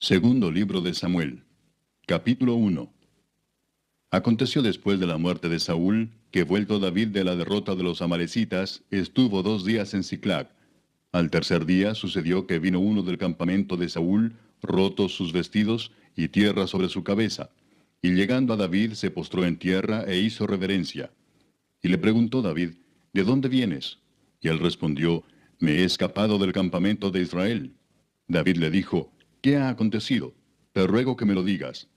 Segundo libro de Samuel, capítulo 1. Aconteció después de la muerte de Saúl, que vuelto David de la derrota de los amalecitas, estuvo 2 días en Siclag. Al tercer día sucedió que vino uno del campamento de Saúl, rotos sus vestidos y tierra sobre su cabeza. Y llegando a David se postró en tierra e hizo reverencia. Y le preguntó David, ¿de dónde vienes? Y él respondió, me he escapado del campamento de Israel. David le dijo, ¿qué ha acontecido? Te ruego que me lo digas.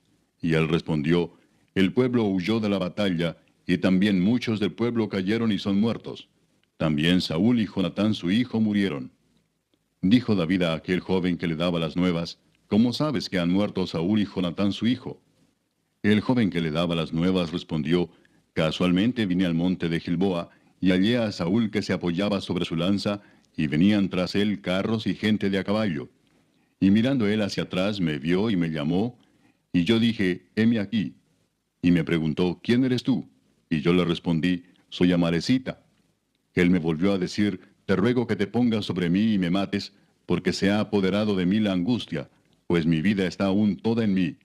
Y él respondió, el pueblo huyó de la batalla, y también muchos del pueblo cayeron y son muertos. También Saúl y Jonatán su hijo murieron. Dijo David a aquel joven que le daba las nuevas, ¿cómo sabes que han muerto Saúl y Jonatán su hijo? El joven que le daba las nuevas respondió, casualmente vine al monte de Gilboa, y hallé a Saúl que se apoyaba sobre su lanza, y venían tras él carros y gente de a caballo. Y mirando él hacia atrás me vio y me llamó, y yo dije, heme aquí. Y me preguntó, ¿quién eres tú? Y yo le respondí, soy Amalecita. Él me volvió a decir, te ruego que te pongas sobre mí y me mates, porque se ha apoderado de mí la angustia, pues mi vida está aún toda en mí.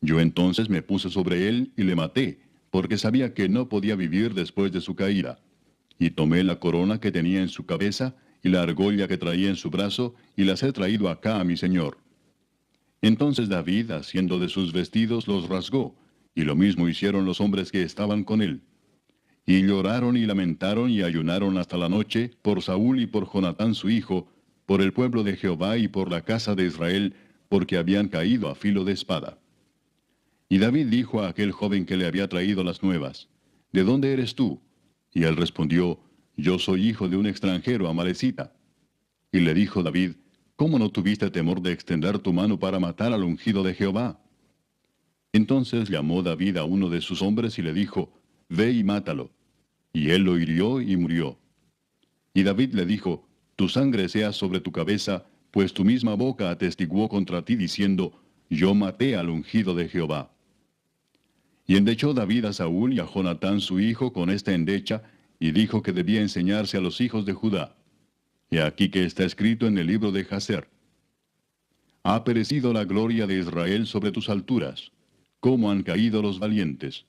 Yo entonces me puse sobre él y le maté, porque sabía que no podía vivir después de su caída. Y tomé la corona que tenía en su cabeza, y la argolla que traía en su brazo, y las he traído acá a mi señor. Entonces David, haciendo de sus vestidos, los rasgó, y lo mismo hicieron los hombres que estaban con él. Y lloraron y lamentaron y ayunaron hasta la noche por Saúl y por Jonatán su hijo, por el pueblo de Jehová y por la casa de Israel, porque habían caído a filo de espada. Y David dijo a aquel joven que le había traído las nuevas, ¿de dónde eres tú? Y él respondió, yo soy hijo de un extranjero, Amalecita. Y le dijo David, ¿cómo no tuviste temor de extender tu mano para matar al ungido de Jehová? Entonces llamó David a uno de sus hombres y le dijo, ve y mátalo. Y él lo hirió y murió. Y David le dijo, tu sangre sea sobre tu cabeza, pues tu misma boca atestiguó contra ti diciendo, yo maté al ungido de Jehová. Y endechó David a Saúl y a Jonatán su hijo con esta endecha, y dijo que debía enseñarse a los hijos de Judá. Y aquí que está escrito en el libro de Jaser. Ha perecido la gloria de Israel sobre tus alturas. ¿Cómo han caído los valientes?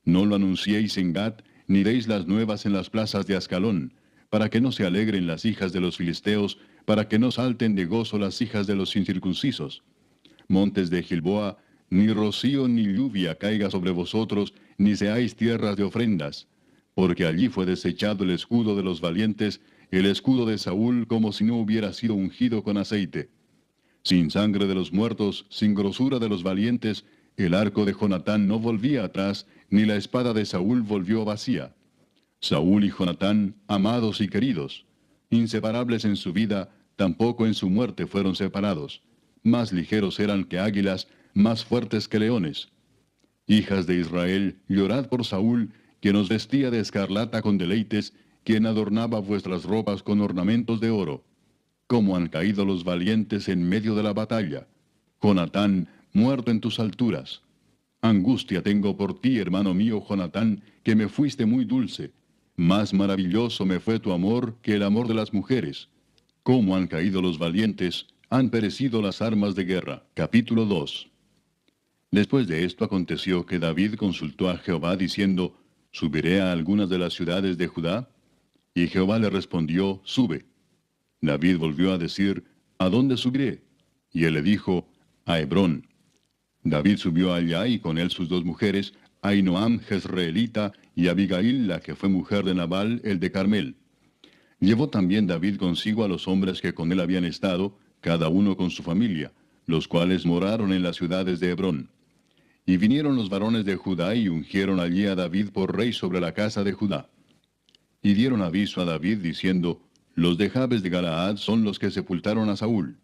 No lo anunciéis en Gat, ni deis las nuevas en las plazas de Ascalón, para que no se alegren las hijas de los filisteos, para que no salten de gozo las hijas de los incircuncisos. Montes de Gilboa, ni rocío ni lluvia caiga sobre vosotros, ni seáis tierras de ofrendas, porque allí fue desechado el escudo de los valientes, el escudo de Saúl como si no hubiera sido ungido con aceite. Sin sangre de los muertos, sin grosura de los valientes, el arco de Jonatán no volvía atrás, ni la espada de Saúl volvió vacía. Saúl y Jonatán, amados y queridos, inseparables en su vida, tampoco en su muerte fueron separados. Más ligeros eran que águilas, más fuertes que leones. Hijas de Israel, llorad por Saúl, quien os vestía de escarlata con deleites, quien adornaba vuestras ropas con ornamentos de oro. Cómo han caído los valientes en medio de la batalla. Jonatán, muerto en tus alturas. Angustia tengo por ti, hermano mío Jonatán, que me fuiste muy dulce. Más maravilloso me fue tu amor que el amor de las mujeres. Cómo han caído los valientes, han perecido las armas de guerra. Capítulo 2. Después de esto aconteció que David consultó a Jehová diciendo, ¿subiré a algunas de las ciudades de Judá? Y Jehová le respondió, sube. David volvió a decir, ¿a dónde subiré? Y él le dijo, a Hebrón. David subió allá y con él sus 2 mujeres, Ahinoam jezreelita y Abigail, la que fue mujer de Nabal, el de Carmel. Llevó también David consigo a los hombres que con él habían estado, cada uno con su familia, los cuales moraron en las ciudades de Hebrón. Y vinieron los varones de Judá y ungieron allí a David por rey sobre la casa de Judá. Y dieron aviso a David diciendo, los de Jabes de Galaad son los que sepultaron a Saúl.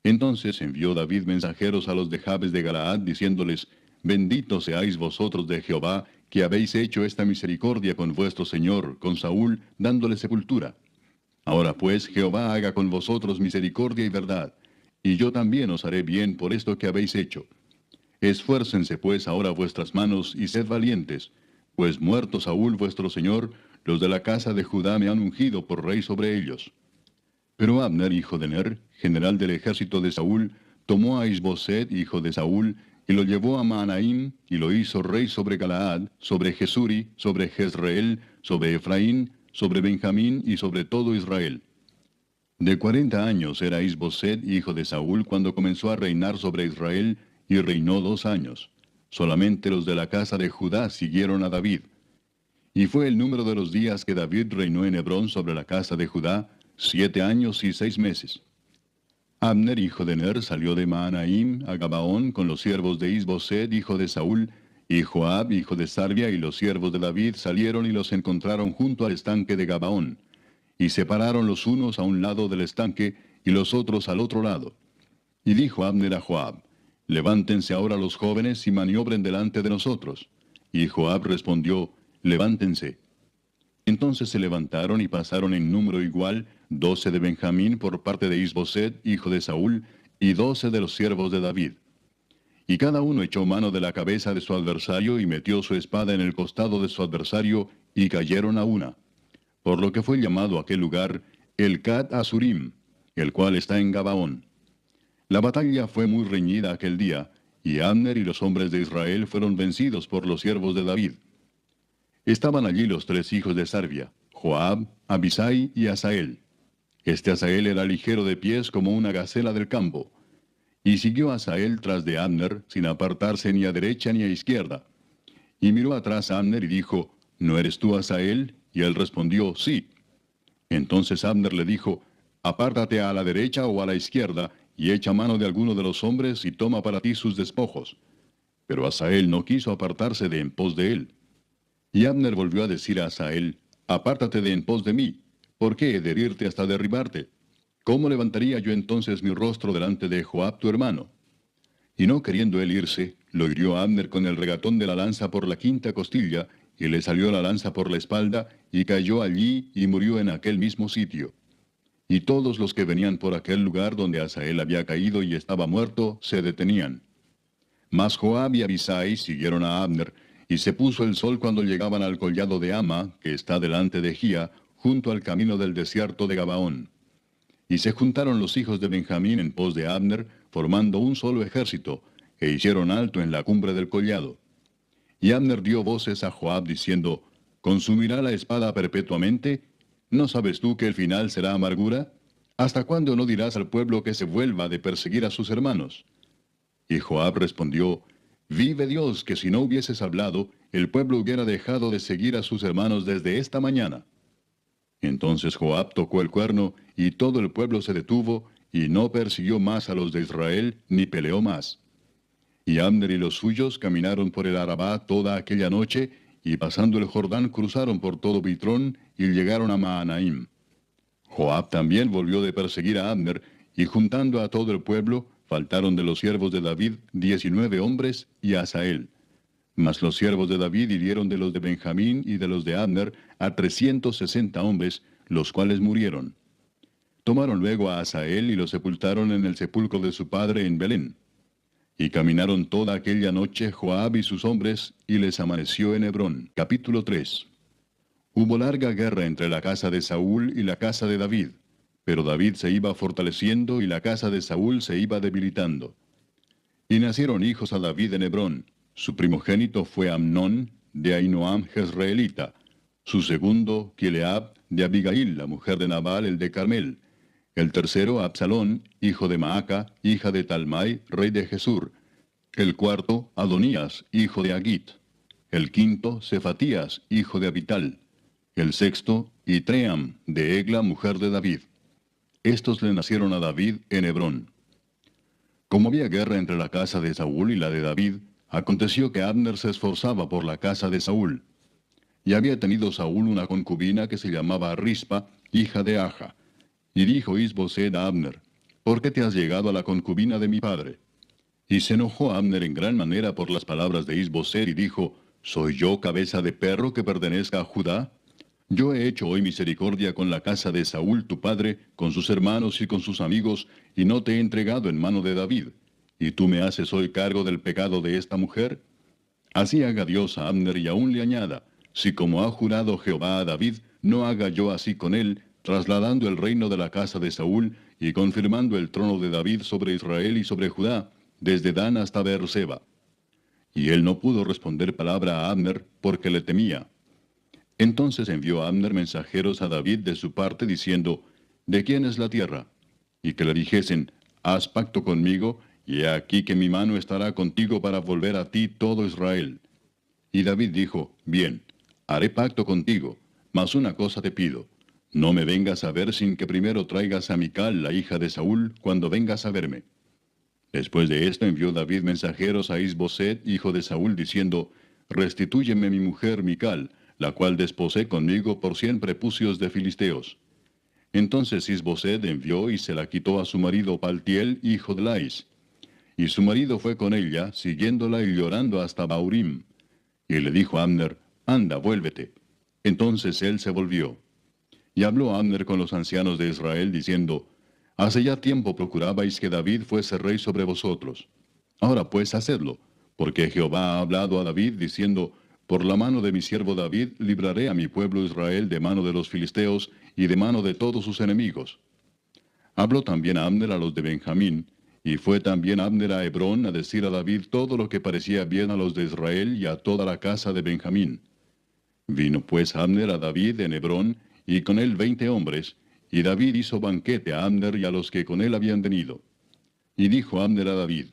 Entonces envió David mensajeros a los de Jabes de Galaad, diciéndoles, benditos seáis vosotros de Jehová, que habéis hecho esta misericordia con vuestro señor, con Saúl, dándole sepultura. Ahora pues Jehová haga con vosotros misericordia y verdad, y yo también os haré bien por esto que habéis hecho. Esfuércense pues ahora vuestras manos y sed valientes, pues muerto Saúl vuestro señor, los de la casa de Judá me han ungido por rey sobre ellos. Pero Abner, hijo de Ner, general del ejército de Saúl, tomó a Isboset, hijo de Saúl, y lo llevó a Mahanaim, y lo hizo rey sobre Galaad, sobre Jesuri, sobre Jezreel, sobre Efraín, sobre Benjamín y sobre todo Israel. De 40 años era Isboset, hijo de Saúl, cuando comenzó a reinar sobre Israel, y reinó 2 años. Solamente los de la casa de Judá siguieron a David. Y fue el número de los días que David reinó en Hebrón sobre la casa de Judá, 7 años y 6 meses. Abner, hijo de Ner, salió de Mahanaim a Gabaón con los siervos de Isboset, hijo de Saúl, y Joab, hijo de Sarvia, y los siervos de David salieron y los encontraron junto al estanque de Gabaón. Y separaron los unos a un lado del estanque, y los otros al otro lado. Y dijo Abner a Joab: Levántense ahora los jóvenes y maniobren delante de nosotros. Y Joab respondió: Levántense. Entonces se levantaron y pasaron en número igual 12 de Benjamín por parte de Isboset, hijo de Saúl, y 12 de los siervos de David. Y cada uno echó mano de la cabeza de su adversario y metió su espada en el costado de su adversario, y cayeron a una. Por lo que fue llamado aquel lugar el Cat Asurim, el cual está en Gabaón. La batalla fue muy reñida aquel día, y Abner y los hombres de Israel fueron vencidos por los siervos de David. Estaban allí los 3 hijos de Sarvia, Joab, Abisai y Asael. Este Asael era ligero de pies como una gacela del campo. Y siguió Asael tras de Abner, sin apartarse ni a derecha ni a izquierda. Y miró atrás a Abner y dijo: ¿No eres tú Asael? Y él respondió: Sí. Entonces Abner le dijo: Apártate a la derecha o a la izquierda, y echa mano de alguno de los hombres y toma para ti sus despojos. Pero Asael no quiso apartarse de en pos de él. Y Abner volvió a decir a Asael: Apártate de en pos de mí. ¿Por qué he de herirte hasta derribarte? ¿Cómo levantaría yo entonces mi rostro delante de Joab tu hermano? Y no queriendo él irse, lo hirió Abner con el regatón de la lanza por la 5ª costilla, y le salió la lanza por la espalda, y cayó allí y murió en aquel mismo sitio. Y todos los que venían por aquel lugar donde Asael había caído y estaba muerto, se detenían. Mas Joab y Abisai siguieron a Abner, y se puso el sol cuando llegaban al collado de Ama, que está delante de Gía, junto al camino del desierto de Gabaón. Y se juntaron los hijos de Benjamín en pos de Abner, formando un solo ejército, e hicieron alto en la cumbre del collado. Y Abner dio voces a Joab diciendo: ¿Consumirá la espada perpetuamente? ¿No sabes tú que el final será amargura? ¿Hasta cuándo no dirás al pueblo que se vuelva de perseguir a sus hermanos? Y Joab respondió: Vive Dios, que si no hubieses hablado, el pueblo hubiera dejado de seguir a sus hermanos desde esta mañana. Entonces Joab tocó el cuerno, y todo el pueblo se detuvo, y no persiguió más a los de Israel, ni peleó más. Y Abner y los suyos caminaron por el Arabá toda aquella noche, y pasando el Jordán cruzaron por todo Bitrón, y llegaron a Mahanaim. Joab también volvió de perseguir a Abner, y juntando a todo el pueblo, faltaron de los siervos de David 19 hombres y Asael. Mas los siervos de David hirieron de los de Benjamín y de los de Abner a 360 hombres, los cuales murieron. Tomaron luego a Asael y lo sepultaron en el sepulcro de su padre en Belén. Y caminaron toda aquella noche Joab y sus hombres, y les amaneció en Hebrón. Capítulo 3. Hubo larga guerra entre la casa de Saúl y la casa de David, pero David se iba fortaleciendo y la casa de Saúl se iba debilitando. Y nacieron hijos a David en Hebrón. Su primogénito fue Amnón, de Ahinoam Jezreelita. Su segundo, Kileab, de Abigail, la mujer de Nabal, el de Carmel. El tercero, Absalón, hijo de Maaca, hija de Talmai, rey de Jesur. El cuarto, Adonías, hijo de Agit. El quinto, Cefatías, hijo de Abital. El sexto, Itream, de Egla, mujer de David. Estos le nacieron a David en Hebrón. Como había guerra entre la casa de Saúl y la de David, aconteció que Abner se esforzaba por la casa de Saúl. Y había tenido Saúl una concubina que se llamaba Rispa, hija de Aja. Y dijo Isboset a Abner: ¿Por qué te has llegado a la concubina de mi padre? Y se enojó Abner en gran manera por las palabras de Isboset y dijo: ¿Soy yo cabeza de perro que pertenezca a Judá? Yo he hecho hoy misericordia con la casa de Saúl tu padre, con sus hermanos y con sus amigos, y no te he entregado en mano de David. ¿Y tú me haces hoy cargo del pecado de esta mujer? Así haga Dios a Abner y aún le añada: si como ha jurado Jehová a David, no haga yo así con él, trasladando el reino de la casa de Saúl, y confirmando el trono de David sobre Israel y sobre Judá, desde Dan hasta Beerseba. Y él no pudo responder palabra a Abner, porque le temía. Entonces envió Abner mensajeros a David de su parte, diciendo, ¿de quién es la tierra? Y que le dijesen, haz pacto conmigo, y he aquí que mi mano estará contigo para volver a ti todo Israel. Y David dijo, bien, haré pacto contigo, mas una cosa te pido, no me vengas a ver sin que primero traigas a Mical, la hija de Saúl, cuando vengas a verme. Después de esto envió David mensajeros a Isboset, hijo de Saúl, diciendo, restitúyeme mi mujer Mical, la cual desposé conmigo por 100 prepucios de filisteos. Entonces Isboset envió y se la quitó a su marido Paltiel, hijo de Lais. Y su marido fue con ella, siguiéndola y llorando hasta Baurim. Y le dijo a Abner, anda, vuélvete. Entonces él se volvió. Y habló Abner con los ancianos de Israel, diciendo, hace ya tiempo procurabais que David fuese rey sobre vosotros. Ahora pues hacedlo, porque Jehová ha hablado a David, diciendo, por la mano de mi siervo David libraré a mi pueblo Israel de mano de los filisteos y de mano de todos sus enemigos. Habló también Abner a los de Benjamín, y fue también Abner a Hebrón a decir a David todo lo que parecía bien a los de Israel y a toda la casa de Benjamín. Vino pues Abner a David en Hebrón, y con él 20 hombres, y David hizo banquete a Abner y a los que con él habían venido. Y dijo Abner a David,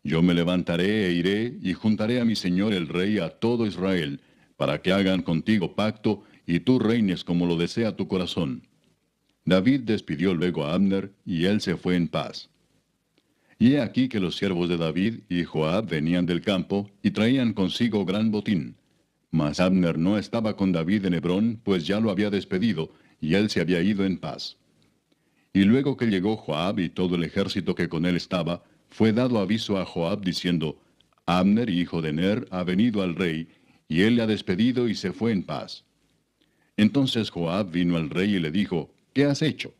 yo me levantaré e iré, y juntaré a mi señor el rey a todo Israel, para que hagan contigo pacto, y tú reines como lo desea tu corazón. David despidió luego a Abner, y él se fue en paz. Y he aquí que los siervos de David y Joab venían del campo, y traían consigo gran botín. Mas Abner no estaba con David en Hebrón, pues ya lo había despedido, y él se había ido en paz. Y luego que llegó Joab y todo el ejército que con él estaba, fue dado aviso a Joab diciendo, Abner, hijo de Ner, ha venido al rey, y él le ha despedido y se fue en paz. Entonces Joab vino al rey y le dijo, ¿qué has hecho?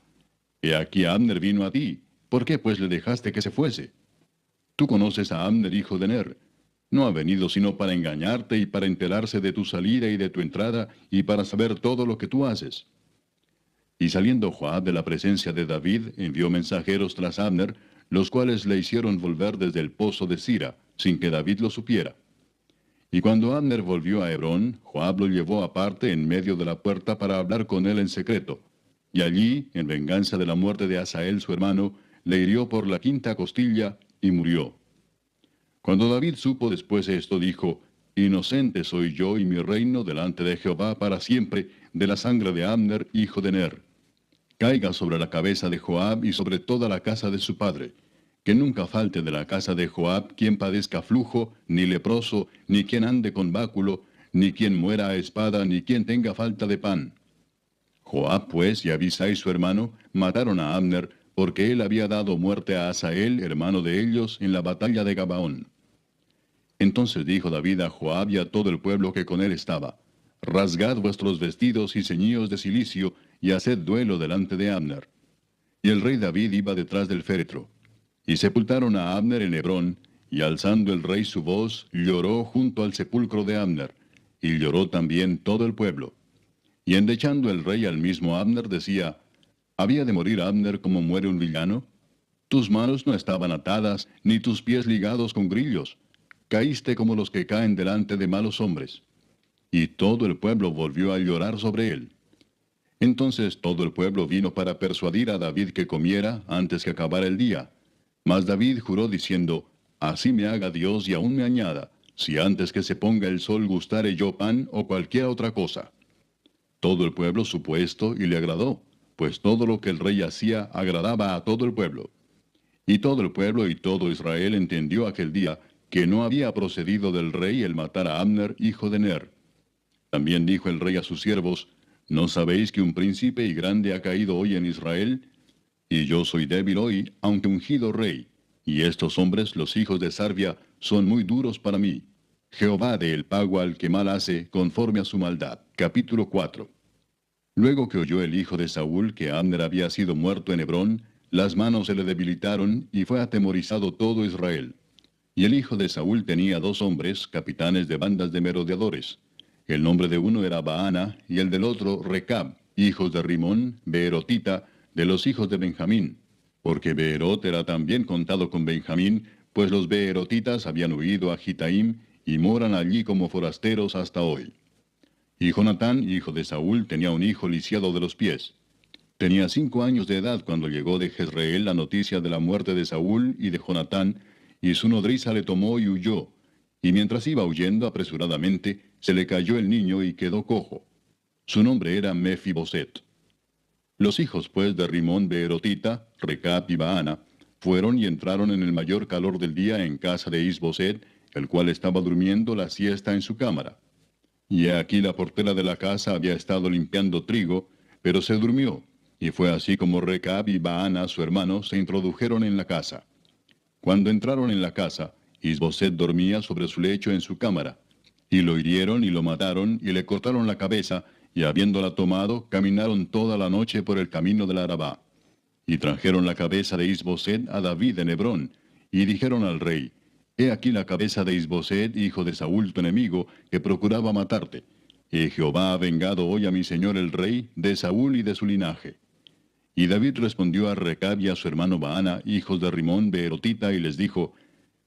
He aquí Abner vino a ti, ¿por qué pues le dejaste que se fuese? Tú conoces a Abner, hijo de Ner. No ha venido sino para engañarte y para enterarse de tu salida y de tu entrada, y para saber todo lo que tú haces. Y saliendo Joab de la presencia de David, envió mensajeros tras Abner, los cuales le hicieron volver desde el pozo de Sira, sin que David lo supiera. Y cuando Abner volvió a Hebrón, Joab lo llevó aparte en medio de la puerta para hablar con él en secreto. Y allí, en venganza de la muerte de Asael su hermano, le hirió por la quinta costilla y murió. Cuando David supo después esto, dijo, inocente soy yo y mi reino delante de Jehová para siempre de la sangre de Abner, hijo de Ner. Caiga sobre la cabeza de Joab y sobre toda la casa de su padre. Que nunca falte de la casa de Joab quien padezca flujo, ni leproso, ni quien ande con báculo, ni quien muera a espada, ni quien tenga falta de pan. Joab pues y Abisai su hermano mataron a Abner, porque él había dado muerte a Asael, hermano de ellos, en la batalla de Gabaón. Entonces dijo David a Joab y a todo el pueblo que con él estaba, rasgad vuestros vestidos y ceñíos de cilicio, y haced duelo delante de Abner. Y el rey David iba detrás del féretro. Y sepultaron a Abner en Hebrón, y alzando el rey su voz, lloró junto al sepulcro de Abner, y lloró también todo el pueblo. Y endechando el rey al mismo Abner, decía, ¿había de morir Abner como muere un villano? Tus manos no estaban atadas, ni tus pies ligados con grillos. Caíste como los que caen delante de malos hombres. Y todo el pueblo volvió a llorar sobre él. Entonces todo el pueblo vino para persuadir a David que comiera antes que acabara el día. Mas David juró diciendo, así me haga Dios y aún me añada, si antes que se ponga el sol gustare yo pan o cualquier otra cosa. Todo el pueblo supo esto y le agradó, pues todo lo que el rey hacía agradaba a todo el pueblo. Y todo el pueblo y todo Israel entendió aquel día que no había procedido del rey el matar a Abner, hijo de Ner. También dijo el rey a sus siervos, ¿no sabéis que un príncipe y grande ha caído hoy en Israel? Y yo soy débil hoy, aunque ungido rey, y estos hombres, los hijos de Sarvia, son muy duros para mí. Jehová dé el pago al que mal hace, conforme a su maldad. Capítulo 4. Luego que oyó el hijo de Saúl que Abner había sido muerto en Hebrón, las manos se le debilitaron, y fue atemorizado todo Israel. Y el hijo de Saúl tenía 2 hombres, capitanes de bandas de merodeadores. El nombre de uno era Baana, y el del otro Recab, hijos de Rimón, Beerotita, de los hijos de Benjamín. porque Beerot era también contado con Benjamín, pues los beerotitas habían huido a Gitaim y moran allí como forasteros hasta hoy. Y Jonatán, hijo de Saúl, tenía un hijo lisiado de los pies. Tenía 5 años de edad cuando llegó de Jezreel la noticia de la muerte de Saúl y de Jonatán, y su nodriza le tomó y huyó. Y mientras iba huyendo apresuradamente, se le cayó el niño y quedó cojo. Su nombre era Mefiboset. Los hijos pues de Rimón Beerotita, Recab y Baana, fueron y entraron en el mayor calor del día en casa de Isboset, el cual estaba durmiendo la siesta en su cámara. Y he aquí la portera de la casa había estado limpiando trigo, pero se durmió, y fue así como Recab y Baana, su hermano, se introdujeron en la casa. Cuando entraron en la casa, Isboset dormía sobre su lecho en su cámara. Y lo hirieron y lo mataron y le cortaron la cabeza, y habiéndola tomado, caminaron toda la noche por el camino del Arabá. Y trajeron la cabeza de Isboset a David en Hebrón, y dijeron al rey, He aquí la cabeza de Isboset, hijo de Saúl tu enemigo, que procuraba matarte. Y Jehová ha vengado hoy a mi señor el rey, de Saúl y de su linaje. Y David respondió a Recab y a su hermano Baana, hijos de Rimón Beerotita, y les dijo,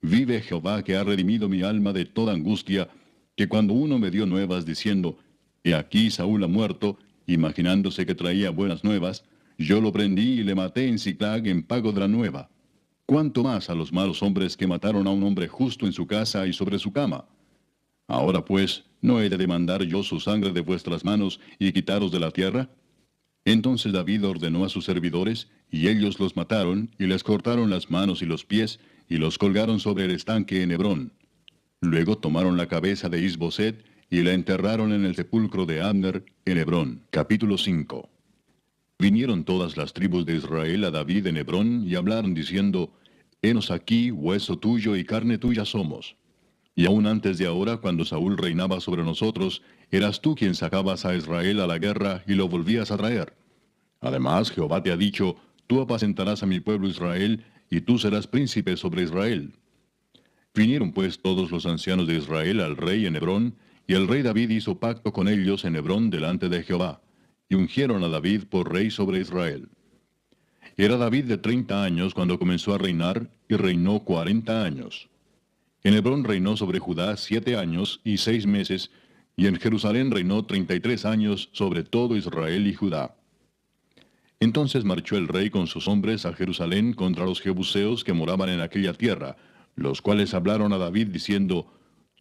Vive Jehová que ha redimido mi alma de toda angustia, que cuando uno me dio nuevas diciendo, He aquí Saúl ha muerto, imaginándose que traía buenas nuevas, yo lo prendí y le maté en Siclag en pago de la nueva. ¿Cuánto más a los malos hombres que mataron a un hombre justo en su casa y sobre su cama? Ahora pues, ¿no he de demandar yo su sangre de vuestras manos y quitaros de la tierra? Entonces David ordenó a sus servidores, y ellos los mataron, y les cortaron las manos y los pies, y los colgaron sobre el estanque en Hebrón. Luego tomaron la cabeza de Isboset, y la enterraron en el sepulcro de Abner, en Hebrón. Capítulo 5. Vinieron todas las tribus de Israel a David en Hebrón, y hablaron diciendo, Henos aquí, hueso tuyo y carne tuya somos. Y aún antes de ahora, cuando Saúl reinaba sobre nosotros, eras tú quien sacabas a Israel a la guerra y lo volvías a traer. Además, Jehová te ha dicho, tú apacentarás a mi pueblo Israel, y tú serás príncipe sobre Israel. Vinieron pues todos los ancianos de Israel al rey en Hebrón, y el rey David hizo pacto con ellos en Hebrón delante de Jehová, y ungieron a David por rey sobre Israel. Era David de 30 años cuando comenzó a reinar, y reinó 40 años. En Hebrón reinó sobre Judá 7 años y 6 meses, y en Jerusalén reinó 33 años sobre todo Israel y Judá. Entonces marchó el rey con sus hombres a Jerusalén contra los jebuseos que moraban en aquella tierra, los cuales hablaron a David diciendo,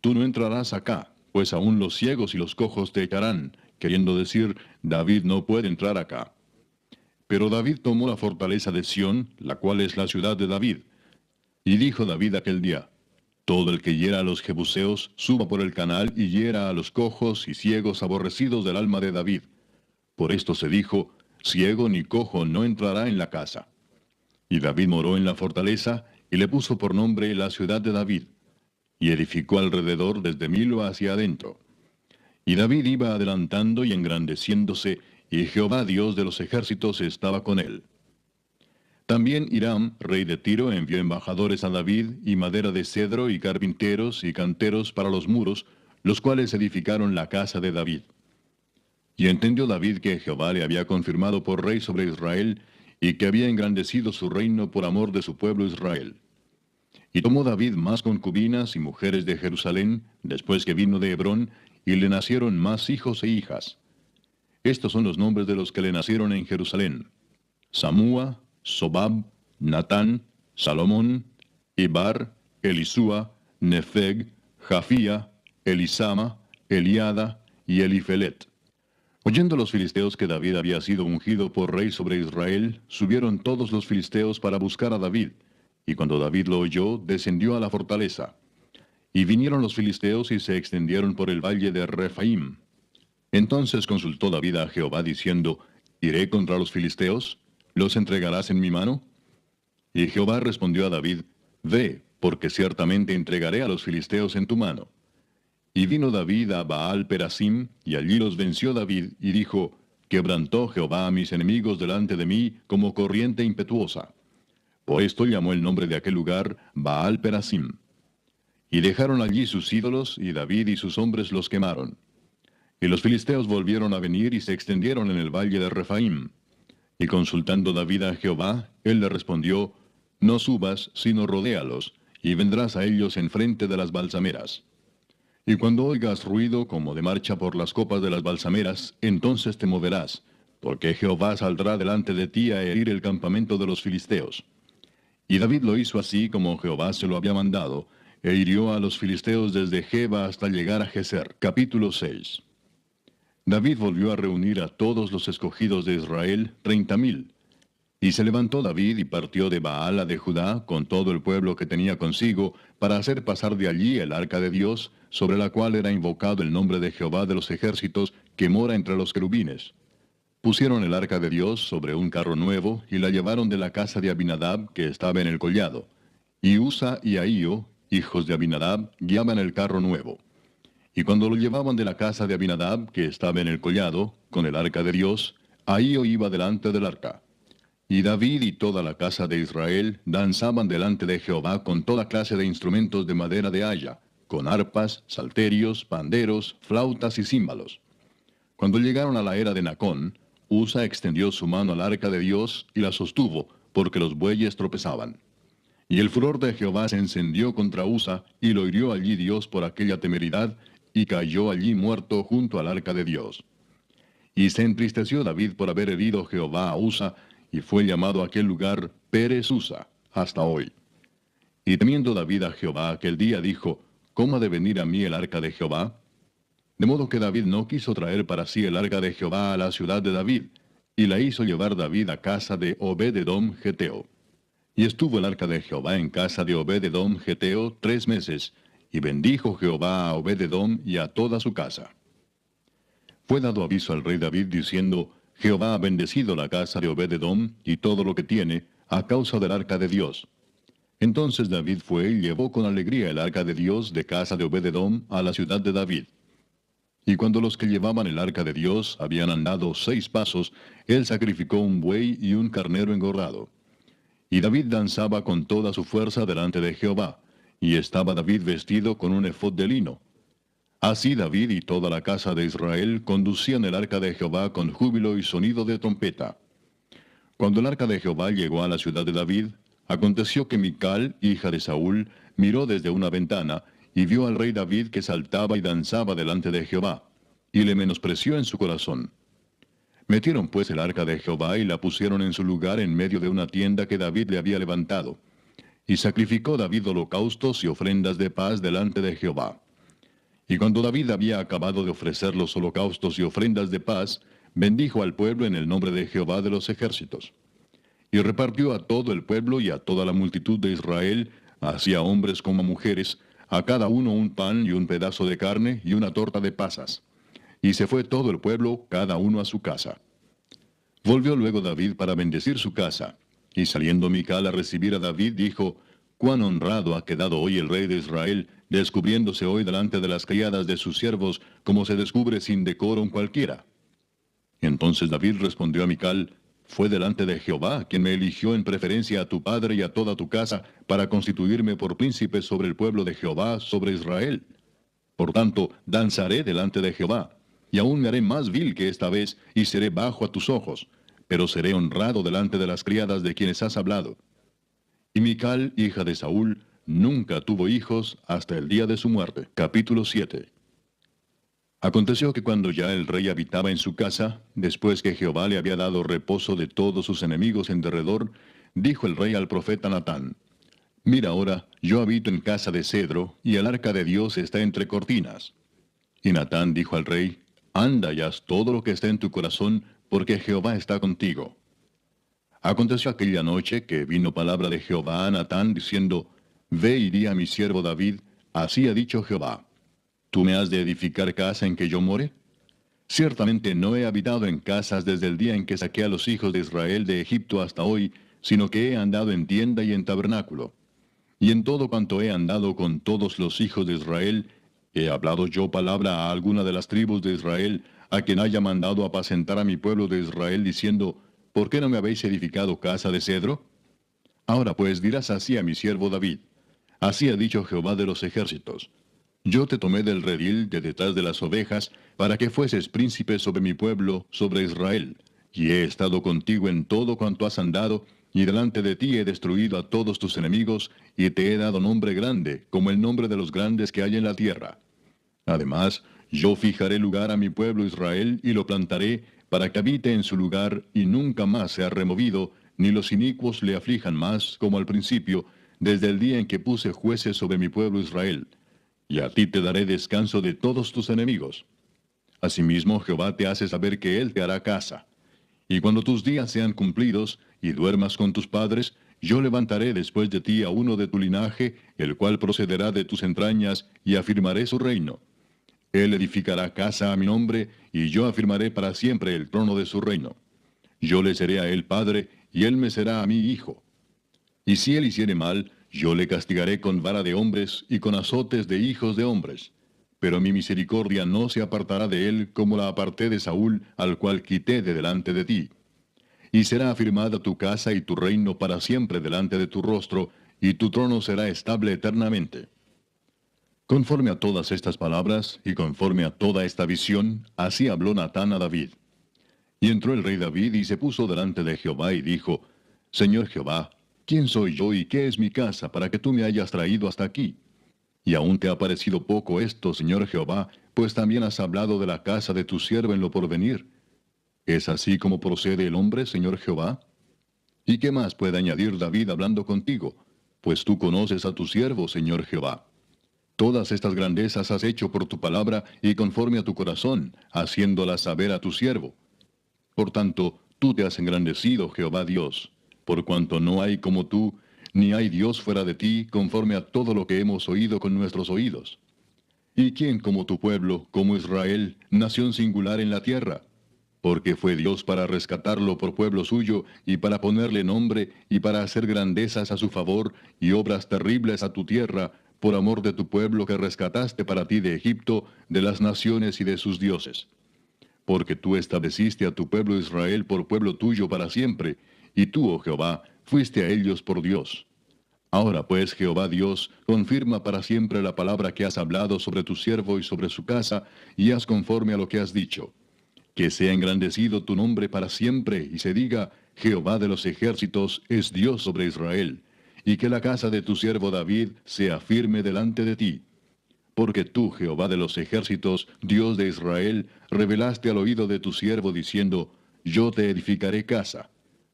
Tú no entrarás acá, pues aún los ciegos y los cojos te echarán, queriendo decir, David no puede entrar acá. Pero David tomó la fortaleza de Sión, la cual es la ciudad de David. Y dijo David aquel día, Todo el que hiera a los jebuseos, suba por el canal y hiera a los cojos y ciegos aborrecidos del alma de David. Por esto se dijo, ciego ni cojo no entrará en la casa. Y David moró en la fortaleza, y le puso por nombre la ciudad de David, y edificó alrededor desde Milo hacia adentro. Y David iba adelantando y engrandeciéndose, y Jehová Dios de los ejércitos estaba con él. También Hiram, rey de Tiro, envió embajadores a David, y madera de cedro, y carpinteros, y canteros para los muros, los cuales edificaron la casa de David. Y entendió David que Jehová le había confirmado por rey sobre Israel, y que había engrandecido su reino por amor de su pueblo Israel. Y tomó David más concubinas y mujeres de Jerusalén, después que vino de Hebrón, y le nacieron más hijos e hijas. Estos son los nombres de los que le nacieron en Jerusalén: Samúa, Sobab, Natán, Salomón, Ibar, Elisúa, Nefeg, Jafía, Elisama, Eliada y Elifelet. Oyendo los filisteos que David había sido ungido por rey sobre Israel, subieron todos los filisteos para buscar a David, y cuando David lo oyó, descendió a la fortaleza. Y vinieron los filisteos y se extendieron por el valle de Refaim. Entonces consultó David a Jehová diciendo, ¿Iré contra los filisteos? ¿Los entregarás en mi mano? Y Jehová respondió a David, Ve, porque ciertamente entregaré a los filisteos en tu mano. Y vino David a Baal Perasim, y allí los venció David, y dijo, Quebrantó Jehová a mis enemigos delante de mí como corriente impetuosa. Por esto llamó el nombre de aquel lugar Baal Perasim. Y dejaron allí sus ídolos, y David y sus hombres los quemaron. Y los filisteos volvieron a venir y se extendieron en el valle de Refaim. Y consultando David a Jehová, Él le respondió, no subas, sino rodéalos, y vendrás a ellos enfrente de las balsameras. Y cuando oigas ruido como de marcha por las copas de las balsameras, entonces te moverás, porque Jehová saldrá delante de ti a herir el campamento de los filisteos. Y David lo hizo así como Jehová se lo había mandado, e hirió a los filisteos desde Geba hasta llegar a Geser. Capítulo 6. David volvió a reunir a todos los escogidos de Israel, 30,000. Y se levantó David y partió de Baala de Judá con todo el pueblo que tenía consigo, para hacer pasar de allí el arca de Dios, sobre la cual era invocado el nombre de Jehová de los ejércitos, que mora entre los querubines. Pusieron el arca de Dios sobre un carro nuevo, y la llevaron de la casa de Abinadab, que estaba en el collado. Y Usa y Ahío, hijos de Abinadab, guiaban el carro nuevo. Y cuando lo llevaban de la casa de Abinadab, que estaba en el collado, con el arca de Dios, Ahío iba delante del arca. Y David y toda la casa de Israel danzaban delante de Jehová con toda clase de instrumentos de madera de haya, con arpas, salterios, panderos, flautas y címbalos. Cuando llegaron a la era de Nacón, Usa extendió su mano al arca de Dios y la sostuvo, porque los bueyes tropezaban. Y el furor de Jehová se encendió contra Usa, y lo hirió allí Dios por aquella temeridad, y cayó allí muerto junto al arca de Dios. Y se entristeció David por haber herido Jehová a Usa, y fue llamado aquel lugar Pérez Usa, hasta hoy. Y temiendo David a Jehová aquel día dijo, ¿cómo ha de venir a mí el arca de Jehová? De modo que David no quiso traer para sí el arca de Jehová a la ciudad de David, y la hizo llevar David a casa de Obed-edom Geteo. Y estuvo el arca de Jehová en casa de Obed-edom Geteo 3 meses, y bendijo Jehová a Obed-edom y a toda su casa. Fue dado aviso al rey David diciendo, Jehová ha bendecido la casa de Obed-edom y todo lo que tiene, a causa del arca de Dios. Entonces David fue y llevó con alegría el arca de Dios de casa de Obed-edom a la ciudad de David. Y cuando los que llevaban el arca de Dios habían andado 6 pasos, él sacrificó un buey y un carnero engordado. Y David danzaba con toda su fuerza delante de Jehová, y estaba David vestido con un efod de lino. Así David y toda la casa de Israel conducían el arca de Jehová con júbilo y sonido de trompeta. Cuando el arca de Jehová llegó a la ciudad de David, aconteció que Mical, hija de Saúl, miró desde una ventana, y vio al rey David que saltaba y danzaba delante de Jehová, y le menospreció en su corazón. Metieron pues el arca de Jehová y la pusieron en su lugar en medio de una tienda que David le había levantado. Y sacrificó David holocaustos y ofrendas de paz delante de Jehová. Y cuando David había acabado de ofrecer los holocaustos y ofrendas de paz, bendijo al pueblo en el nombre de Jehová de los ejércitos. Y repartió a todo el pueblo y a toda la multitud de Israel, así a hombres como a mujeres, a cada uno un pan y un pedazo de carne y una torta de pasas. Y se fue todo el pueblo, cada uno a su casa. Volvió luego David para bendecir su casa. Y saliendo Mical a recibir a David, dijo, «Cuán honrado ha quedado hoy el rey de Israel, descubriéndose hoy delante de las criadas de sus siervos, como se descubre sin decoro cualquiera». Entonces David respondió a Mical, «Fue delante de Jehová quien me eligió en preferencia a tu padre y a toda tu casa, para constituirme por príncipe sobre el pueblo de Jehová, sobre Israel. Por tanto, danzaré delante de Jehová, y aún me haré más vil que esta vez, y seré bajo a tus ojos, pero seré honrado delante de las criadas de quienes has hablado». Y Mical, hija de Saúl, nunca tuvo hijos hasta el día de su muerte. Capítulo 7. Aconteció que cuando ya el rey habitaba en su casa, después que Jehová le había dado reposo de todos sus enemigos en derredor, dijo el rey al profeta Natán, «Mira ahora, yo habito en casa de cedro, y el arca de Dios está entre cortinas». Y Natán dijo al rey, «Anda y haz todo lo que está en tu corazón, porque Jehová está contigo». Aconteció aquella noche que vino palabra de Jehová a Natán, diciendo, «Ve y di a mi siervo David, así ha dicho Jehová, ¿tú me has de edificar casa en que yo more? Ciertamente no he habitado en casas desde el día en que saqué a los hijos de Israel de Egipto hasta hoy, sino que he andado en tienda y en tabernáculo. Y en todo cuanto he andado con todos los hijos de Israel, ¿he hablado yo palabra a alguna de las tribus de Israel, a quien haya mandado apacentar a mi pueblo de Israel, diciendo, ¿por qué no me habéis edificado casa de cedro? Ahora pues dirás así a mi siervo David, así ha dicho Jehová de los ejércitos, yo te tomé del redil de detrás de las ovejas, para que fueses príncipe sobre mi pueblo, sobre Israel, y he estado contigo en todo cuanto has andado, y delante de ti he destruido a todos tus enemigos, y te he dado nombre grande, como el nombre de los grandes que hay en la tierra. Además, yo fijaré lugar a mi pueblo Israel, y lo plantaré, para que habite en su lugar, y nunca más sea removido, ni los inicuos le aflijan más, como al principio, desde el día en que puse jueces sobre mi pueblo Israel. Y a ti te daré descanso de todos tus enemigos. Asimismo, Jehová te hace saber que Él te hará casa. Y cuando tus días sean cumplidos, y duermas con tus padres, yo levantaré después de ti a uno de tu linaje, el cual procederá de tus entrañas, y afirmaré su reino. Él edificará casa a mi nombre, y yo afirmaré para siempre el trono de su reino. Yo le seré a él padre, y él me será a mí hijo. Y si él hiciere mal, yo le castigaré con vara de hombres, y con azotes de hijos de hombres. Pero mi misericordia no se apartará de él, como la aparté de Saúl, al cual quité de delante de ti. Y será afirmada tu casa y tu reino para siempre delante de tu rostro, y tu trono será estable eternamente. Conforme a todas estas palabras, y conforme a toda esta visión, así habló Natán a David. Y entró el rey David y se puso delante de Jehová y dijo, Señor Jehová, ¿quién soy yo y qué es mi casa para que tú me hayas traído hasta aquí? Y aún te ha parecido poco esto, Señor Jehová, pues también has hablado de la casa de tu siervo en lo porvenir. ¿Es así como procede el hombre, Señor Jehová? ¿Y qué más puede añadir David hablando contigo? Pues tú conoces a tu siervo, Señor Jehová. Todas estas grandezas has hecho por tu palabra y conforme a tu corazón, haciéndolas saber a tu siervo. Por tanto, tú te has engrandecido, Jehová Dios, por cuanto no hay como tú, ni hay Dios fuera de ti, conforme a todo lo que hemos oído con nuestros oídos. ¿Y quién como tu pueblo, como Israel, nación singular en la tierra? Porque fue Dios para rescatarlo por pueblo suyo, y para ponerle nombre, y para hacer grandezas a su favor, y obras terribles a tu tierra, por amor de tu pueblo que rescataste para ti de Egipto, de las naciones y de sus dioses. Porque tú estableciste a tu pueblo Israel por pueblo tuyo para siempre, y tú, oh Jehová, fuiste a ellos por Dios. Ahora pues, Jehová Dios, confirma para siempre la palabra que has hablado sobre tu siervo y sobre su casa, y haz conforme a lo que has dicho. Que sea engrandecido tu nombre para siempre, y se diga, Jehová de los ejércitos es Dios sobre Israel, y que la casa de tu siervo David sea firme delante de ti. Porque tú, Jehová de los ejércitos, Dios de Israel, revelaste al oído de tu siervo diciendo, yo te edificaré casa.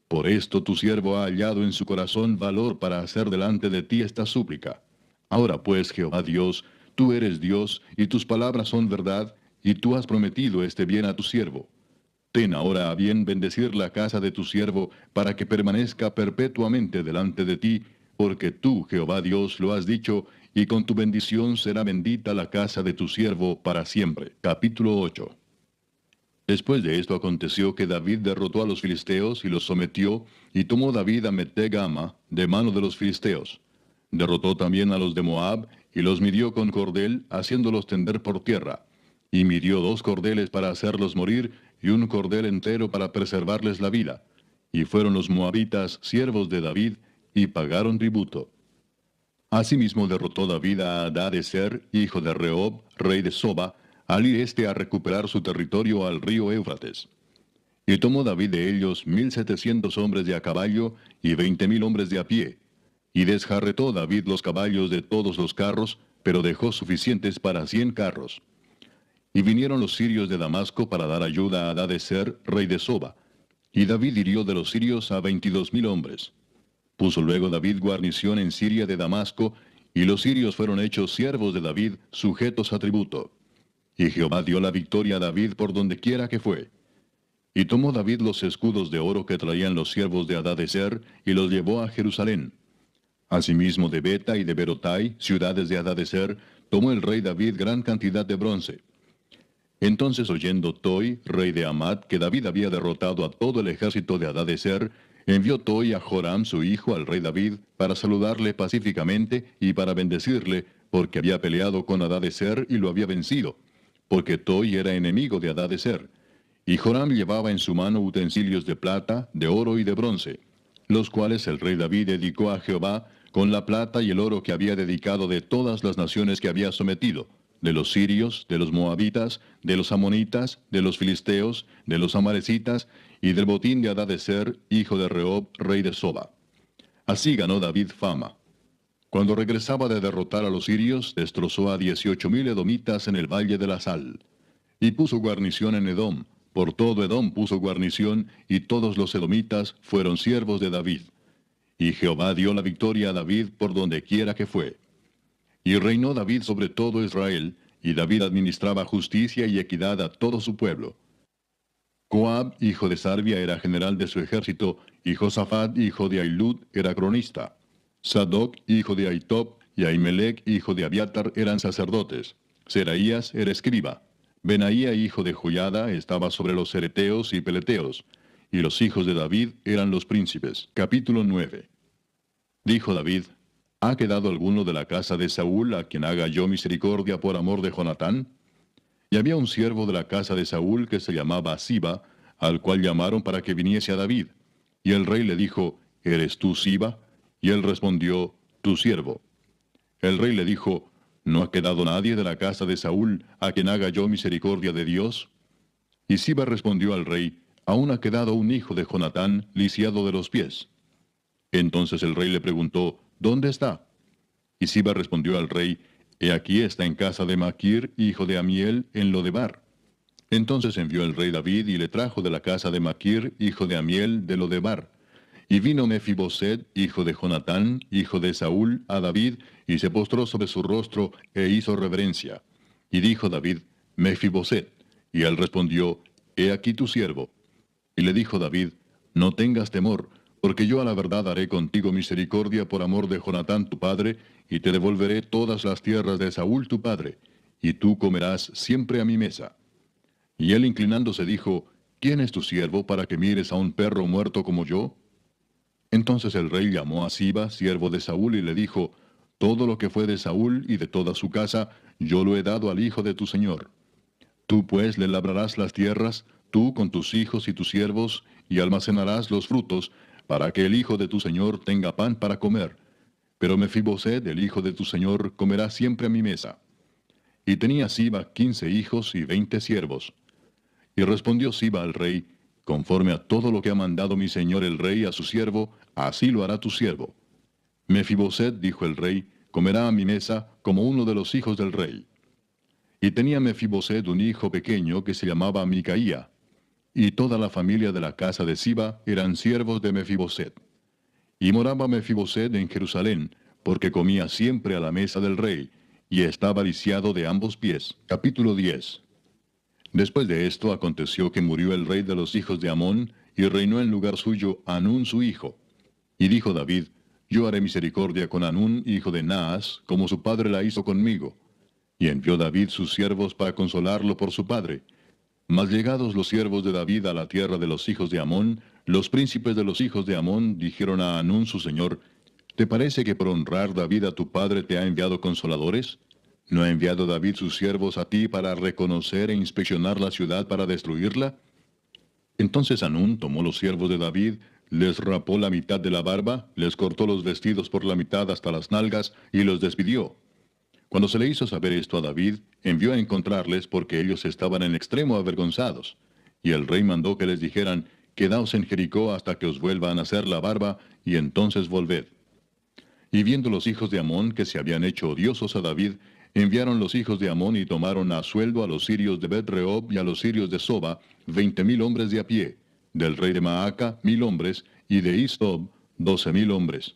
Por esto tu siervo ha hallado en su corazón valor para hacer delante de ti esta súplica. Ahora pues, Jehová Dios, tú eres Dios, y tus palabras son verdad, y tú has prometido este bien a tu siervo. Ten ahora a bien bendecir la casa de tu siervo, para que permanezca perpetuamente delante de ti, porque tú, Jehová Dios, lo has dicho, y con tu bendición será bendita la casa de tu siervo para siempre. Capítulo 8. Después de esto aconteció que David derrotó a los filisteos y los sometió, y tomó David a Meteg-ama de mano de los filisteos. Derrotó también a los de Moab, y los midió con cordel, haciéndolos tender por tierra. Y midió 2 cordeles para hacerlos morir, y un cordel entero para preservarles la vida. Y fueron los moabitas siervos de David, y pagaron tributo. Asimismo derrotó David a Hadadezer, hijo de Rehob, rey de Soba, al ir éste a recuperar su territorio al río Éufrates. Y tomó David de ellos 1,700 hombres de a caballo, y 20,000 hombres de a pie. Y desjarretó David los caballos de todos los carros, pero dejó suficientes para 100 carros. Y vinieron los sirios de Damasco para dar ayuda a Hadadezer, rey de Soba. Y David hirió de los sirios a 22,000 hombres. Puso luego David guarnición en Siria de Damasco, y los sirios fueron hechos siervos de David, sujetos a tributo. Y Jehová dio la victoria a David por donde quiera que fue. Y tomó David los escudos de oro que traían los siervos de Hadadezer, y los llevó a Jerusalén. Asimismo de Beta y de Berotai, ciudades de Hadadezer, tomó el rey David gran cantidad de bronce. Entonces oyendo Toi, rey de Amat, que David había derrotado a todo el ejército de Hadadezer, envió Toi a Joram su hijo al rey David, para saludarle pacíficamente y para bendecirle, porque había peleado con Hadadezer y lo había vencido, porque Toi era enemigo de Hadadezer. Y Joram llevaba en su mano utensilios de plata, de oro y de bronce, los cuales el rey David dedicó a Jehová, con la plata y el oro que había dedicado de todas las naciones que había sometido. de los sirios, de los moabitas, de los amonitas, de los filisteos, de los amalecitas, y del botín de Hadadezer, hijo de Rehob, rey de Soba. Así ganó David fama. Cuando regresaba de derrotar a los sirios, destrozó a 18,000 edomitas en el valle de la Sal. Y puso guarnición en Edom. Por todo Edom puso guarnición, y todos los edomitas fueron siervos de David. Y Jehová dio la victoria a David por donde quiera que fue. Y reinó David sobre todo Israel, y David administraba justicia y equidad a todo su pueblo. Joab, hijo de Sarvia, era general de su ejército, y Josafat, hijo de Ahilud, era cronista. Sadoc, hijo de Ahitob, y Ahimelech, hijo de Abiatar, eran sacerdotes. Seraías era escriba. Benaía, hijo de Joiada, estaba sobre los cereteos y peleteos. Y los hijos de David eran los príncipes. Capítulo 9. Dijo David: ¿Ha quedado alguno de la casa de Saúl a quien haga yo misericordia por amor de Jonatán? Y había un siervo de la casa de Saúl que se llamaba Siba, al cual llamaron para que viniese a David. Y el rey le dijo: ¿Eres tú Siba? Y él respondió: Tu siervo. El rey le dijo: ¿No ha quedado nadie de la casa de Saúl a quien haga yo misericordia de Dios? Y Siba respondió al rey: Aún ha quedado un hijo de Jonatán, lisiado de los pies. Entonces el rey le preguntó: ¿Dónde está? Y Siba respondió al rey: He aquí está en casa de Maquir, hijo de Amiel, en Lodebar. Entonces envió el rey David y le trajo de la casa de Maquir, hijo de Amiel, de Lodebar. Y vino Mefiboset, hijo de Jonatán, hijo de Saúl, a David, y se postró sobre su rostro, e hizo reverencia. Y dijo David: Mefiboset. Y él respondió: He aquí tu siervo. Y le dijo David: No tengas temor, porque yo a la verdad haré contigo misericordia por amor de Jonatán tu padre, y te devolveré todas las tierras de Saúl tu padre, y tú comerás siempre a mi mesa. Y él inclinándose dijo: ¿Quién es tu siervo para que mires a un perro muerto como yo? Entonces el rey llamó a Siba, siervo de Saúl, y le dijo: Todo lo que fue de Saúl y de toda su casa, yo lo he dado al hijo de tu señor. Tú pues le labrarás las tierras, tú con tus hijos y tus siervos, y almacenarás los frutos, para que el hijo de tu señor tenga pan para comer. Pero Mefiboset, el hijo de tu señor, comerá siempre a mi mesa. Y tenía Siba 15 hijos y 20 siervos. Y respondió Siba al rey: Conforme a todo lo que ha mandado mi señor el rey a su siervo, así lo hará tu siervo. Mefiboset, dijo el rey, comerá a mi mesa como uno de los hijos del rey. Y tenía Mefiboset un hijo pequeño que se llamaba Micaía. Y toda la familia de la casa de Siba eran siervos de Mefiboset. Y moraba Mefiboset en Jerusalén, porque comía siempre a la mesa del rey, y estaba lisiado de ambos pies. Capítulo 10. Después de esto aconteció que murió el rey de los hijos de Amón, y reinó en lugar suyo Hanún su hijo. Y dijo David: Yo haré misericordia con Hanún, hijo de Naas, como su padre la hizo conmigo. Y envió David sus siervos para consolarlo por su padre. Mas llegados los siervos de David a la tierra de los hijos de Amón, los príncipes de los hijos de Amón dijeron a Hanún su señor: ¿Te parece que por honrar David a tu padre te ha enviado consoladores? ¿No ha enviado David sus siervos a ti para reconocer e inspeccionar la ciudad para destruirla? Entonces Hanún tomó los siervos de David, les rapó la mitad de la barba, les cortó los vestidos por la mitad hasta las nalgas, y los despidió. Cuando se le hizo saber esto a David, envió a encontrarles porque ellos estaban en extremo avergonzados. Y el rey mandó que les dijeran: Quedaos en Jericó hasta que os vuelvan a hacer la barba, y entonces volved. Y viendo los hijos de Amón que se habían hecho odiosos a David, enviaron los hijos de Amón y tomaron a sueldo a los sirios de Bet-Rehob y a los sirios de Soba, 20,000 hombres de a pie, del rey de Maaca 1,000 hombres, y de Istob 12,000 hombres.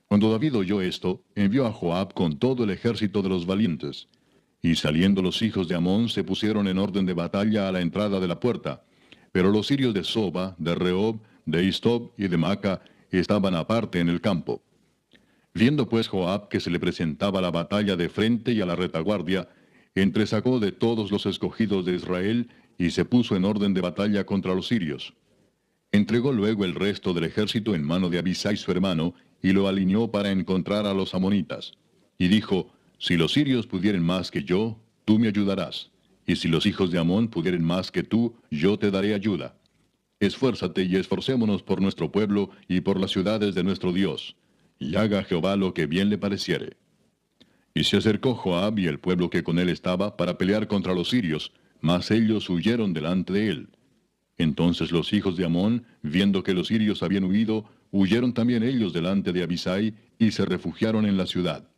Cuando David oyó esto, envió a Joab con todo el ejército de los valientes. Y saliendo los hijos de Amón se pusieron en orden de batalla a la entrada de la puerta. Pero los sirios de Soba, de Rehob, de Istob y de Maaca estaban aparte en el campo. Viendo pues Joab que se le presentaba la batalla de frente y a la retaguardia, entresacó de todos los escogidos de Israel y se puso en orden de batalla contra los sirios. Entregó luego el resto del ejército en mano de Abisai su hermano, y lo alineó para encontrar a los amonitas. Y dijo: Si los sirios pudieren más que yo, tú me ayudarás. Y si los hijos de Amón pudieren más que tú, yo te daré ayuda. Esfuérzate y esforcémonos por nuestro pueblo y por las ciudades de nuestro Dios. Y haga Jehová lo que bien le pareciere. Y se acercó Joab y el pueblo que con él estaba para pelear contra los sirios, mas ellos huyeron delante de él. Entonces los hijos de Amón, viendo que los sirios habían huido, huyeron también ellos delante de Abisai y se refugiaron en la ciudad.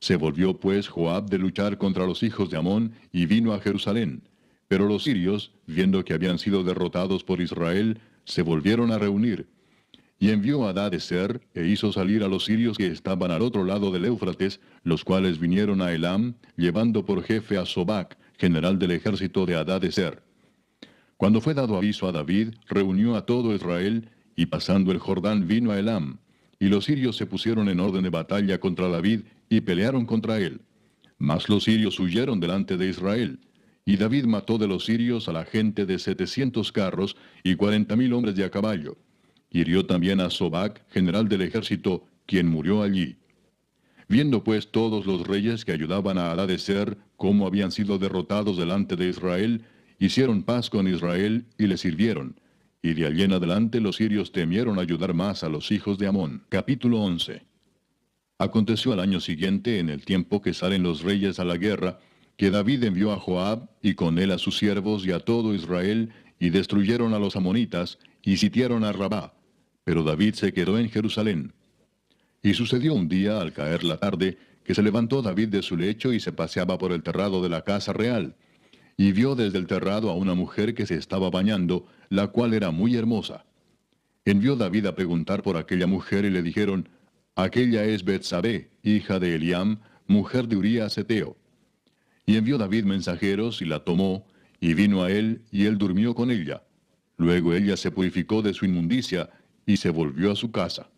Se volvió pues Joab de luchar contra los hijos de Amón y vino a Jerusalén. Pero los sirios, viendo que habían sido derrotados por Israel, se volvieron a reunir. Y envió a Hadadezer e hizo salir a los sirios que estaban al otro lado del Éufrates, los cuales vinieron a Elam, llevando por jefe a Sobac, general del ejército de Hadadezer. Cuando fue dado aviso a David, reunió a todo Israel, y pasando el Jordán vino a Elam. Y los sirios se pusieron en orden de batalla contra David, y pelearon contra él. Mas los sirios huyeron delante de Israel. Y David mató de los sirios a la gente de 700 carros y 40,000 hombres de a caballo. Hirió también a Sobac, general del ejército, quien murió allí. Viendo pues todos los reyes que ayudaban a Hadadezer cómo habían sido derrotados delante de Israel, hicieron paz con Israel y le sirvieron. Y de allí en adelante los sirios temieron ayudar más a los hijos de Amón. Capítulo 11. Aconteció al año siguiente, en el tiempo que salen los reyes a la guerra, que David envió a Joab, y con él a sus siervos y a todo Israel, y destruyeron a los amonitas, y sitiaron a Rabá. Pero David se quedó en Jerusalén. Y sucedió un día, al caer la tarde, que se levantó David de su lecho y se paseaba por el terrado de la casa real. Y vio desde el terrado a una mujer que se estaba bañando, la cual era muy hermosa. Envió David a preguntar por aquella mujer y le dijeron, aquella es Betsabé, hija de Eliam, mujer de Urías Heteo. Y envió David mensajeros y la tomó, y vino a él, y él durmió con ella. Luego ella se purificó de su inmundicia, y se volvió a su casa.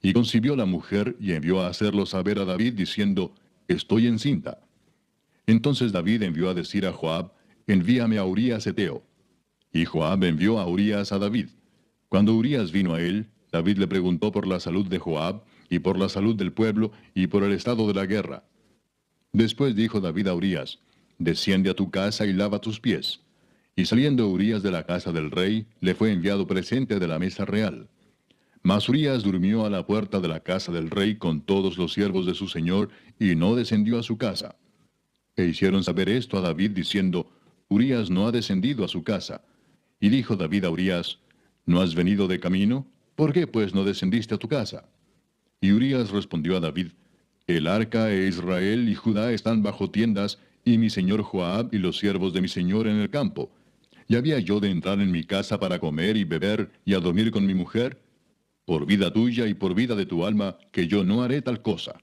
Y concibió la mujer, y envió a hacerlo saber a David, diciendo, estoy encinta. Entonces David envió a decir a Joab, envíame a Urías Heteo. Y Joab envió a Urías a David. Cuando Urías vino a él, David le preguntó por la salud de Joab, y por la salud del pueblo, y por el estado de la guerra. Después dijo David a Urías, desciende a tu casa y lava tus pies. Y saliendo Urías de la casa del rey, le fue enviado presente de la mesa real. Mas Urías durmió a la puerta de la casa del rey con todos los siervos de su señor, y no descendió a su casa. E hicieron saber esto a David, diciendo, Urías no ha descendido a su casa. Y dijo David a Urías, ¿no has venido de camino? ¿Por qué pues no descendiste a tu casa? Y Urías respondió a David, el arca e Israel y Judá están bajo tiendas, y mi señor Joab y los siervos de mi señor en el campo. ¿Y había yo de entrar en mi casa para comer y beber y a dormir con mi mujer? Por vida tuya y por vida de tu alma, que yo no haré tal cosa.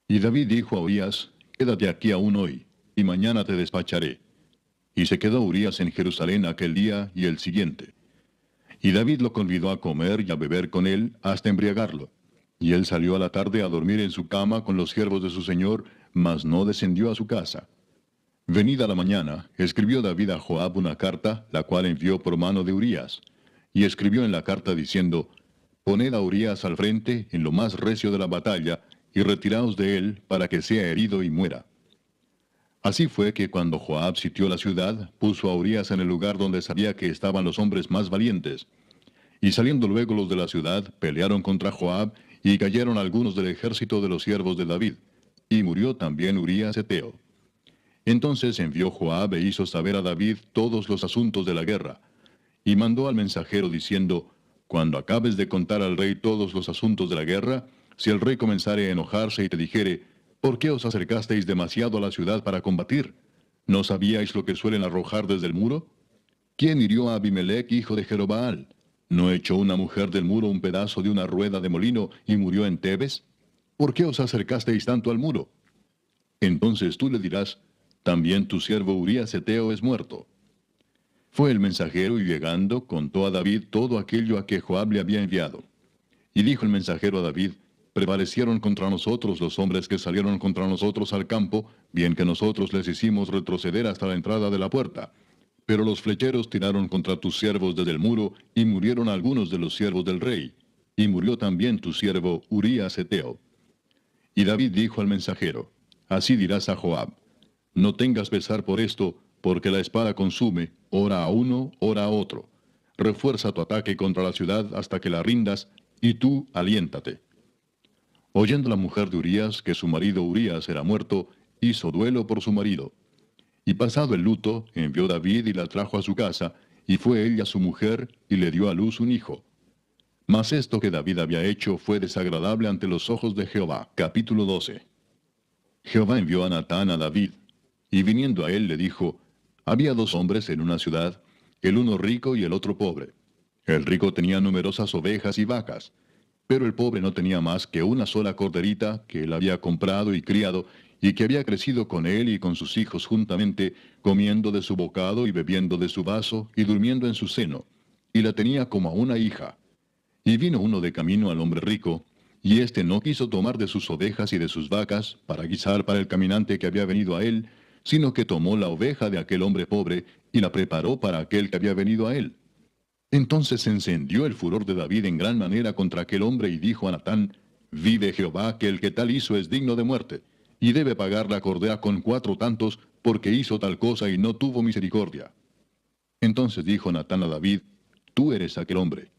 Y David dijo a Urías, quédate aquí aún hoy, y mañana te despacharé. Y se quedó Urías en Jerusalén aquel día y el siguiente. Y David lo convidó a comer y a beber con él hasta embriagarlo. Y él salió a la tarde a dormir en su cama con los siervos de su señor, mas no descendió a su casa. Venida la mañana, escribió David a Joab una carta, la cual envió por mano de Urías. Y escribió en la carta diciendo, poned a Urías al frente en lo más recio de la batalla, y retiraos de él para que sea herido y muera. Así fue que cuando Joab sitió la ciudad, puso a Urías en el lugar donde sabía que estaban los hombres más valientes. Y saliendo luego los de la ciudad, pelearon contra Joab, y cayeron algunos del ejército de los siervos de David. Y murió también Urías Heteo. Entonces envió Joab e hizo saber a David todos los asuntos de la guerra. Y mandó al mensajero diciendo, cuando acabes de contar al rey todos los asuntos de la guerra, si el rey comenzare a enojarse y te dijere, ¿por qué os acercasteis demasiado a la ciudad para combatir? ¿No sabíais lo que suelen arrojar desde el muro? ¿Quién hirió a Abimelech, hijo de Jerobaal? ¿No echó una mujer del muro un pedazo de una rueda de molino y murió en Tebes? ¿Por qué os acercasteis tanto al muro? Entonces tú le dirás, también tu siervo Urías Heteo es muerto. Fue el mensajero y llegando contó a David todo aquello a que Joab le había enviado. Y dijo el mensajero a David, prevalecieron contra nosotros los hombres que salieron contra nosotros al campo, bien que nosotros les hicimos retroceder hasta la entrada de la puerta. Pero los flecheros tiraron contra tus siervos desde el muro, y murieron algunos de los siervos del rey. Y murió también tu siervo Urías Heteo. Y David dijo al mensajero, así dirás a Joab, no tengas pesar por esto, porque la espada consume, ora a uno, ora a otro. Refuerza tu ataque contra la ciudad hasta que la rindas, y tú aliéntate. Oyendo la mujer de Urías que su marido Urías era muerto, hizo duelo por su marido. Y pasado el luto, envió David y la trajo a su casa, y fue ella su mujer, y le dio a luz un hijo. Mas esto que David había hecho fue desagradable ante los ojos de Jehová. Capítulo 12. Jehová envió a Natán a David, y viniendo a él le dijo, había dos hombres en una ciudad, el uno rico y el otro pobre. El rico tenía numerosas ovejas y vacas, pero el pobre no tenía más que una sola corderita que él había comprado y criado, y que había crecido con él y con sus hijos juntamente, comiendo de su bocado y bebiendo de su vaso, y durmiendo en su seno, y la tenía como a una hija. Y vino uno de camino al hombre rico, y éste no quiso tomar de sus ovejas y de sus vacas, para guisar para el caminante que había venido a él, sino que tomó la oveja de aquel hombre pobre, y la preparó para aquel que había venido a él. Entonces se encendió el furor de David en gran manera contra aquel hombre, y dijo a Natán, vive Jehová, que el que tal hizo es digno de muerte, y debe pagar la cordera con 4 tantos, porque hizo tal cosa y no tuvo misericordia. Entonces dijo Natán a David, tú eres aquel hombre.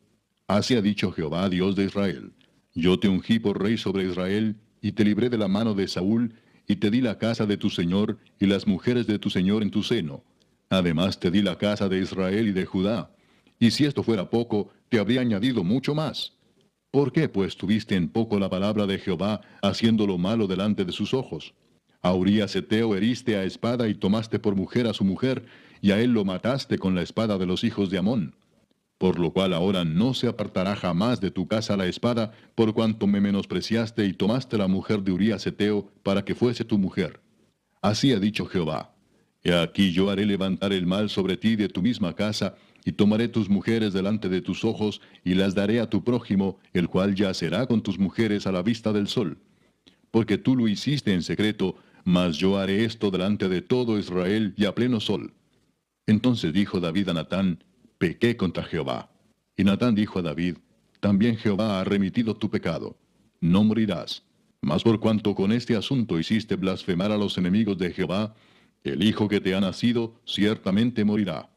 Así ha dicho Jehová, Dios de Israel, yo te ungí por rey sobre Israel, y te libré de la mano de Saúl, y te di la casa de tu señor, y las mujeres de tu señor en tu seno. Además te di la casa de Israel y de Judá. Y si esto fuera poco, te habría añadido mucho más. ¿Por qué, pues, tuviste en poco la palabra de Jehová, haciendo lo malo delante de sus ojos? A Urías Heteo heriste a espada y tomaste por mujer a su mujer, y a él lo mataste con la espada de los hijos de Amón. Por lo cual ahora no se apartará jamás de tu casa la espada, por cuanto me menospreciaste y tomaste la mujer de Urías Heteo para que fuese tu mujer. Así ha dicho Jehová. He aquí yo haré levantar el mal sobre ti de tu misma casa, y tomaré tus mujeres delante de tus ojos, y las daré a tu prójimo, el cual yacerá con tus mujeres a la vista del sol. Porque tú lo hiciste en secreto, mas yo haré esto delante de todo Israel y a pleno sol. Entonces dijo David a Natán, pequé contra Jehová. Y Natán dijo a David, también Jehová ha remitido tu pecado. No morirás. Mas por cuanto con este asunto hiciste blasfemar a los enemigos de Jehová, el hijo que te ha nacido ciertamente morirá.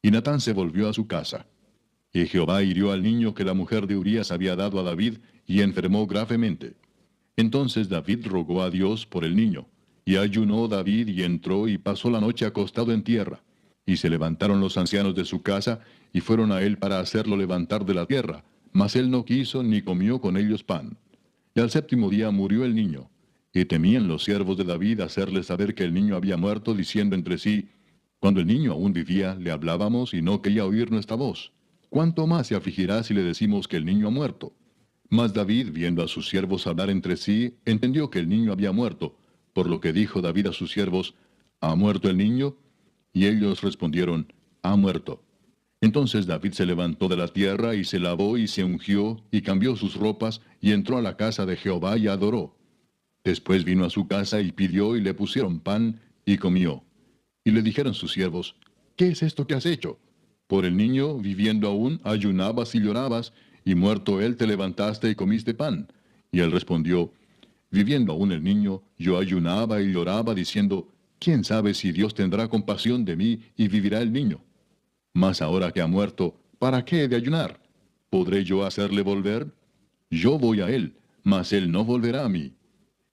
Y Natán se volvió a su casa. Y Jehová hirió al niño que la mujer de Urías había dado a David, y enfermó gravemente. Entonces David rogó a Dios por el niño. Y ayunó David y entró y pasó la noche acostado en tierra. Y se levantaron los ancianos de su casa, y fueron a él para hacerlo levantar de la tierra, mas él no quiso ni comió con ellos pan. Y al 7º día murió el niño. Y temían los siervos de David hacerle saber que el niño había muerto, diciendo entre sí, cuando el niño aún vivía, le hablábamos y no quería oír nuestra voz. ¿Cuánto más se afligirá si le decimos que el niño ha muerto? Mas David, viendo a sus siervos hablar entre sí, entendió que el niño había muerto, por lo que dijo David a sus siervos, ¿ha muerto el niño? Y ellos respondieron, ha muerto. Entonces David se levantó de la tierra y se lavó y se ungió y cambió sus ropas y entró a la casa de Jehová y adoró. Después vino a su casa y pidió y le pusieron pan y comió. Y le dijeron sus siervos, ¿qué es esto que has hecho? Por el niño, viviendo aún, ayunabas y llorabas, y muerto él te levantaste y comiste pan. Y él respondió, viviendo aún el niño, yo ayunaba y lloraba, diciendo, ¿quién sabe si Dios tendrá compasión de mí y vivirá el niño? Mas ahora que ha muerto, ¿para qué he de ayunar? ¿Podré yo hacerle volver? Yo voy a él, mas él no volverá a mí.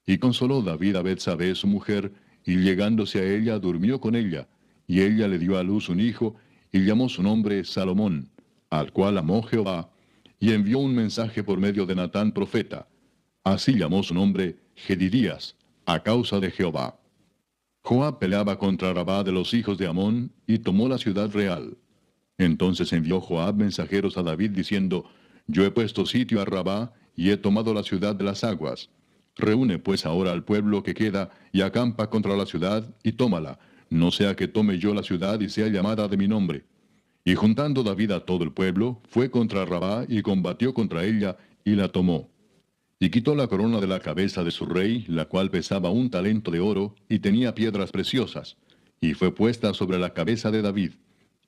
Y consoló David a Betsabé su mujer, y llegándose a ella durmió con ella, y ella le dio a luz un hijo, y llamó su nombre Salomón, al cual amó Jehová, y envió un mensaje por medio de Natán profeta. Así llamó su nombre Gedidías, a causa de Jehová. Joab peleaba contra Rabá de los hijos de Amón, y tomó la ciudad real. Entonces envió Joab mensajeros a David diciendo, yo he puesto sitio a Rabá, y he tomado la ciudad de las aguas. Reúne pues ahora al pueblo que queda, y acampa contra la ciudad, y tómala, no sea que tome yo la ciudad y sea llamada de mi nombre. Y juntando David a todo el pueblo, fue contra Rabá, y combatió contra ella, y la tomó. Y quitó la corona de la cabeza de su rey, la cual pesaba 1 talento de oro, y tenía piedras preciosas, y fue puesta sobre la cabeza de David,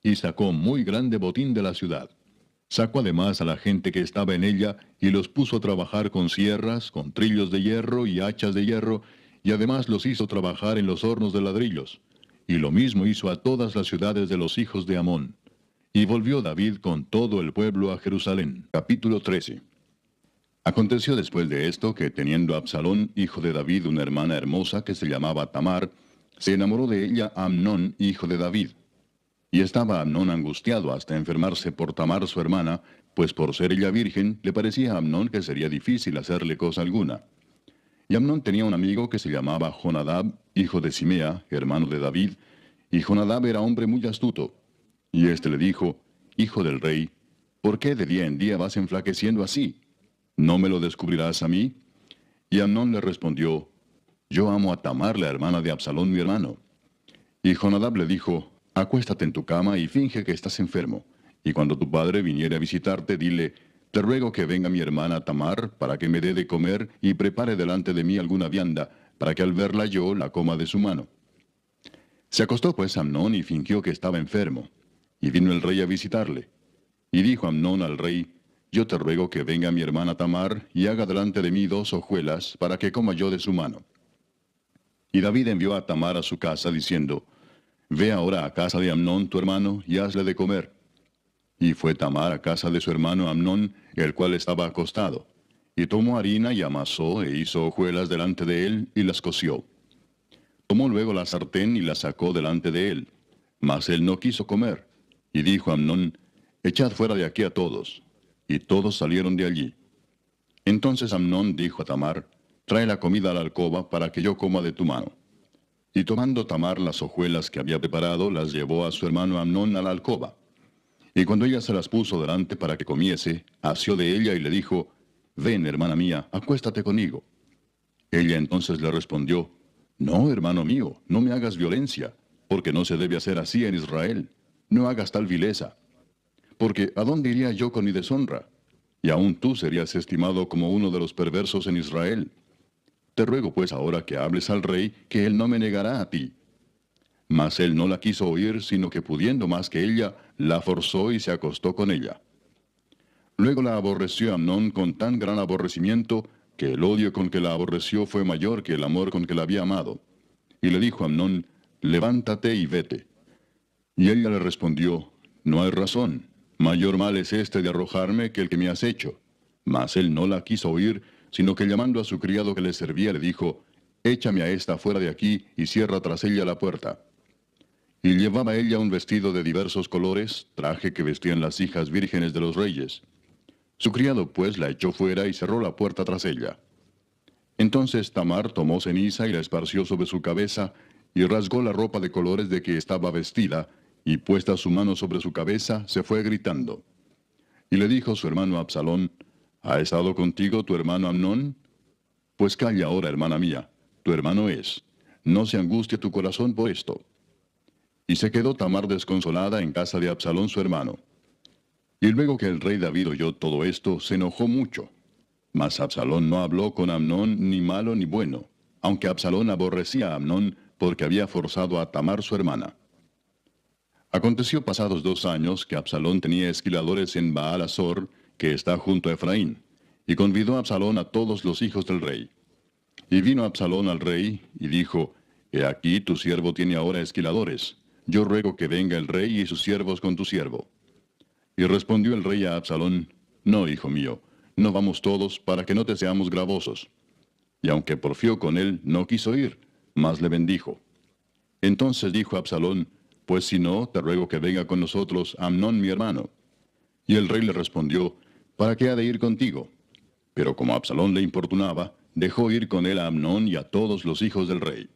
y sacó muy grande botín de la ciudad. Sacó además a la gente que estaba en ella, y los puso a trabajar con sierras, con trillos de hierro y hachas de hierro, y además los hizo trabajar en los hornos de ladrillos. Y lo mismo hizo a todas las ciudades de los hijos de Amón. Y volvió David con todo el pueblo a Jerusalén. Capítulo 13. Aconteció después de esto que teniendo Absalón, hijo de David, una hermana hermosa que se llamaba Tamar, se enamoró de ella Amnón, hijo de David. Y estaba Amnón angustiado hasta enfermarse por Tamar su hermana, pues por ser ella virgen, le parecía a Amnón que sería difícil hacerle cosa alguna. Y Amnón tenía un amigo que se llamaba Jonadab, hijo de Simea, hermano de David, y Jonadab era hombre muy astuto. Y éste le dijo, Hijo del rey, ¿por qué de día en día vas enflaqueciendo así? ¿No me lo descubrirás a mí? Y Amnón le respondió, Yo amo a Tamar, la hermana de Absalón mi hermano. Y Jonadab le dijo, Acuéstate en tu cama y finge que estás enfermo. Y cuando tu padre viniere a visitarte, dile, Te ruego que venga mi hermana Tamar, para que me dé de comer y prepare delante de mí alguna vianda, para que al verla yo la coma de su mano. Se acostó pues Amnón y fingió que estaba enfermo. Y vino el rey a visitarle. Y dijo Amnón al rey, Yo te ruego que venga mi hermana Tamar, y haga delante de mí 2 hojuelas, para que coma yo de su mano. Y David envió a Tamar a su casa, diciendo, Ve ahora a casa de Amnón tu hermano, y hazle de comer. Y fue Tamar a casa de su hermano Amnón, el cual estaba acostado. Y tomó harina y amasó, e hizo hojuelas delante de él, y las coció. Tomó luego la sartén y la sacó delante de él. Mas él no quiso comer. Y dijo Amnón, Echad fuera de aquí a todos. Y todos salieron de allí. Entonces Amnón dijo a Tamar, Trae la comida a la alcoba, para que yo coma de tu mano. Y tomando Tamar las hojuelas que había preparado, las llevó a su hermano Amnón a la alcoba. Y cuando ella se las puso delante para que comiese, asió de ella y le dijo, Ven, hermana mía, acuéstate conmigo. Ella entonces le respondió, No, hermano mío, no me hagas violencia, porque no se debe hacer así en Israel. No hagas tal vileza. Porque ¿a dónde iría yo con mi deshonra? Y aún tú serías estimado como uno de los perversos en Israel. Te ruego pues ahora que hables al rey, que él no me negará a ti. Mas él no la quiso oír, sino que pudiendo más que ella, la forzó y se acostó con ella. Luego la aborreció Amnón con tan gran aborrecimiento, que el odio con que la aborreció fue mayor que el amor con que la había amado. Y le dijo a Amnón, Levántate y vete. Y ella le respondió, No hay razón, mayor mal es este de arrojarme que el que me has hecho. Mas él no la quiso oír, sino que llamando a su criado que le servía, le dijo, Échame a esta fuera de aquí y cierra tras ella la puerta. Y llevaba ella un vestido de diversos colores, traje que vestían las hijas vírgenes de los reyes. Su criado pues la echó fuera y cerró la puerta tras ella. Entonces Tamar tomó ceniza y la esparció sobre su cabeza, y rasgó la ropa de colores de que estaba vestida, y puesta su mano sobre su cabeza, se fue gritando. Y le dijo su hermano Absalón, ¿Ha estado contigo tu hermano Amnón? Pues calla ahora, hermana mía, tu hermano es. No se angustie tu corazón por esto. Y se quedó Tamar desconsolada en casa de Absalón su hermano. Y luego que el rey David oyó todo esto, se enojó mucho. Mas Absalón no habló con Amnón ni malo ni bueno, aunque Absalón aborrecía a Amnón porque había forzado a Tamar su hermana. Aconteció pasados 2 años que Absalón tenía esquiladores en Baal-Azor, que está junto a Efraín, y convidó a Absalón a todos los hijos del rey. Y vino Absalón al rey, y dijo, He aquí tu siervo tiene ahora esquiladores. Yo ruego que venga el rey y sus siervos con tu siervo. Y respondió el rey a Absalón, No, hijo mío, no vamos todos, para que no te seamos gravosos. Y aunque porfió con él, no quiso ir, mas le bendijo. Entonces dijo Absalón, Pues si no, te ruego que venga con nosotros Amnón mi hermano. Y el rey le respondió, ¿Para qué ha de ir contigo? Pero como Absalón le importunaba, dejó ir con él a Amnón y a todos los hijos del rey.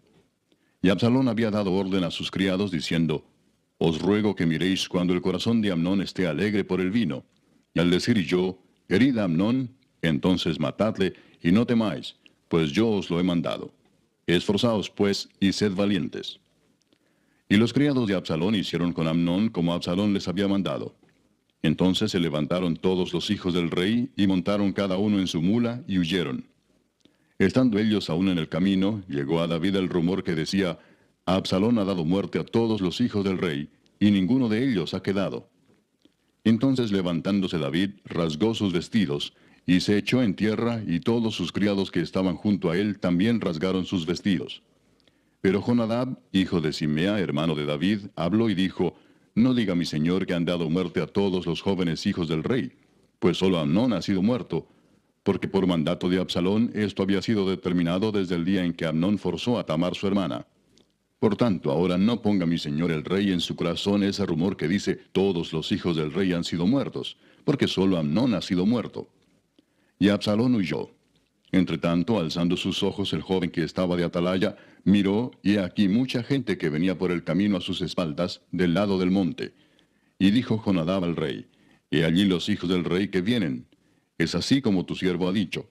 Y Absalón había dado orden a sus criados, diciendo, Os ruego que miréis cuando el corazón de Amnón esté alegre por el vino. Y al decir yo, Herid a Amnón, entonces matadle, y no temáis, pues yo os lo he mandado. Esforzaos, pues, y sed valientes. Y los criados de Absalón hicieron con Amnón como Absalón les había mandado. Entonces se levantaron todos los hijos del rey, y montaron cada uno en su mula, y huyeron. Estando ellos aún en el camino, llegó a David el rumor que decía, Absalón ha dado muerte a todos los hijos del rey, y ninguno de ellos ha quedado. Entonces levantándose David, rasgó sus vestidos, y se echó en tierra, y todos sus criados que estaban junto a él también rasgaron sus vestidos. Pero Jonadab, hijo de Simea, hermano de David, habló y dijo, No diga mi señor que han dado muerte a todos los jóvenes hijos del rey, pues solo Amnón ha sido muerto, porque por mandato de Absalón esto había sido determinado desde el día en que Amnón forzó a Tamar su hermana. Por tanto, ahora no ponga mi señor el rey en su corazón ese rumor que dice todos los hijos del rey han sido muertos, porque solo Amnón ha sido muerto. Y Absalón huyó. Entretanto, alzando sus ojos, el joven que estaba de atalaya miró, y he aquí mucha gente que venía por el camino a sus espaldas, del lado del monte. Y dijo Jonadab al rey: He allí los hijos del rey que vienen. Es así como tu siervo ha dicho.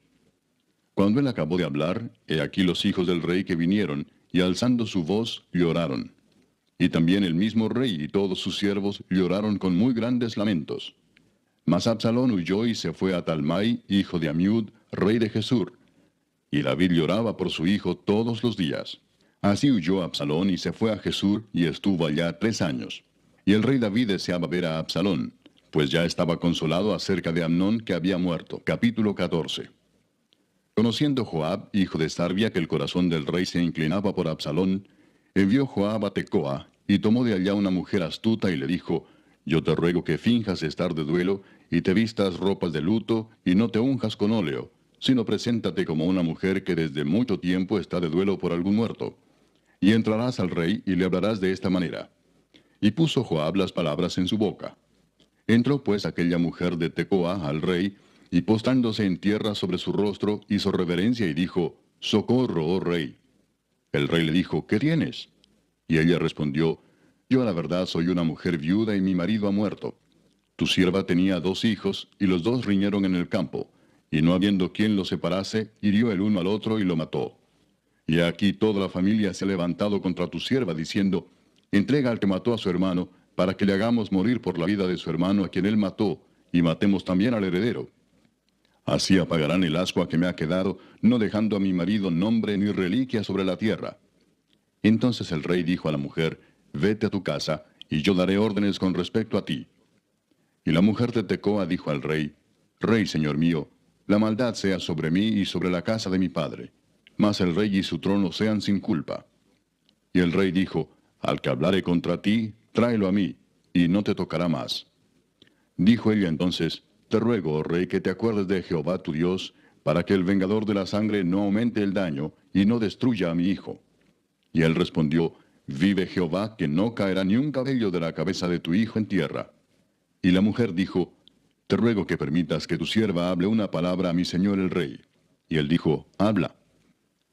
Cuando él acabó de hablar, he aquí los hijos del rey que vinieron, y alzando su voz, lloraron. Y también el mismo rey y todos sus siervos lloraron con muy grandes lamentos. Mas Absalón huyó y se fue a Talmai, hijo de Amiud, rey de Gesur. Y David lloraba por su hijo todos los días. Así huyó Absalón y se fue a Gesur y estuvo allá 3 años. Y el rey David deseaba ver a Absalón, pues ya estaba consolado acerca de Amnón que había muerto. Capítulo 14. Conociendo Joab, hijo de Sarvia, que el corazón del rey se inclinaba por Absalón, envió Joab a Tecoa, y tomó de allá una mujer astuta y le dijo: Yo te ruego que finjas estar de duelo, y te vistas ropas de luto, y no te unjas con óleo, sino preséntate como una mujer que desde mucho tiempo está de duelo por algún muerto. Y entrarás al rey y le hablarás de esta manera. Y puso Joab las palabras en su boca. Entró pues aquella mujer de Tecoa al rey, y postrándose en tierra sobre su rostro, hizo reverencia y dijo: Socorro, oh rey. El rey le dijo: ¿Qué tienes? Y ella respondió: Yo a la verdad soy una mujer viuda y mi marido ha muerto. Tu sierva tenía 2 hijos, y los 2 riñeron en el campo, y no habiendo quien los separase, hirió el uno al otro y lo mató. Y aquí toda la familia se ha levantado contra tu sierva, diciendo: Entrega al que mató a su hermano, para que le hagamos morir por la vida de su hermano a quien él mató, y matemos también al heredero. Así apagarán el ascua que me ha quedado, no dejando a mi marido nombre ni reliquia sobre la tierra. Entonces el rey dijo a la mujer: Vete a tu casa, y yo daré órdenes con respecto a ti. Y la mujer de Tecoa dijo al rey: Rey, señor mío, la maldad sea sobre mí y sobre la casa de mi padre, mas el rey y su trono sean sin culpa. Y el rey dijo: Al que hablare contra ti, tráelo a mí, y no te tocará más. Dijo ella entonces: Te ruego, oh rey, que te acuerdes de Jehová tu Dios, para que el vengador de la sangre no aumente el daño, y no destruya a mi hijo. Y él respondió: Vive Jehová, que no caerá ni un cabello de la cabeza de tu hijo en tierra. Y la mujer dijo: Te ruego que permitas que tu sierva hable una palabra a mi señor el rey. Y él dijo: Habla.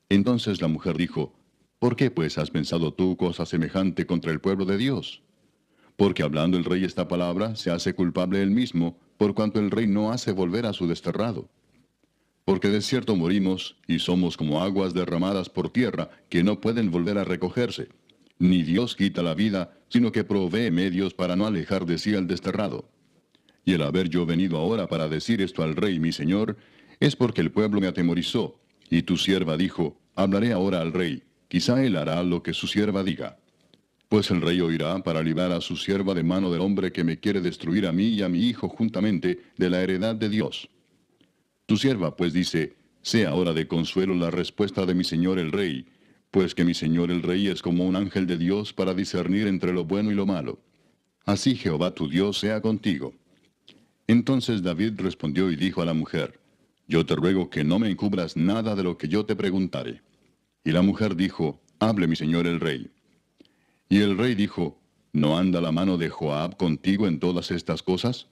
Entonces la mujer dijo: ¿Por qué pues has pensado tú cosa semejante contra el pueblo de Dios? Porque hablando el rey esta palabra, se hace culpable él mismo, por cuanto el rey no hace volver a su desterrado. Porque de cierto morimos, y somos como aguas derramadas por tierra, que no pueden volver a recogerse. Ni Dios quita la vida, sino que provee medios para no alejar de sí al desterrado. Y el haber yo venido ahora para decir esto al rey mi señor, es porque el pueblo me atemorizó, y tu sierva dijo: Hablaré ahora al rey, quizá él hará lo que su sierva diga. Pues el rey oirá para librar a su sierva de mano del hombre que me quiere destruir a mí y a mi hijo juntamente de la heredad de Dios. Tu sierva pues dice: Sea ahora de consuelo la respuesta de mi señor el rey, pues que mi señor el rey es como un ángel de Dios para discernir entre lo bueno y lo malo. Así Jehová tu Dios sea contigo. Entonces David respondió y dijo a la mujer: Yo te ruego que no me encubras nada de lo que yo te preguntare. Y la mujer dijo: Hable mi señor el rey. Y el rey dijo: ¿No anda la mano de Joab contigo en todas estas cosas?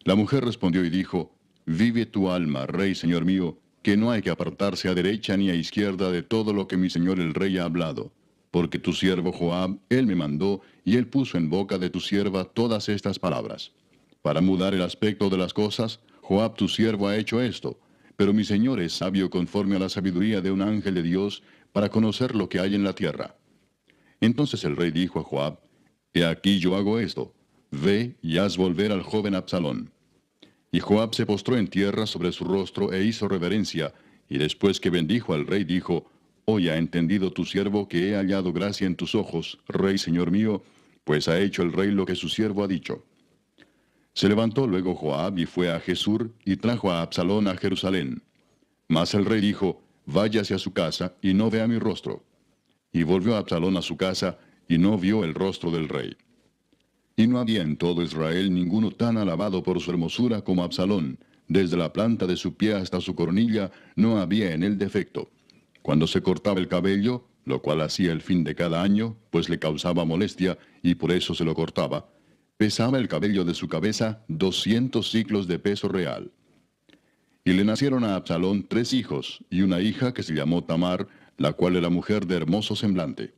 La mujer respondió y dijo: Vive tu alma, rey señor mío, que no hay que apartarse a derecha ni a izquierda de todo lo que mi señor el rey ha hablado. Porque tu siervo Joab, él me mandó, y él puso en boca de tu sierva todas estas palabras. Para mudar el aspecto de las cosas, Joab tu siervo ha hecho esto, pero mi señor es sabio conforme a la sabiduría de un ángel de Dios, para conocer lo que hay en la tierra. Entonces el rey dijo a Joab: He aquí yo hago esto, ve y haz volver al joven Absalón. Y Joab se postró en tierra sobre su rostro e hizo reverencia, y después que bendijo al rey dijo: Hoy ha entendido tu siervo que he hallado gracia en tus ojos, rey señor mío, pues ha hecho el rey lo que su siervo ha dicho. Se levantó luego Joab y fue a Gesur, y trajo a Absalón a Jerusalén. Mas el rey dijo: Váyase a su casa, y no vea mi rostro. Y volvió Absalón a su casa, y no vio el rostro del rey. Y no había en todo Israel ninguno tan alabado por su hermosura como Absalón, desde la planta de su pie hasta su coronilla, no había en él defecto. Cuando se cortaba el cabello, lo cual hacía el fin de cada año, pues le causaba molestia, y por eso se lo cortaba, pesaba el cabello de su cabeza 200 siclos de peso real. Y le nacieron a Absalón 3 hijos, y una hija que se llamó Tamar, la cual era mujer de hermoso semblante.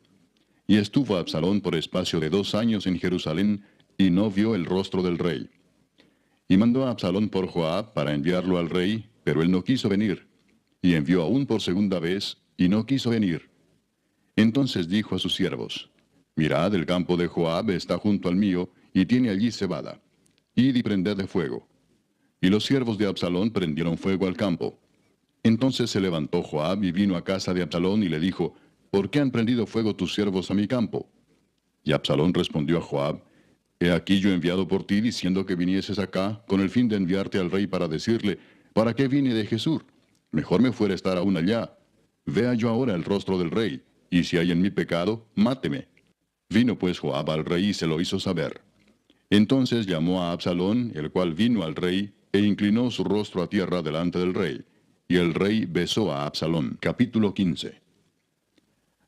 Y estuvo Absalón por espacio de 2 años en Jerusalén, y no vio el rostro del rey. Y mandó a Absalón por Joab para enviarlo al rey, pero él no quiso venir. Y envió aún por segunda vez, y no quiso venir. Entonces dijo a sus siervos: Mirad, el campo de Joab está junto al mío, y tiene allí cebada. Id y prended de fuego. Y los siervos de Absalón prendieron fuego al campo. Entonces se levantó Joab y vino a casa de Absalón y le dijo: ¿Por qué han prendido fuego tus siervos a mi campo? Y Absalón respondió a Joab: He aquí yo he enviado por ti diciendo que vinieses acá, con el fin de enviarte al rey para decirle: ¿Para qué vine de Jesús? Mejor me fuera estar aún allá. Vea yo ahora el rostro del rey, y si hay en mí pecado, máteme. Vino pues Joab al rey y se lo hizo saber. Entonces llamó a Absalón, el cual vino al rey, e inclinó su rostro a tierra delante del rey. Y el rey besó a Absalón. Capítulo 15.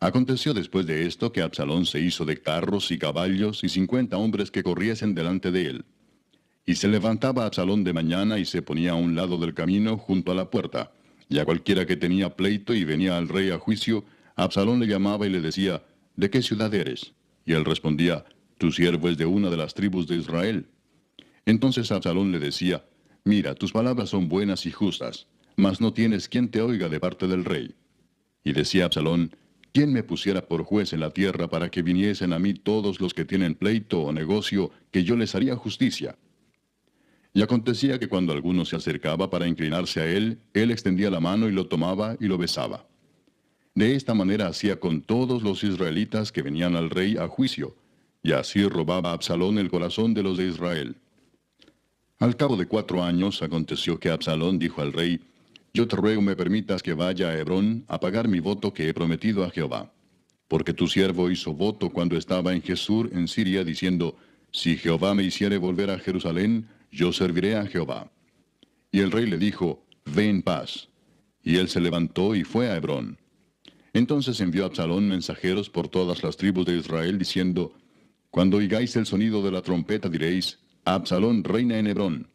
Aconteció después de esto que Absalón se hizo de carros y caballos y 50 hombres que corriesen delante de él. Y se levantaba Absalón de mañana y se ponía a un lado del camino junto a la puerta. Y a cualquiera que tenía pleito y venía al rey a juicio, Absalón le llamaba y le decía: ¿De qué ciudad eres? Y él respondía: Tu siervo es de una de las tribus de Israel. Entonces Absalón le decía: Mira, tus palabras son buenas y justas, mas no tienes quien te oiga de parte del rey. Y decía Absalón: ¿Quién me pusiera por juez en la tierra para que viniesen a mí todos los que tienen pleito o negocio, que yo les haría justicia? Y acontecía que cuando alguno se acercaba para inclinarse a él, él extendía la mano y lo tomaba y lo besaba. De esta manera hacía con todos los israelitas que venían al rey a juicio, y así robaba Absalón el corazón de los de Israel. Al cabo de 4 años aconteció que Absalón dijo al rey: Yo te ruego me permitas que vaya a Hebrón a pagar mi voto que he prometido a Jehová. Porque tu siervo hizo voto cuando estaba en Jesús en Siria, diciendo: Si Jehová me hiciere volver a Jerusalén, yo serviré a Jehová. Y el rey le dijo: Ve en paz. Y él se levantó y fue a Hebrón. Entonces envió Absalón mensajeros por todas las tribus de Israel, diciendo: Cuando oigáis el sonido de la trompeta diréis: Absalón reina en Hebrón.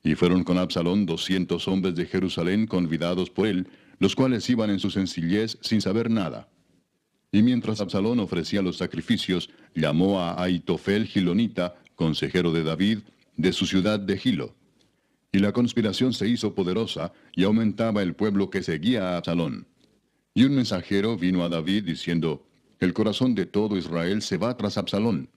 Y fueron con Absalón 200 hombres de Jerusalén convidados por él, los cuales iban en su sencillez sin saber nada. Y mientras Absalón ofrecía los sacrificios, llamó a Ahitofel Gilonita, consejero de David, de su ciudad de Gilo. Y la conspiración se hizo poderosa, y aumentaba el pueblo que seguía a Absalón. Y un mensajero vino a David diciendo: El corazón de todo Israel se va tras Absalón.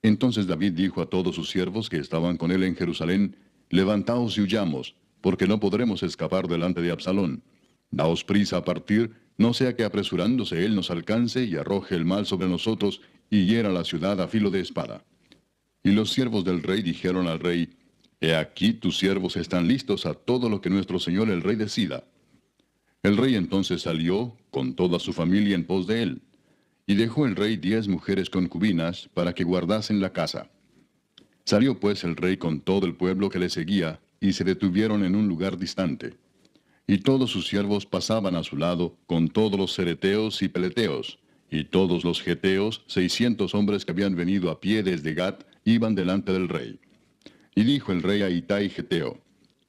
Entonces David dijo a todos sus siervos que estaban con él en Jerusalén: Levantaos y huyamos, porque no podremos escapar delante de Absalón. Daos prisa a partir, no sea que apresurándose él nos alcance y arroje el mal sobre nosotros y hiera la ciudad a filo de espada. Y los siervos del rey dijeron al rey: He aquí tus siervos están listos a todo lo que nuestro señor el rey decida. El rey entonces salió, con toda su familia en pos de él. Y dejó el rey 10 mujeres concubinas para que guardasen la casa. Salió pues el rey con todo el pueblo que le seguía, y se detuvieron en un lugar distante. Y todos sus siervos pasaban a su lado, con todos los cereteos y peleteos, y todos los geteos, 600 hombres que habían venido a pie desde Gat, iban delante del rey. Y dijo el rey a Itai Geteo: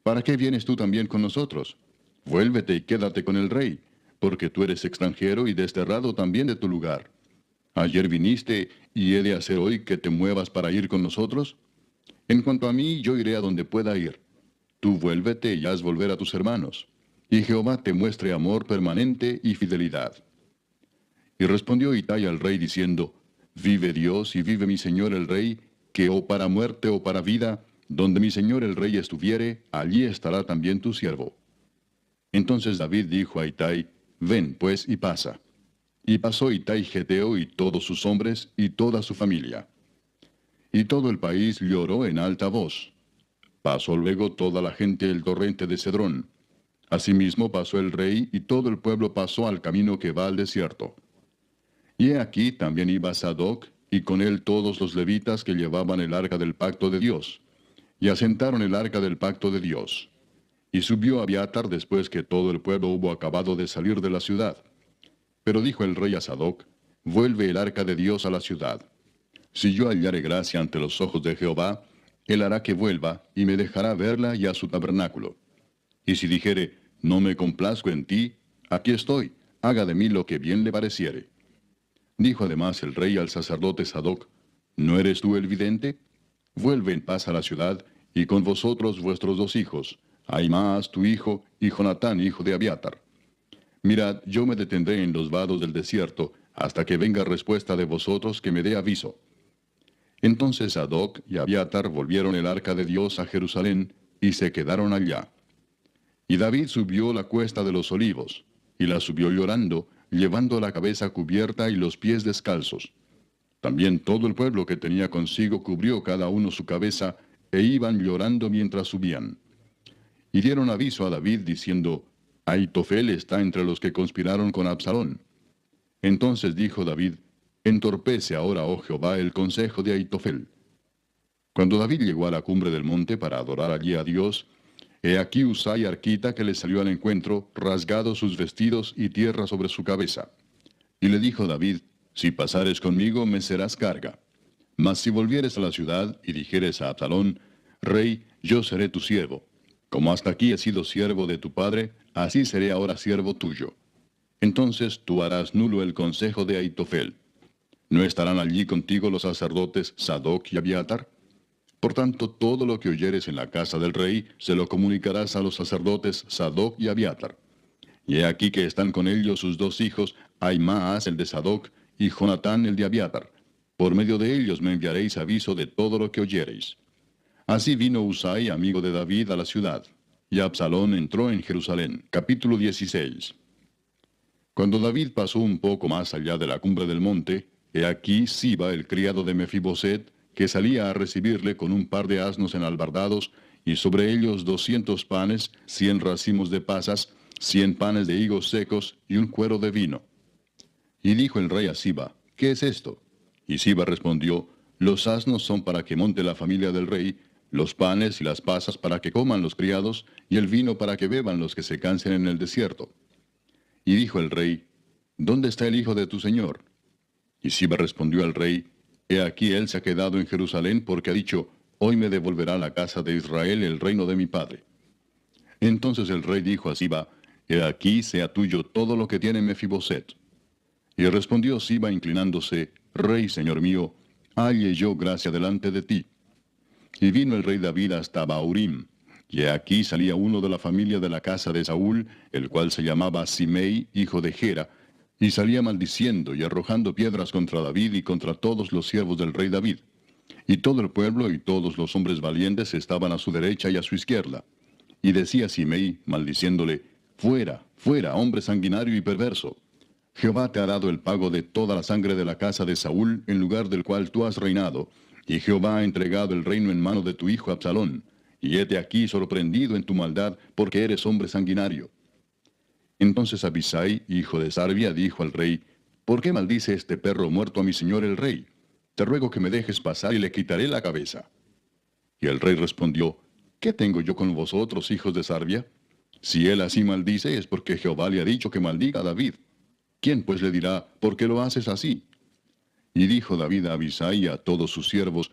¿Para qué vienes tú también con nosotros? Vuélvete y quédate con el rey, porque tú eres extranjero y desterrado también de tu lugar. Ayer viniste, y he de hacer hoy que te muevas para ir con nosotros. En cuanto a mí, yo iré a donde pueda ir. Tú vuélvete y haz volver a tus hermanos, y Jehová te muestre amor permanente y fidelidad. Y respondió Itai al rey diciendo: Vive Dios y vive mi señor el rey, que o para muerte o para vida, donde mi señor el rey estuviere, allí estará también tu siervo. Entonces David dijo a Itai: Ven pues y pasa. Y pasó Itai Geteo y todos sus hombres y toda su familia. Y todo el país lloró en alta voz. Pasó luego toda la gente el torrente de Cedrón. Asimismo pasó el rey y todo el pueblo pasó al camino que va al desierto. Y he aquí también iba Sadoc, y con él todos los levitas que llevaban el arca del pacto de Dios. y asentaron el arca del pacto de Dios. Y subió Abiatar después que todo el pueblo hubo acabado de salir de la ciudad. Pero dijo el rey a Sadoc, vuelve el arca de Dios a la ciudad. Si yo hallare gracia ante los ojos de Jehová, él hará que vuelva, y me dejará verla y a su tabernáculo. Y si dijere, no me complazco en ti, aquí estoy, haga de mí lo que bien le pareciere. Dijo además el rey al sacerdote Sadoc, ¿no eres tú el vidente? Vuelve en paz a la ciudad, y con vosotros vuestros dos hijos, Ahimaas tu hijo, y Jonatán hijo de Abiatar. Mirad, yo me detendré en los vados del desierto, hasta que venga respuesta de vosotros que me dé aviso. Entonces Sadoc y Abiatar volvieron el arca de Dios a Jerusalén, y se quedaron allá. Y David subió la cuesta de los olivos, y la subió llorando, llevando la cabeza cubierta y los pies descalzos. También todo el pueblo que tenía consigo cubrió cada uno su cabeza, e iban llorando mientras subían. Y dieron aviso a David diciendo, Ahitofel está entre los que conspiraron con Absalón. Entonces dijo David, entorpece ahora, oh Jehová, el consejo de Ahitofel. Cuando David llegó a la cumbre del monte para adorar allí a Dios, he aquí Usai arquita que le salió al encuentro, rasgados sus vestidos y tierra sobre su cabeza. Y le dijo David, si pasares conmigo me serás carga. Mas si volvieres a la ciudad y dijeres a Absalón, Rey, yo seré tu siervo. Como hasta aquí he sido siervo de tu padre, así seré ahora siervo tuyo. Entonces tú harás nulo el consejo de Ahitofel. ¿No estarán allí contigo los sacerdotes Sadoc y Abiatar? Por tanto, todo lo que oyeres en la casa del rey, se lo comunicarás a los sacerdotes Sadoc y Abiatar. Y he aquí que están con ellos sus dos hijos, Ahimaas el de Sadoc, y Jonatán el de Abiatar. Por medio de ellos me enviaréis aviso de todo lo que oyereis. Así vino Usai, amigo de David, a la ciudad, y Absalón entró en Jerusalén. Capítulo 16. Cuando David pasó un poco más allá de la cumbre del monte, he aquí Siba, el criado de Mefiboset, que salía a recibirle con un par de asnos enalbardados, y sobre ellos 200 panes, 100 racimos de pasas, 100 panes de higos secos, y un cuero de vino. Y dijo el rey a Siba, ¿qué es esto? Y Siba respondió, los asnos son para que monte la familia del rey, los panes y las pasas para que coman los criados, y el vino para que beban los que se cansen en el desierto. Y dijo el rey, ¿dónde está el hijo de tu señor? Y Siba respondió al rey, he aquí él se ha quedado en Jerusalén porque ha dicho, hoy me devolverá la casa de Israel el reino de mi padre. Entonces el rey dijo a Siba, he aquí sea tuyo todo lo que tiene Mefiboset. Y respondió Siba inclinándose, Rey, señor mío, halle yo gracia delante de ti. Y vino el rey David hasta Bahurim, y aquí salía uno de la familia de la casa de Saúl, el cual se llamaba Simei, hijo de Gera, y salía maldiciendo y arrojando piedras contra David y contra todos los siervos del rey David. Y todo el pueblo y todos los hombres valientes estaban a su derecha y a su izquierda. Y decía Simei, maldiciéndole, fuera, fuera, hombre sanguinario y perverso. Jehová te ha dado el pago de toda la sangre de la casa de Saúl, en lugar del cual tú has reinado, y Jehová ha entregado el reino en mano de tu hijo Absalón, y hete aquí sorprendido en tu maldad, porque eres hombre sanguinario. Entonces Abisai, hijo de Sarbia, dijo al rey, ¿por qué maldice este perro muerto a mi señor el rey? Te ruego que me dejes pasar y le quitaré la cabeza. Y el rey respondió, ¿qué tengo yo con vosotros, hijos de Sarbia? Si él así maldice, es porque Jehová le ha dicho que maldiga a David. ¿Quién pues le dirá, por qué lo haces así? Y dijo David a Abisai y a todos sus siervos,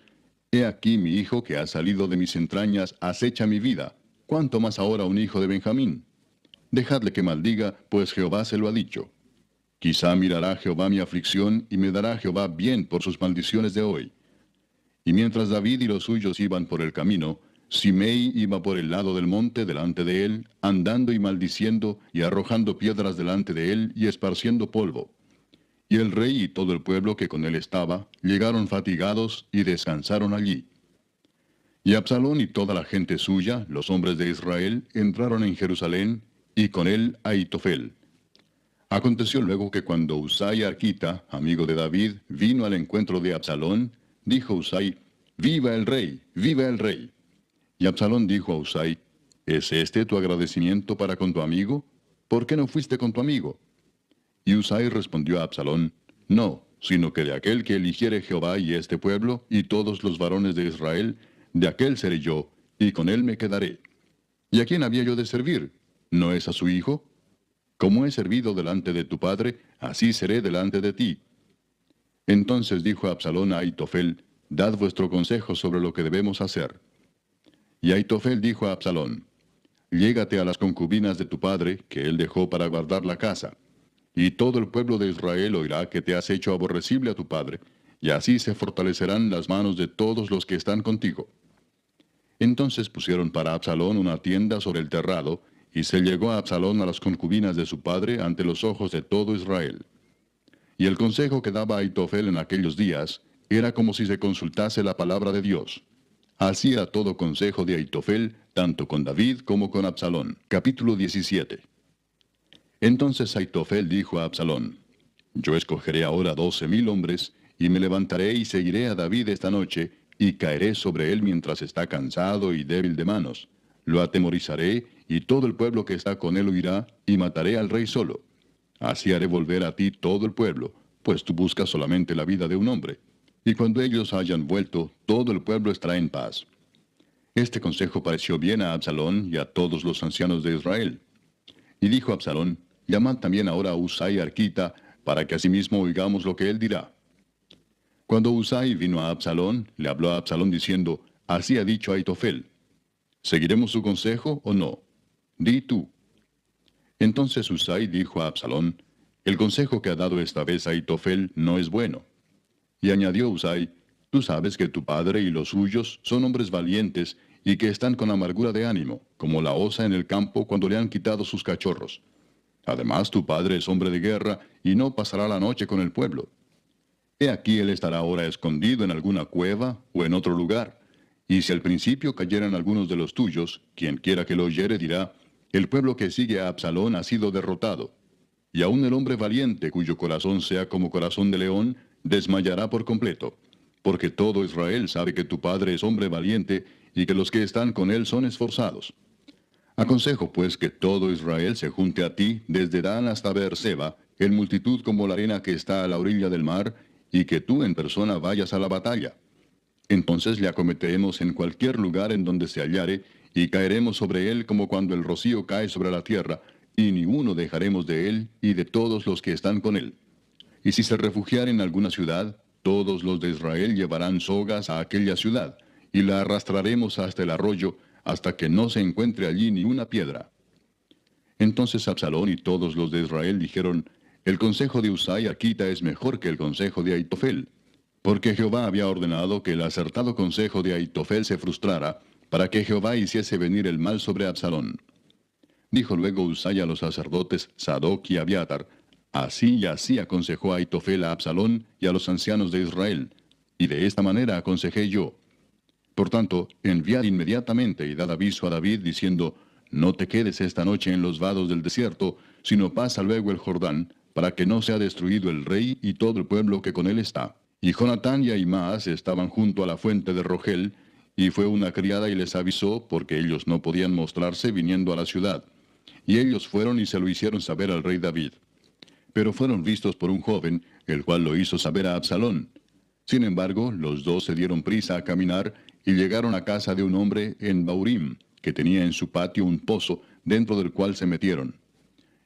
he aquí mi hijo que ha salido de mis entrañas acecha mi vida, ¿cuánto más ahora un hijo de Benjamín? Dejadle que maldiga, pues Jehová se lo ha dicho. Quizá mirará Jehová mi aflicción, y me dará Jehová bien por sus maldiciones de hoy. Y mientras David y los suyos iban por el camino, Simei iba por el lado del monte delante de él, andando y maldiciendo, y arrojando piedras delante de él, y esparciendo polvo. Y el rey y todo el pueblo que con él estaba, llegaron fatigados, y descansaron allí. Y Absalón y toda la gente suya, los hombres de Israel, entraron en Jerusalén, y con él Ahitofel. Aconteció luego que cuando Usai arquita, amigo de David, vino al encuentro de Absalón, dijo Usai, ¡viva el rey! ¡Viva el rey! Y Absalón dijo a Usai, ¿es este tu agradecimiento para con tu amigo? ¿Por qué no fuiste con tu amigo? Y Usai respondió a Absalón, no, sino que de aquel que eligiere Jehová y este pueblo, y todos los varones de Israel, de aquel seré yo, y con él me quedaré. ¿Y a quién había yo de servir? ¿No es a su hijo? Como he servido delante de tu padre, así seré delante de ti. Entonces dijo Absalón a Ahitofel, dad vuestro consejo sobre lo que debemos hacer. Y Ahitofel dijo a Absalón, llégate a las concubinas de tu padre, que él dejó para guardar la casa. Y todo el pueblo de Israel oirá que te has hecho aborrecible a tu padre, y así se fortalecerán las manos de todos los que están contigo. Entonces pusieron para Absalón una tienda sobre el terrado, y se llegó a Absalón a las concubinas de su padre ante los ojos de todo Israel. Y el consejo que daba Ahitofel en aquellos días era como si se consultase la palabra de Dios. Así era todo consejo de Ahitofel, tanto con David como con Absalón. Capítulo 17. Entonces Ahitofel dijo a Absalón, yo escogeré ahora 12,000 hombres, y me levantaré y seguiré a David esta noche, y caeré sobre él mientras está cansado y débil de manos. Lo atemorizaré, y todo el pueblo que está con él huirá, y mataré al rey solo. Así haré volver a ti todo el pueblo, pues tú buscas solamente la vida de un hombre. Y cuando ellos hayan vuelto, todo el pueblo estará en paz. Este consejo pareció bien a Absalón y a todos los ancianos de Israel. Y dijo Absalón, llamad también ahora a Husai Arquita, para que asimismo oigamos lo que él dirá. Cuando Husai vino a Absalón, le habló a Absalón diciendo, así ha dicho Ahitofel, ¿seguiremos su consejo o no? Di tú. Entonces Husai dijo a Absalón, el consejo que ha dado esta vez Ahitofel no es bueno. Y añadió Husai, tú sabes que tu padre y los suyos son hombres valientes y que están con amargura de ánimo, como la osa en el campo cuando le han quitado sus cachorros. Además tu padre es hombre de guerra y no pasará la noche con el pueblo. He aquí él estará ahora escondido en alguna cueva o en otro lugar. Y si al principio cayeran algunos de los tuyos, quien quiera que lo oyere dirá, el pueblo que sigue a Absalón ha sido derrotado. Y aun el hombre valiente, cuyo corazón sea como corazón de león, desmayará por completo. Porque todo Israel sabe que tu padre es hombre valiente, y que los que están con él son esforzados. Aconsejo pues que todo Israel se junte a ti desde Dan hasta Beerseba, en multitud como la arena que está a la orilla del mar, y que tú en persona vayas a la batalla. Entonces le acometeremos en cualquier lugar en donde se hallare, y caeremos sobre él como cuando el rocío cae sobre la tierra, y ni uno dejaremos de él y de todos los que están con él. Y si se refugiare en alguna ciudad, todos los de Israel llevarán sogas a aquella ciudad, y la arrastraremos hasta el arroyo, hasta que no se encuentre allí ni una piedra. Entonces Absalón y todos los de Israel dijeron, el consejo de Husai Arquita es mejor que el consejo de Ahitofel, porque Jehová había ordenado que el acertado consejo de Ahitofel se frustrara, para que Jehová hiciese venir el mal sobre Absalón. Dijo luego Husai a los sacerdotes Sadoc y Abiatar, así y así aconsejó Ahitofel a Absalón y a los ancianos de Israel, y de esta manera aconsejé yo. Por tanto, enviad inmediatamente y dad aviso a David diciendo, no te quedes esta noche en los vados del desierto, sino pasa luego el Jordán, para que no sea destruido el rey y todo el pueblo que con él está. Y Jonatán y Ahimaas estaban junto a la fuente de Rogel, y fue una criada y les avisó, porque ellos no podían mostrarse viniendo a la ciudad. Y ellos fueron y se lo hicieron saber al rey David. Pero fueron vistos por un joven, el cual lo hizo saber a Absalón. Sin embargo, los dos se dieron prisa a caminar, y llegaron a casa de un hombre en Baurim, que tenía en su patio un pozo, dentro del cual se metieron.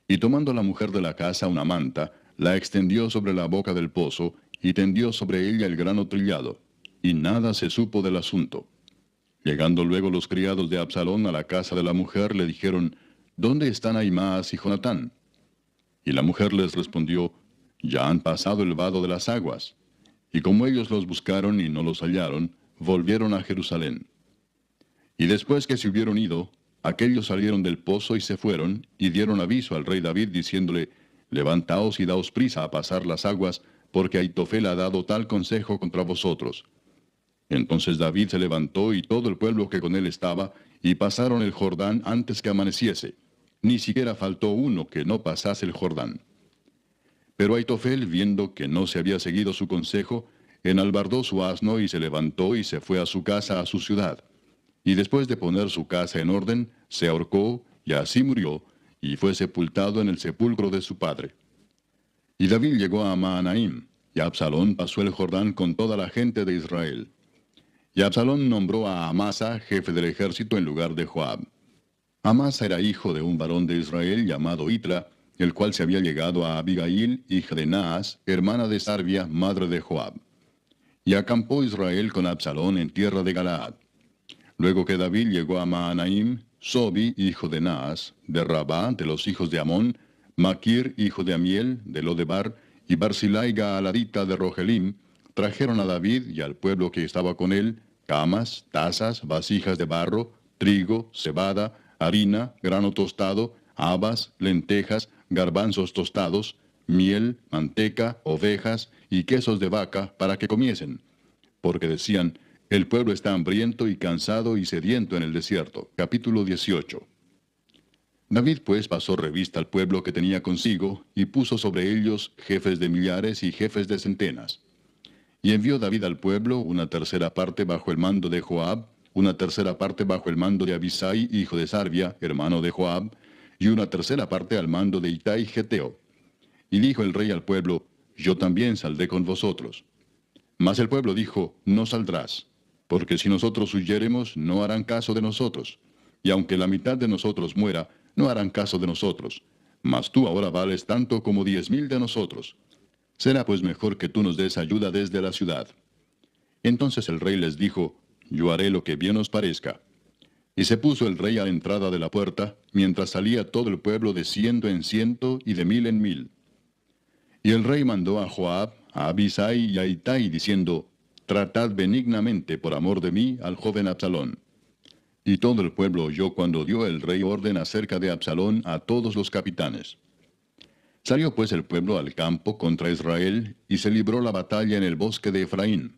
Y tomando la mujer de la casa una manta, la extendió sobre la boca del pozo, y tendió sobre ella el grano trillado, y nada se supo del asunto. Llegando luego los criados de Absalón a la casa de la mujer, le dijeron, ¿dónde están Ahimaas y Jonatán? Y la mujer les respondió, ya han pasado el vado de las aguas. Y como ellos los buscaron y no los hallaron, volvieron a Jerusalén. Y después que se hubieron ido, aquellos salieron del pozo y se fueron, y dieron aviso al rey David, diciéndole, levantaos y daos prisa a pasar las aguas, porque Ahitofel ha dado tal consejo contra vosotros. Entonces David se levantó y todo el pueblo que con él estaba, y pasaron el Jordán antes que amaneciese. Ni siquiera faltó uno que no pasase el Jordán. Pero Ahitofel, viendo que no se había seguido su consejo, enalbardó su asno y se levantó y se fue a su casa, a su ciudad. Y después de poner su casa en orden, se ahorcó, y así murió, y fue sepultado en el sepulcro de su padre. Y David llegó a Mahanaim, y Absalón pasó el Jordán con toda la gente de Israel. Y Absalón nombró a Amasa jefe del ejército en lugar de Joab. Amasa era hijo de un varón de Israel llamado Itra, el cual se había llegado a Abigail, hija de Naas, hermana de Sarvia, madre de Joab. Y acampó Israel con Absalón en tierra de Galaad. Luego que David llegó a Mahanaim, Sobi, hijo de Naas, de Rabá, de los hijos de Amón, Maquir, hijo de Amiel, de Lodebar, y Barzilai Gaaladita de Rogelim, trajeron a David y al pueblo que estaba con él, camas, tazas, vasijas de barro, trigo, cebada, harina, grano tostado, habas, lentejas, garbanzos tostados, miel, manteca, ovejas y quesos de vaca para que comiesen. Porque decían, el pueblo está hambriento y cansado y sediento en el desierto. Capítulo 18. David pues pasó revista al pueblo que tenía consigo, y puso sobre ellos jefes de millares y jefes de centenas. Y envió David al pueblo una tercera parte bajo el mando de Joab, una tercera parte bajo el mando de Abisai, hijo de Sarvia, hermano de Joab, y una tercera parte al mando de Itai Geteo. Y dijo el rey al pueblo, yo también saldré con vosotros. Mas el pueblo dijo, no saldrás, porque si nosotros huyéremos, no harán caso de nosotros. Y aunque la mitad de nosotros muera, no harán caso de nosotros. Mas tú ahora vales tanto como 10,000 de nosotros. Será pues mejor que tú nos des ayuda desde la ciudad. Entonces el rey les dijo, yo haré lo que bien os parezca. Y se puso el rey a la entrada de la puerta, mientras salía todo el pueblo de 100 en 100 y de 1000 en 1000. Y el rey mandó a Joab, a Abisai y a Itai, diciendo, tratad benignamente por amor de mí al joven Absalón. Y todo el pueblo oyó cuando dio el rey orden acerca de Absalón a todos los capitanes. Salió pues el pueblo al campo contra Israel, y se libró la batalla en el bosque de Efraín.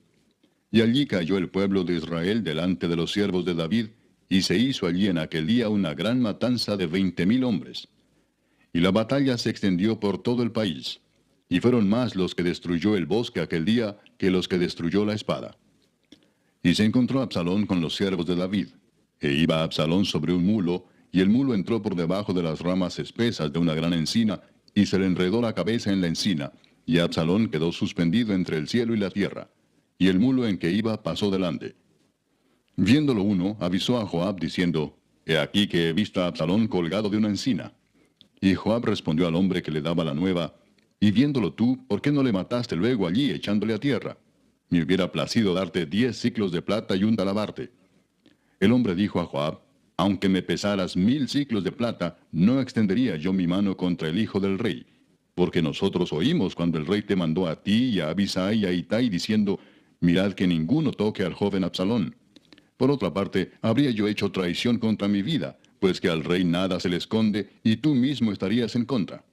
Y allí cayó el pueblo de Israel delante de los siervos de David, y se hizo allí en aquel día una gran matanza de 20,000 hombres. Y la batalla se extendió por todo el país, y fueron más los que destruyó el bosque aquel día que los que destruyó la espada. Y se encontró Absalón con los siervos de David, e iba Absalón sobre un mulo, y el mulo entró por debajo de las ramas espesas de una gran encina, y se le enredó la cabeza en la encina, y Absalón quedó suspendido entre el cielo y la tierra, y el mulo en que iba pasó delante. Viéndolo uno, avisó a Joab diciendo, he aquí que he visto a Absalón colgado de una encina. Y Joab respondió al hombre que le daba la nueva, y viéndolo tú, ¿por qué no le mataste luego allí echándole a tierra? Me hubiera placido darte 10 siclos de plata y un talabarte. El hombre dijo a Joab, aunque me pesaras 1000 siclos de plata, no extendería yo mi mano contra el hijo del rey, porque nosotros oímos cuando el rey te mandó a ti y a Abisai y a Itai diciendo, mirad que ninguno toque al joven Absalón. Por otra parte, habría yo hecho traición contra mi vida, pues que al rey nada se le esconde, y tú mismo estarías en contra.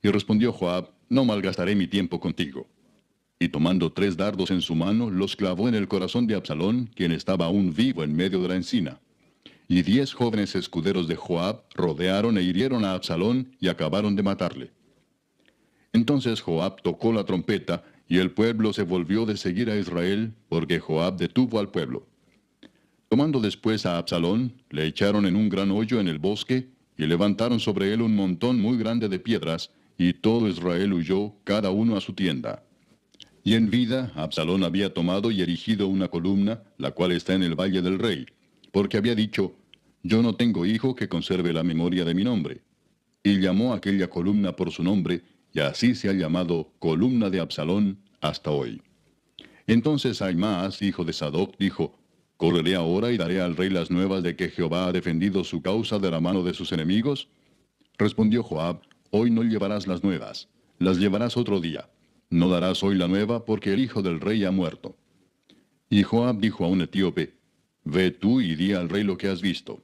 Y respondió Joab, no malgastaré mi tiempo contigo. Y tomando 3 dardos en su mano, los clavó en el corazón de Absalón, quien estaba aún vivo en medio de la encina. Y 10 jóvenes escuderos de Joab rodearon e hirieron a Absalón y acabaron de matarle. Entonces Joab tocó la trompeta, y el pueblo se volvió de seguir a Israel, porque Joab detuvo al pueblo. Tomando después a Absalón, le echaron en un gran hoyo en el bosque, y levantaron sobre él un montón muy grande de piedras, y todo Israel huyó, cada uno a su tienda. Y en vida, Absalón había tomado y erigido una columna, la cual está en el valle del rey, porque había dicho, yo no tengo hijo que conserve la memoria de mi nombre. Y llamó aquella columna por su nombre, y así se ha llamado columna de Absalón hasta hoy. Entonces Ahimaas, hijo de Sadoc, dijo, ¿correré ahora y daré al rey las nuevas de que Jehová ha defendido su causa de la mano de sus enemigos? Respondió Joab, hoy no llevarás las nuevas, las llevarás otro día. No darás hoy la nueva, porque el hijo del rey ha muerto. Y Joab dijo a un etíope, ve tú y di al rey lo que has visto.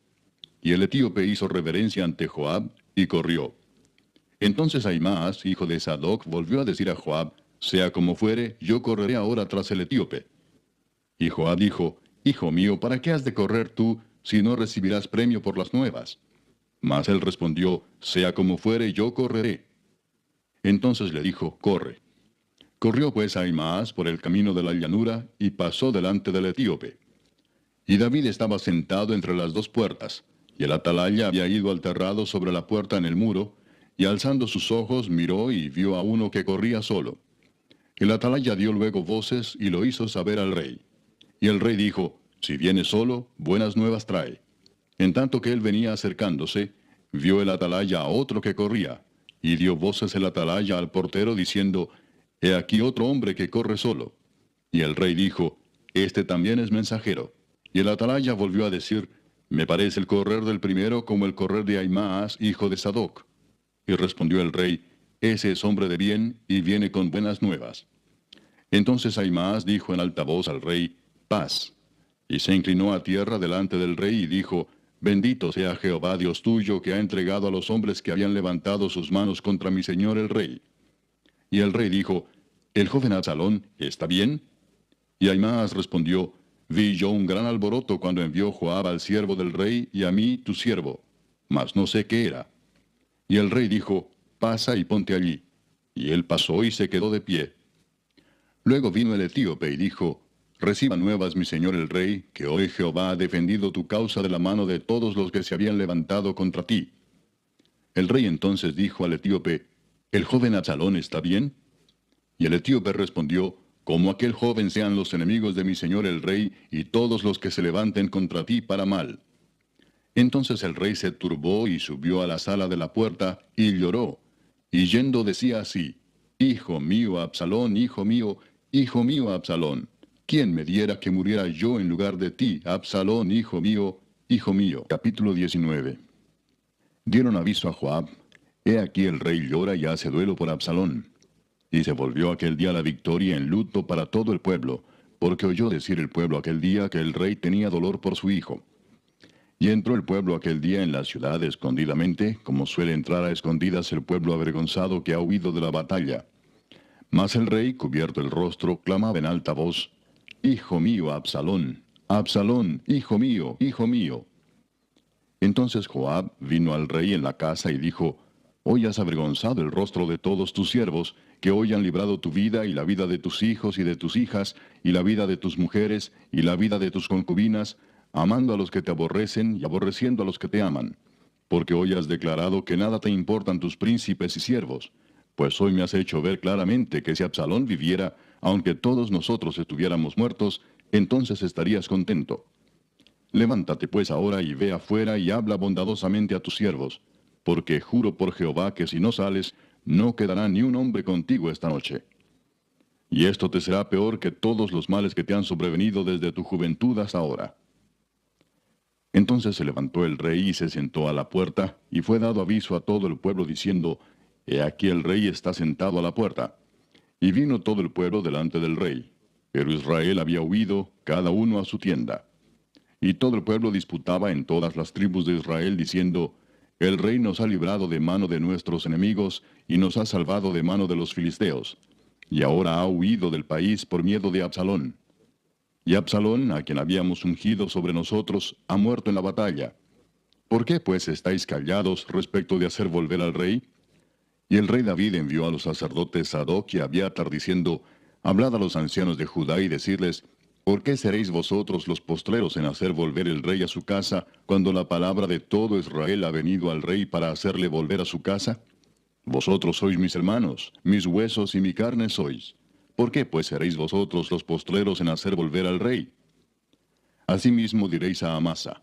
Y el etíope hizo reverencia ante Joab, y corrió. Entonces Ahimaas, hijo de Sadoc, volvió a decir a Joab, sea como fuere, yo correré ahora tras el etíope. Y Joab dijo, hijo mío, ¿para qué has de correr tú, si no recibirás premio por las nuevas? Mas él respondió, sea como fuere, yo correré. Entonces le dijo, corre. Corrió pues Ahimaas por el camino de la llanura, y pasó delante del etíope. Y David estaba sentado entre las 2 puertas, y el atalaya había ido al terrado sobre la puerta en el muro, y alzando sus ojos miró y vio a uno que corría solo. El atalaya dio luego voces y lo hizo saber al rey. Y el rey dijo, si viene solo, buenas nuevas trae. En tanto que él venía acercándose, vio el atalaya a otro que corría, y dio voces el atalaya al portero diciendo, he aquí otro hombre que corre solo. Y el rey dijo, este también es mensajero. Y el atalaya volvió a decir, me parece el correr del primero como el correr de Ahimaas, hijo de Sadoc. Y respondió el rey, ese es hombre de bien, y viene con buenas nuevas. Entonces Ahimaas dijo en alta voz al rey, paz. Y se inclinó a tierra delante del rey y dijo, bendito sea Jehová Dios tuyo, que ha entregado a los hombres que habían levantado sus manos contra mi señor el rey. Y el rey dijo, ¿el joven Absalón está bien? Y Ahimaas respondió, vi yo un gran alboroto cuando envió Joab al siervo del rey y a mí tu siervo, mas no sé qué era. Y el rey dijo, pasa y ponte allí. Y él pasó y se quedó de pie. Luego vino el etíope y dijo, reciba nuevas mi señor el rey, que hoy Jehová ha defendido tu causa de la mano de todos los que se habían levantado contra ti. El rey entonces dijo al etíope, ¿el joven Absalón está bien? Y el etíope respondió, como aquel joven sean los enemigos de mi señor el rey, y todos los que se levanten contra ti para mal. Entonces el rey se turbó y subió a la sala de la puerta, y lloró, y yendo decía así, hijo mío Absalón, hijo mío Absalón, ¿quién me diera que muriera yo en lugar de ti, Absalón, hijo mío, hijo mío? Capítulo 19. Dieron aviso a Joab, he aquí el rey llora y hace duelo por Absalón. Y se volvió aquel día la victoria en luto para todo el pueblo, porque oyó decir el pueblo aquel día que el rey tenía dolor por su hijo. Y entró el pueblo aquel día en la ciudad escondidamente, como suele entrar a escondidas el pueblo avergonzado que ha huido de la batalla. Mas el rey, cubierto el rostro, clamaba en alta voz, hijo mío Absalón, Absalón, hijo mío, hijo mío. Entonces Joab vino al rey en la casa y dijo, hoy has avergonzado el rostro de todos tus siervos, que hoy han librado tu vida y la vida de tus hijos y de tus hijas, y la vida de tus mujeres y la vida de tus concubinas, amando a los que te aborrecen y aborreciendo a los que te aman. Porque hoy has declarado que nada te importan tus príncipes y siervos. Pues hoy me has hecho ver claramente que si Absalón viviera, aunque todos nosotros estuviéramos muertos, entonces estarías contento. Levántate pues ahora y ve afuera y habla bondadosamente a tus siervos, porque juro por Jehová que si no sales, no quedará ni un hombre contigo esta noche. Y esto te será peor que todos los males que te han sobrevenido desde tu juventud hasta ahora. Entonces se levantó el rey y se sentó a la puerta, y fue dado aviso a todo el pueblo diciendo, he aquí el rey está sentado a la puerta. Y vino todo el pueblo delante del rey. Pero Israel había huido, cada uno a su tienda. Y todo el pueblo disputaba en todas las tribus de Israel, diciendo, el rey nos ha librado de mano de nuestros enemigos, y nos ha salvado de mano de los filisteos. Y ahora ha huido del país por miedo de Absalón. Y Absalón, a quien habíamos ungido sobre nosotros, ha muerto en la batalla. ¿Por qué pues estáis callados respecto de hacer volver al rey? Y el rey David envió a los sacerdotes Sadoc y Abiatar diciendo, hablad a los ancianos de Judá y decirles, ¿por qué seréis vosotros los postreros en hacer volver el rey a su casa, cuando la palabra de todo Israel ha venido al rey para hacerle volver a su casa? Vosotros sois mis hermanos, mis huesos y mi carne sois. ¿Por qué pues seréis vosotros los postreros en hacer volver al rey? Asimismo diréis a Amasa,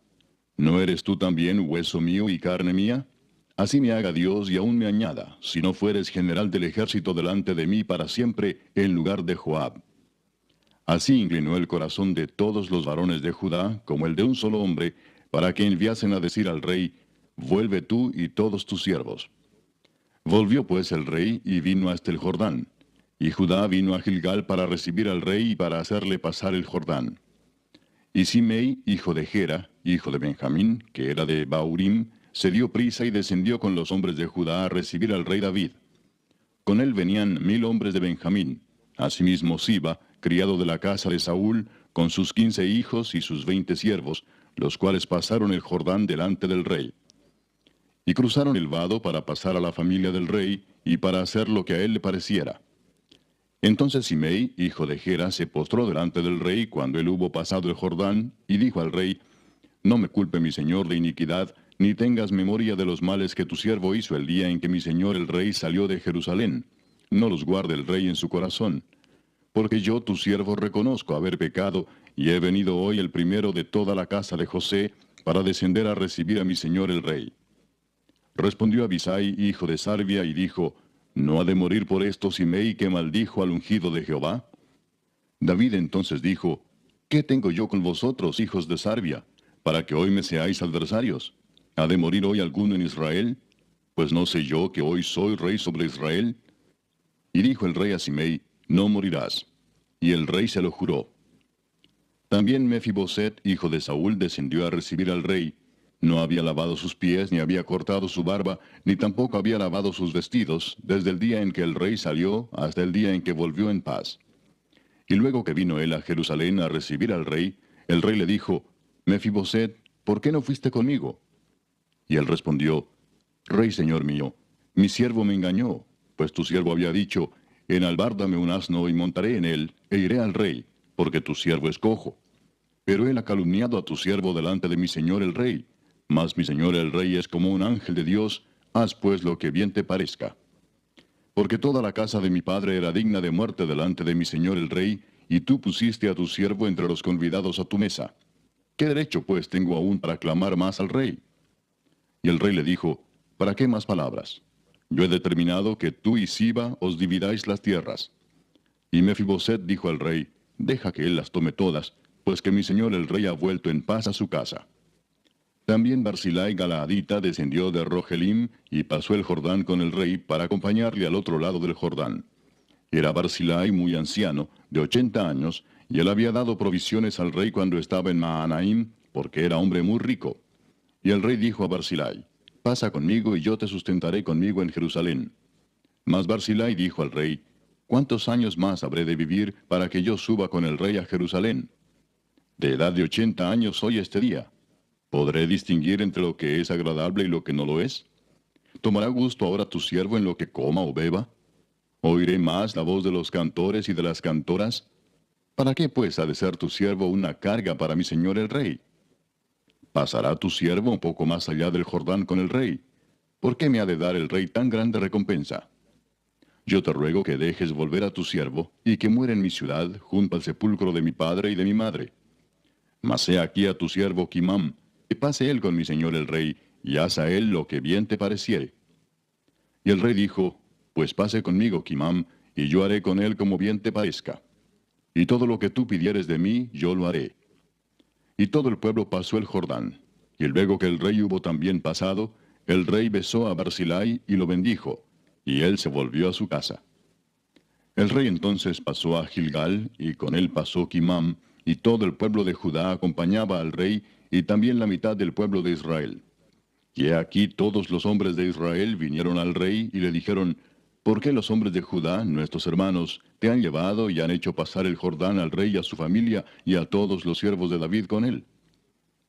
¿no eres tú también hueso mío y carne mía? Así me haga Dios y aún me añada, si no fueres general del ejército delante de mí para siempre, en lugar de Joab. Así inclinó el corazón de todos los varones de Judá, como el de un solo hombre, para que enviasen a decir al rey, vuelve tú y todos tus siervos. Volvió pues el rey y vino hasta el Jordán. Y Judá vino a Gilgal para recibir al rey y para hacerle pasar el Jordán. Y Simei, hijo de Gera, hijo de Benjamín, que era de Baurim, se dio prisa y descendió con los hombres de Judá a recibir al rey David. Con él venían 1000 hombres de Benjamín, asimismo Siba, criado de la casa de Saúl, con sus 15 hijos y sus 20 siervos, los cuales pasaron el Jordán delante del rey. Y cruzaron el vado para pasar a la familia del rey, y para hacer lo que a él le pareciera. Entonces Simei, hijo de Gera, se postró delante del rey cuando él hubo pasado el Jordán, y dijo al rey, no me culpe mi señor de iniquidad, ni tengas memoria de los males que tu siervo hizo el día en que mi señor el rey salió de Jerusalén. No los guarde el rey en su corazón. porque yo, tu siervo, reconozco haber pecado, y he venido hoy el primero de toda la casa de José, para descender a recibir a mi señor el rey. Respondió Abisai, hijo de Sarvia, y dijo, ¿no ha de morir por esto Simei, que maldijo al ungido de Jehová? David entonces dijo, ¿qué tengo yo con vosotros, hijos de Sarvia, para que hoy me seáis adversarios? ¿Ha de morir hoy alguno en Israel? Pues no sé yo que hoy soy rey sobre Israel. Y dijo el rey a Simei, no morirás. Y el rey se lo juró. También Mefiboset, hijo de Saúl, descendió a recibir al rey. No había lavado sus pies, ni había cortado su barba, ni tampoco había lavado sus vestidos, desde el día en que el rey salió hasta el día en que volvió en paz. Y luego que vino él a Jerusalén a recibir al rey, el rey le dijo, Mefiboset, ¿por qué no fuiste conmigo? Y él respondió, Rey señor mío, mi siervo me engañó, pues tu siervo había dicho, enalbárdame un asno y montaré en él, e iré al rey, porque tu siervo es cojo. Pero él ha calumniado a tu siervo delante de mi señor el rey. Mas mi señor el rey es como un ángel de Dios, haz pues lo que bien te parezca. Porque toda la casa de mi padre era digna de muerte delante de mi señor el rey, y tú pusiste a tu siervo entre los convidados a tu mesa. ¿Qué derecho pues tengo aún para clamar más al rey? Y el rey le dijo, ¿para qué más palabras? Yo he determinado que tú y Siba os dividáis las tierras. Y Mefiboset dijo al rey, deja que él las tome todas, pues que mi señor el rey ha vuelto en paz a su casa. También Barzillai Galaadita descendió de Rogelim y pasó el Jordán con el rey para acompañarle al otro lado del Jordán. Era Barzillai muy anciano, de 80 años, y él había dado provisiones al rey cuando estaba en Mahanaim, porque era hombre muy rico. Y el rey dijo a Barzillai, pasa conmigo y yo te sustentaré conmigo en Jerusalén. Mas Barzillai dijo al rey, ¿cuántos años más habré de vivir para que yo suba con el rey a Jerusalén? De edad de 80 años soy este día. ¿Podré distinguir entre lo que es agradable y lo que no lo es? ¿Tomará gusto ahora tu siervo en lo que coma o beba? ¿Oiré más la voz de los cantores y de las cantoras? ¿Para qué pues ha de ser tu siervo una carga para mi señor el rey? ¿Pasará tu siervo un poco más allá del Jordán con el rey? ¿Por qué me ha de dar el rey tan grande recompensa? Yo te ruego que dejes volver a tu siervo, y que muera en mi ciudad, junto al sepulcro de mi padre y de mi madre. Mas he aquí a tu siervo Kimam, que pase él con mi señor el rey, y haz a él lo que bien te pareciere. Y el rey dijo, pues pase conmigo Kimam, y yo haré con él como bien te parezca. Y todo lo que tú pidieres de mí, yo lo haré. Y todo el pueblo pasó el Jordán. Y luego que el rey hubo también pasado, el rey besó a Barzillai y lo bendijo, y él se volvió a su casa. El rey entonces pasó a Gilgal, y con él pasó Kimam, y todo el pueblo de Judá acompañaba al rey, y también la mitad del pueblo de Israel. Y he aquí todos los hombres de Israel vinieron al rey, y le dijeron, ¿por qué los hombres de Judá, nuestros hermanos, te han llevado y han hecho pasar el Jordán al rey y a su familia, y a todos los siervos de David con él?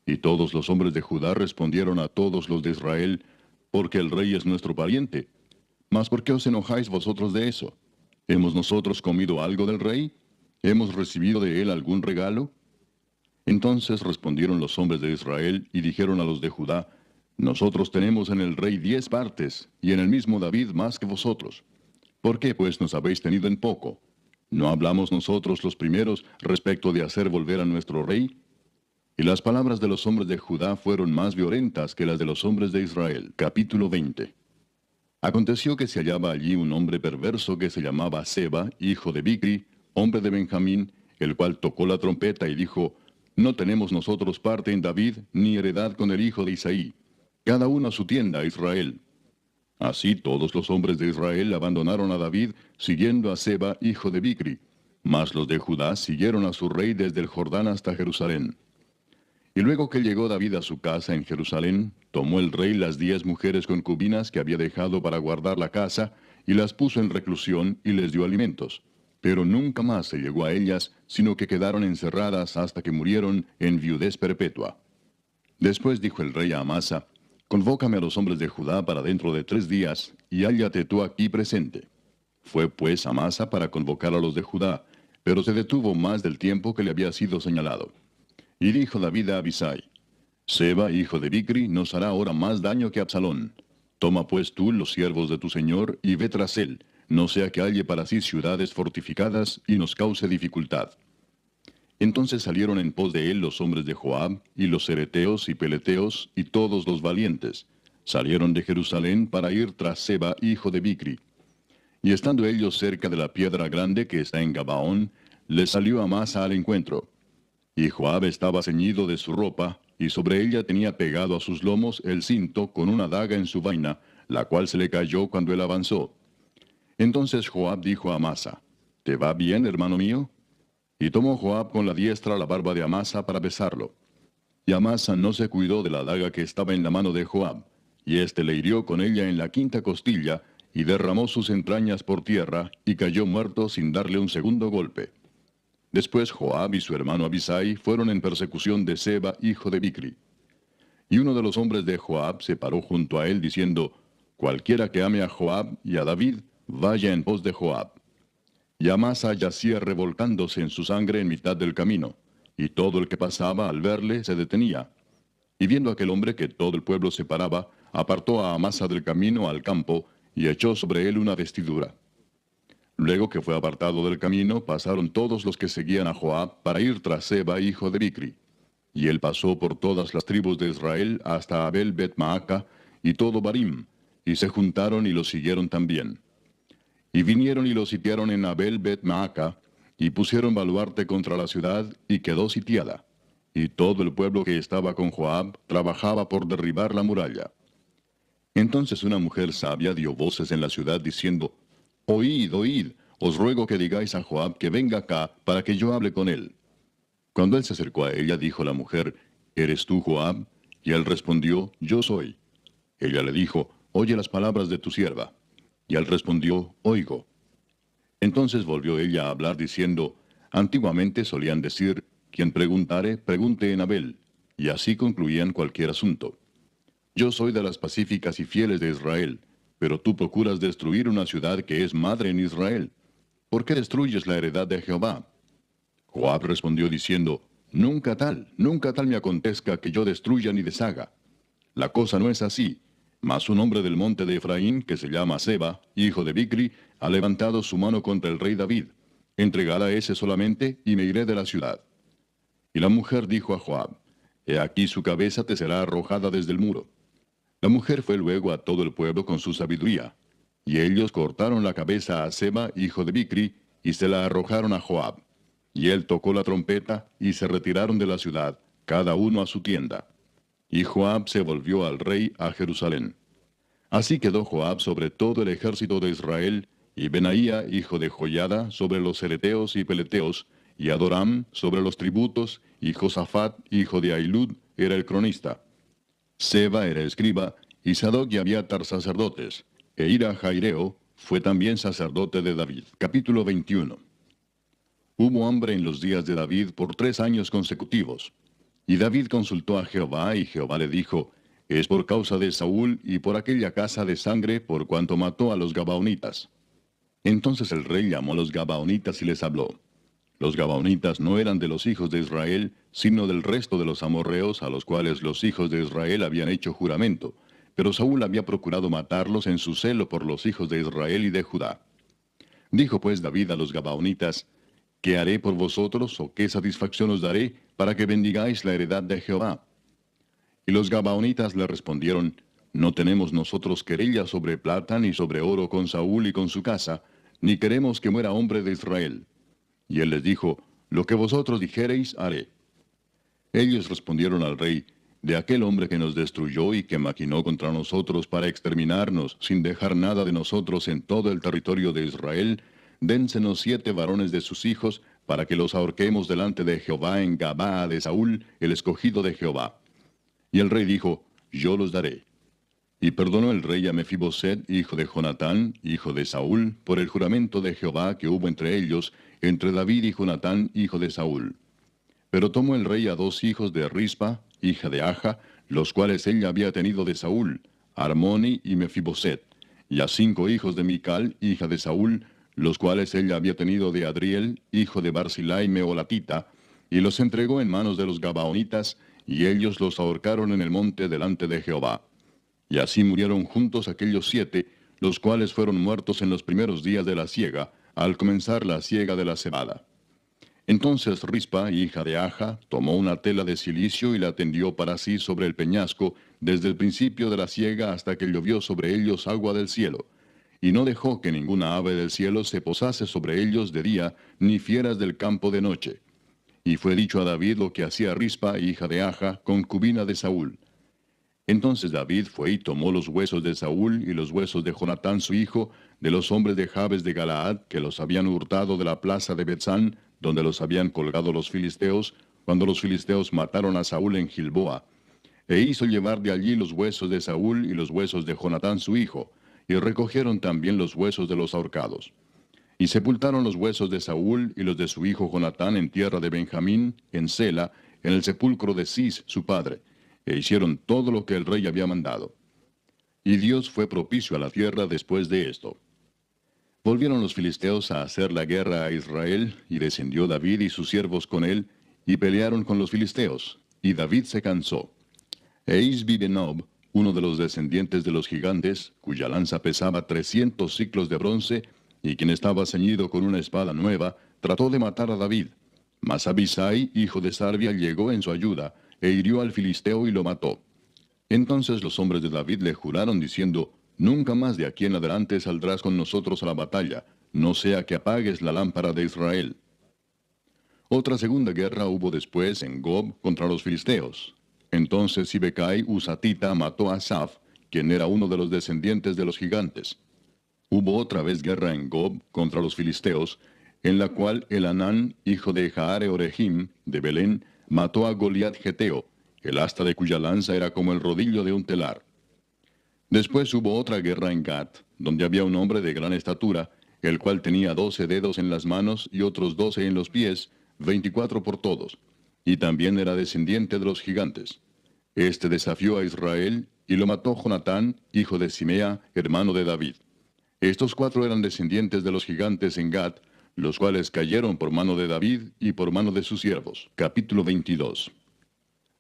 Y todos los hombres de Judá respondieron a todos los de Israel, porque el rey es nuestro pariente. Mas ¿por qué os enojáis vosotros de eso? ¿Hemos nosotros comido algo del rey? ¿Hemos recibido de él algún regalo? Entonces respondieron los hombres de Israel y dijeron a los de Judá, nosotros tenemos en el rey 10 partes, y en el mismo David más que vosotros. ¿Por qué pues nos habéis tenido en poco? ¿No hablamos nosotros los primeros respecto de hacer volver a nuestro rey? Y las palabras de los hombres de Judá fueron más violentas que las de los hombres de Israel. Capítulo 20. Aconteció que se hallaba allí un hombre perverso que se llamaba Seba, hijo de Bicri, hombre de Benjamín, el cual tocó la trompeta y dijo, no tenemos nosotros parte en David, ni heredad con el hijo de Isaí. Cada uno a su tienda, Israel. Así todos los hombres de Israel abandonaron a David, siguiendo a Seba, hijo de Bicri. Mas los de Judá siguieron a su rey desde el Jordán hasta Jerusalén. Y luego que llegó David a su casa en Jerusalén, tomó el rey las 10 mujeres concubinas que había dejado para guardar la casa, y las puso en reclusión y les dio alimentos. Pero nunca más se llegó a ellas, sino que quedaron encerradas hasta que murieron en viudez perpetua. Después dijo el rey a Amasa, convócame a los hombres de Judá para dentro de 3 días, y hállate tú aquí presente. Fue pues Amasa para convocar a los de Judá, pero se detuvo más del tiempo que le había sido señalado. Y dijo David a Abisai, Seba, hijo de Bicri, nos hará ahora más daño que Absalón. Toma pues tú los siervos de tu señor, y ve tras él, no sea que halle para sí ciudades fortificadas y nos cause dificultad. Entonces salieron en pos de él los hombres de Joab, y los cereteos y peleteos, y todos los valientes. Salieron de Jerusalén para ir tras Seba, hijo de Bicri. Y estando ellos cerca de la piedra grande que está en Gabaón, les salió Amasa al encuentro. Y Joab estaba ceñido de su ropa, y sobre ella tenía pegado a sus lomos el cinto con una daga en su vaina, la cual se le cayó cuando él avanzó. Entonces Joab dijo a Amasa, ¿te va bien, hermano mío? Y tomó Joab con la diestra la barba de Amasa para besarlo. Y Amasa no se cuidó de la daga que estaba en la mano de Joab, y éste le hirió con ella en la quinta costilla, y derramó sus entrañas por tierra, y cayó muerto sin darle un segundo golpe. Después Joab y su hermano Abisai fueron en persecución de Seba, hijo de Bicri. Y uno de los hombres de Joab se paró junto a él, diciendo, cualquiera que ame a Joab y a David, vaya en pos de Joab. Y Amasa yacía revolcándose en su sangre en mitad del camino, y todo el que pasaba al verle se detenía. Y viendo aquel hombre que todo el pueblo se paraba, apartó a Amasa del camino al campo, y echó sobre él una vestidura. Luego que fue apartado del camino, pasaron todos los que seguían a Joab para ir tras Seba, hijo de Bicri. Y él pasó por todas las tribus de Israel hasta Abel Bet-Maaca y todo Barim, y se juntaron y lo siguieron también. Y vinieron y lo sitiaron en Abel Bet-Maaca, y pusieron baluarte contra la ciudad, y quedó sitiada. Y todo el pueblo que estaba con Joab trabajaba por derribar la muralla. Entonces una mujer sabia dio voces en la ciudad diciendo, oíd, oíd, os ruego que digáis a Joab que venga acá para que yo hable con él. Cuando él se acercó a ella, dijo la mujer, ¿eres tú Joab? Y él respondió, yo soy. Ella le dijo, oye las palabras de tu sierva. Y él respondió, oigo. Entonces volvió ella a hablar diciendo, antiguamente solían decir, quien preguntare, pregunte en Abel, y así concluían cualquier asunto. Yo soy de las pacíficas y fieles de Israel, pero tú procuras destruir una ciudad que es madre en Israel. ¿Por qué destruyes la heredad de Jehová? Joab respondió diciendo, nunca tal me acontezca que yo destruya ni deshaga. La cosa no es así, mas un hombre del monte de Efraín, que se llama Seba, hijo de Bicri, ha levantado su mano contra el rey David. Entregad a ese solamente, y me iré de la ciudad. Y la mujer dijo a Joab, he aquí su cabeza te será arrojada desde el muro. La mujer fue luego a todo el pueblo con su sabiduría, y ellos cortaron la cabeza a Seba, hijo de Bicri, y se la arrojaron a Joab. Y él tocó la trompeta, y se retiraron de la ciudad, cada uno a su tienda. Y Joab se volvió al rey a Jerusalén. Así quedó Joab sobre todo el ejército de Israel, y Benaía, hijo de Joiada, sobre los cereteos y peleteos, y Adoram sobre los tributos, y Josafat, hijo de Ahilud, era el cronista. Seba era escriba, y Sadoc y Abiatar sacerdotes, e Ira Jaireo fue también sacerdote de David. Capítulo 21. Hubo hambre en los días de David por 3 años consecutivos. Y David consultó a Jehová, y Jehová le dijo, es por causa de Saúl y por aquella casa de sangre por cuanto mató a los Gabaonitas. Entonces el rey llamó a los Gabaonitas y les habló. Los Gabaonitas no eran de los hijos de Israel, sino del resto de los amorreos a los cuales los hijos de Israel habían hecho juramento, pero Saúl había procurado matarlos en su celo por los hijos de Israel y de Judá. Dijo pues David a los Gabaonitas, ¿qué haré por vosotros o qué satisfacción os daré para que bendigáis la heredad de Jehová? Y los Gabaonitas le respondieron, no tenemos nosotros querella sobre plata ni sobre oro con Saúl y con su casa, ni queremos que muera hombre de Israel. Y él les dijo, lo que vosotros dijereis haré. Ellos respondieron al rey, de aquel hombre que nos destruyó y que maquinó contra nosotros para exterminarnos, sin dejar nada de nosotros en todo el territorio de Israel, dénsenos 7 varones de sus hijos, para que los ahorquemos delante de Jehová en Gabaa de Saúl, el escogido de Jehová. Y el rey dijo, yo los daré. Y perdonó el rey a Mefiboset, hijo de Jonatán, hijo de Saúl, por el juramento de Jehová que hubo entre ellos, entre David y Jonatán, hijo de Saúl. Pero tomó el rey a 2 hijos de Rispa, hija de Aja, los cuales él había tenido de Saúl, Armoni y Mefiboset, y a 5 hijos de Mical, hija de Saúl, los cuales él había tenido de Adriel, hijo de Barzilai Meolatita, y los entregó en manos de los Gabaonitas, y ellos los ahorcaron en el monte delante de Jehová. Y así murieron juntos aquellos 7, los cuales fueron muertos en los primeros días de la siega, al comenzar la siega de la cebada. Entonces Rispa, hija de Aja, tomó una tela de cilicio y la tendió para sí sobre el peñasco, desde el principio de la siega hasta que llovió sobre ellos agua del cielo. Y no dejó que ninguna ave del cielo se posase sobre ellos de día, ni fieras del campo de noche. Y fue dicho a David lo que hacía Rispa, hija de Aja, concubina de Saúl. Entonces David fue y tomó los huesos de Saúl y los huesos de Jonatán su hijo, de los hombres de Jabes de Galaad, que los habían hurtado de la plaza de Betzán, donde los habían colgado los filisteos, cuando los filisteos mataron a Saúl en Gilboa. E hizo llevar de allí los huesos de Saúl y los huesos de Jonatán su hijo, y recogieron también los huesos de los ahorcados. Y sepultaron los huesos de Saúl y los de su hijo Jonatán en tierra de Benjamín, en Sela, en el sepulcro de Cis su padre, e hicieron todo lo que el rey había mandado. Y Dios fue propicio a la tierra después de esto. Volvieron los filisteos a hacer la guerra a Israel, y descendió David y sus siervos con él, y pelearon con los filisteos, y David se cansó. E Isbi-Benob, uno de los descendientes de los gigantes, cuya lanza pesaba 300 siclos de bronce, y quien estaba ceñido con una espada nueva, trató de matar a David. Mas Abisai, hijo de Sarbia, llegó en su ayuda, e hirió al filisteo y lo mató. Entonces los hombres de David le juraron diciendo, «Nunca más de aquí en adelante saldrás con nosotros a la batalla, no sea que apagues la lámpara de Israel». Otra segunda guerra hubo después en Gob contra los filisteos. Entonces Sibecai Husatita mató a Asaph, quien era uno de los descendientes de los gigantes. Hubo otra vez guerra en Gob contra los filisteos, en la cual Elanán, hijo de Jaare Orehim, de Belén, mató a Goliat Geteo, el asta de cuya lanza era como el rodillo de un telar. Después hubo otra guerra en Gat, donde había un hombre de gran estatura, el cual tenía 12 dedos en las manos y otros 12 en los pies, 24 por todos, y también era descendiente de los gigantes. Este desafió a Israel, y lo mató Jonatán, hijo de Simea, hermano de David. Estos 4 eran descendientes de los gigantes en Gat, los cuales cayeron por mano de David y por mano de sus siervos. Capítulo 22.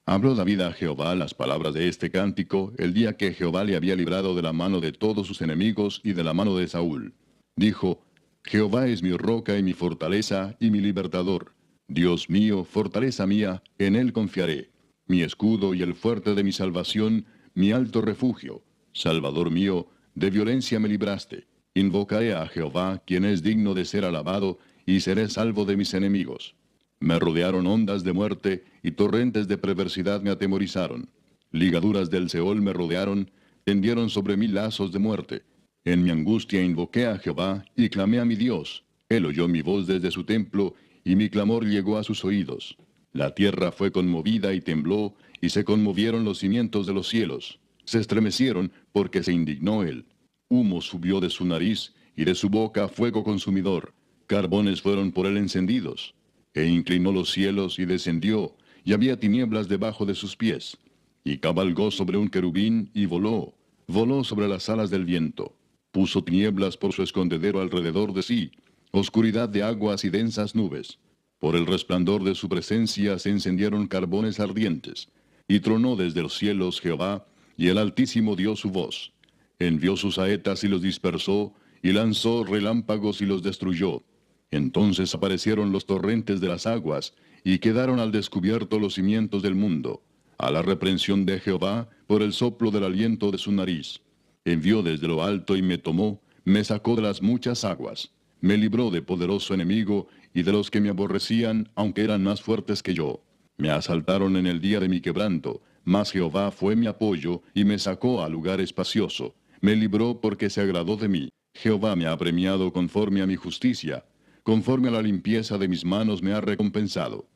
Habló David a Jehová las palabras de este cántico el día que Jehová le había librado de la mano de todos sus enemigos y de la mano de Saúl. Dijo, Jehová es mi roca y mi fortaleza y mi libertador. Dios mío, fortaleza mía, en él confiaré. Mi escudo y el fuerte de mi salvación, mi alto refugio. Salvador mío, de violencia me libraste. Invocaré a Jehová, quien es digno de ser alabado, y seré salvo de mis enemigos. Me rodearon ondas de muerte, y torrentes de perversidad me atemorizaron. Ligaduras del Seol me rodearon, tendieron sobre mí lazos de muerte. En mi angustia invoqué a Jehová, y clamé a mi Dios. Él oyó mi voz desde su templo, y mi clamor llegó a sus oídos. La tierra fue conmovida y tembló, y se conmovieron los cimientos de los cielos. Se estremecieron, porque se indignó él. Humo subió de su nariz, y de su boca fuego consumidor. Carbones fueron por él encendidos. E inclinó los cielos y descendió, y había tinieblas debajo de sus pies. Y cabalgó sobre un querubín y voló, voló sobre las alas del viento. Puso tinieblas por su escondedero alrededor de sí, oscuridad de aguas y densas nubes. Por el resplandor de su presencia se encendieron carbones ardientes. Y tronó desde los cielos Jehová, y el Altísimo dio su voz. Envió sus saetas y los dispersó, y lanzó relámpagos y los destruyó. Entonces aparecieron los torrentes de las aguas, y quedaron al descubierto los cimientos del mundo, a la reprensión de Jehová, por el soplo del aliento de su nariz. Envió desde lo alto y me tomó, me sacó de las muchas aguas, me libró de poderoso enemigo, y de los que me aborrecían, aunque eran más fuertes que yo. Me asaltaron en el día de mi quebranto, mas Jehová fue mi apoyo, y me sacó a lugar espacioso. Me libró porque se agradó de mí. Jehová me ha premiado conforme a mi justicia. Conforme a la limpieza de mis manos me ha recompensado.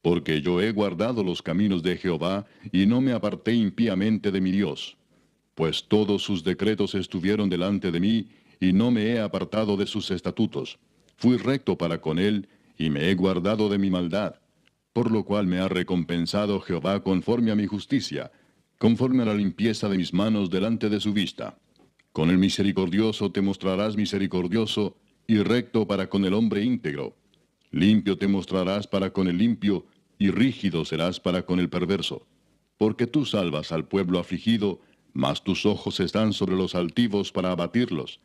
Porque yo he guardado los caminos de Jehová, y no me aparté impíamente de mi Dios. Pues todos sus decretos estuvieron delante de mí, y no me he apartado de sus estatutos. Fui recto para con él, y me he guardado de mi maldad. Por lo cual me ha recompensado Jehová conforme a mi justicia, conforme a la limpieza de mis manos delante de su vista. Con el misericordioso te mostrarás misericordioso, y recto para con el hombre íntegro. Limpio te mostrarás para con el limpio, y rígido serás para con el perverso. Porque tú salvas al pueblo afligido, mas tus ojos están sobre los altivos para abatirlos.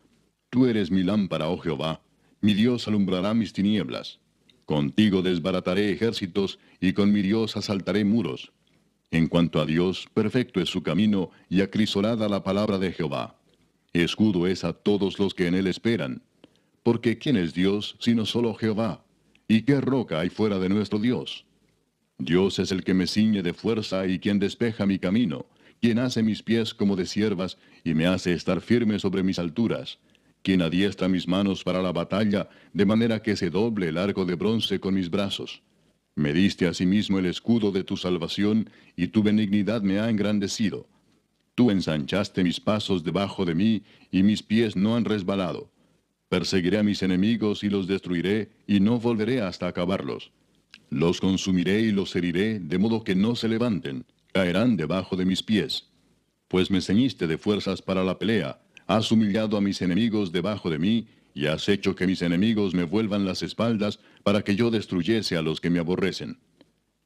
Tú eres mi lámpara, oh Jehová, mi Dios alumbrará mis tinieblas. Contigo desbarataré ejércitos, y con mi Dios asaltaré muros. En cuanto a Dios, perfecto es su camino, y acrisolada la palabra de Jehová. Escudo es a todos los que en él esperan. Porque ¿quién es Dios sino solo Jehová? ¿Y qué roca hay fuera de nuestro Dios? Dios es el que me ciñe de fuerza y quien despeja mi camino, quien hace mis pies como de ciervas y me hace estar firme sobre mis alturas, quien adiestra mis manos para la batalla, de manera que se doble el arco de bronce con mis brazos. Me diste asimismo el escudo de tu salvación, y tu benignidad me ha engrandecido. Tú ensanchaste mis pasos debajo de mí, y mis pies no han resbalado. Perseguiré a mis enemigos y los destruiré, y no volveré hasta acabarlos. Los consumiré y los heriré, de modo que no se levanten, caerán debajo de mis pies. Pues me ceñiste de fuerzas para la pelea, has humillado a mis enemigos debajo de mí, y has hecho que mis enemigos me vuelvan las espaldas, para que yo destruyese a los que me aborrecen.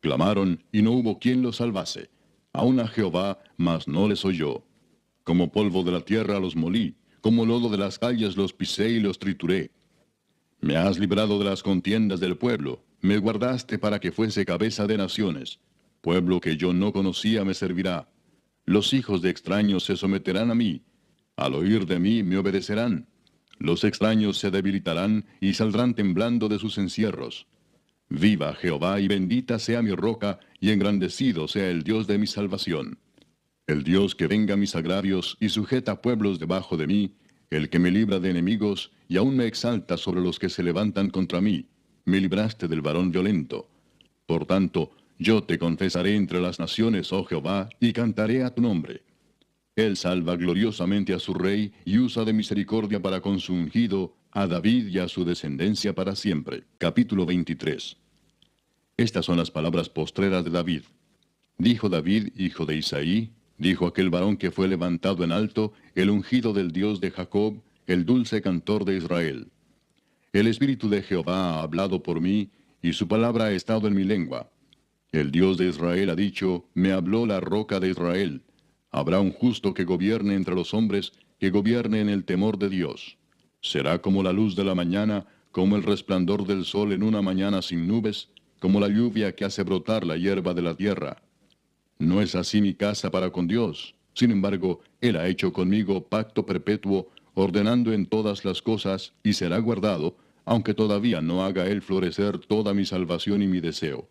Clamaron, y no hubo quien los salvase. Aun a Jehová, mas no les oyó. Como polvo de la tierra los molí, como lodo de las calles los pisé y los trituré. Me has librado de las contiendas del pueblo, me guardaste para que fuese cabeza de naciones. Pueblo que yo no conocía me servirá. Los hijos de extraños se someterán a mí. Al oír de mí me obedecerán. Los extraños se debilitarán y saldrán temblando de sus encierros. Viva Jehová y bendita sea mi roca, y engrandecido sea el Dios de mi salvación. El Dios que venga mis agravios y sujeta pueblos debajo de mí, el que me libra de enemigos y aún me exalta sobre los que se levantan contra mí. Me libraste del varón violento. Por tanto, yo te confesaré entre las naciones, oh Jehová, y cantaré a tu nombre. Él salva gloriosamente a su rey y usa de misericordia para con su ungido, a David y a su descendencia para siempre. Capítulo 23. Estas son las palabras postreras de David. Dijo David, hijo de Isaí, dijo aquel varón que fue levantado en alto, el ungido del Dios de Jacob, el dulce cantor de Israel. El Espíritu de Jehová ha hablado por mí, y su palabra ha estado en mi lengua. El Dios de Israel ha dicho, me habló la roca de Israel. Habrá un justo que gobierne entre los hombres, que gobierne en el temor de Dios. Será como la luz de la mañana, como el resplandor del sol en una mañana sin nubes, como la lluvia que hace brotar la hierba de la tierra. No es así mi casa para con Dios. Sin embargo, Él ha hecho conmigo pacto perpetuo, ordenando en todas las cosas, y será guardado, aunque todavía no haga Él florecer toda mi salvación y mi deseo.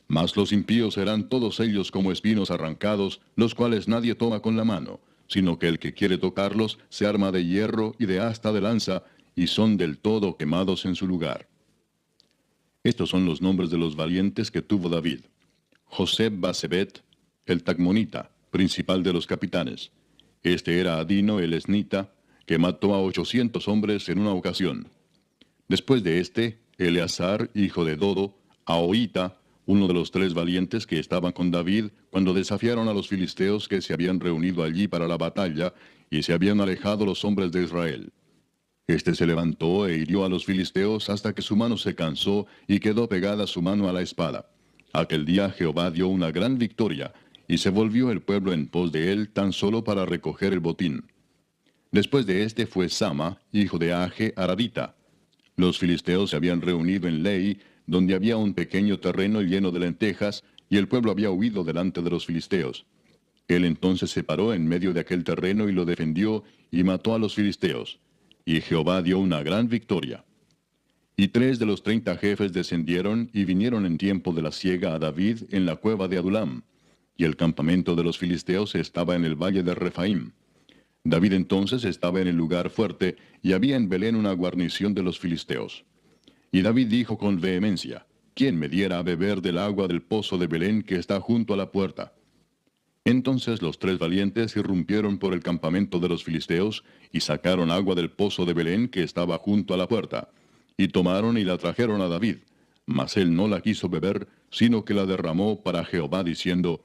Mas los impíos serán todos ellos como espinos arrancados, los cuales nadie toma con la mano, sino que el que quiere tocarlos se arma de hierro y de asta de lanza, y son del todo quemados en su lugar. Estos son los nombres de los valientes que tuvo David. José Basebet, el Tacmonita, principal de los capitanes. Este era Adino el Esnita, que mató a 800 hombres en una ocasión. Después de este, Eleazar, hijo de Dodo, Ahoita, uno de los 3 valientes que estaban con David cuando desafiaron a los filisteos que se habían reunido allí para la batalla, y se habían alejado los hombres de Israel. Este se levantó e hirió a los filisteos hasta que su mano se cansó y quedó pegada su mano a la espada. Aquel día Jehová dio una gran victoria, y se volvió el pueblo en pos de él tan solo para recoger el botín. Después de este fue Sama, hijo de Age Aradita. Los filisteos se habían reunido en Lei, donde había un pequeño terreno lleno de lentejas, y el pueblo había huido delante de los filisteos. Él entonces se paró en medio de aquel terreno y lo defendió, y mató a los filisteos. Y Jehová dio una gran victoria. Y 3 de los 30 jefes descendieron y vinieron en tiempo de la siega a David en la cueva de Adulam, y el campamento de los filisteos estaba en el valle de Refaim. David entonces estaba en el lugar fuerte, y había en Belén una guarnición de los filisteos. Y David dijo con vehemencia, ¿quién me diera a beber del agua del pozo de Belén que está junto a la puerta? Entonces los 3 valientes irrumpieron por el campamento de los filisteos, y sacaron agua del pozo de Belén que estaba junto a la puerta, y tomaron y la trajeron a David. Mas él no la quiso beber, sino que la derramó para Jehová, diciendo,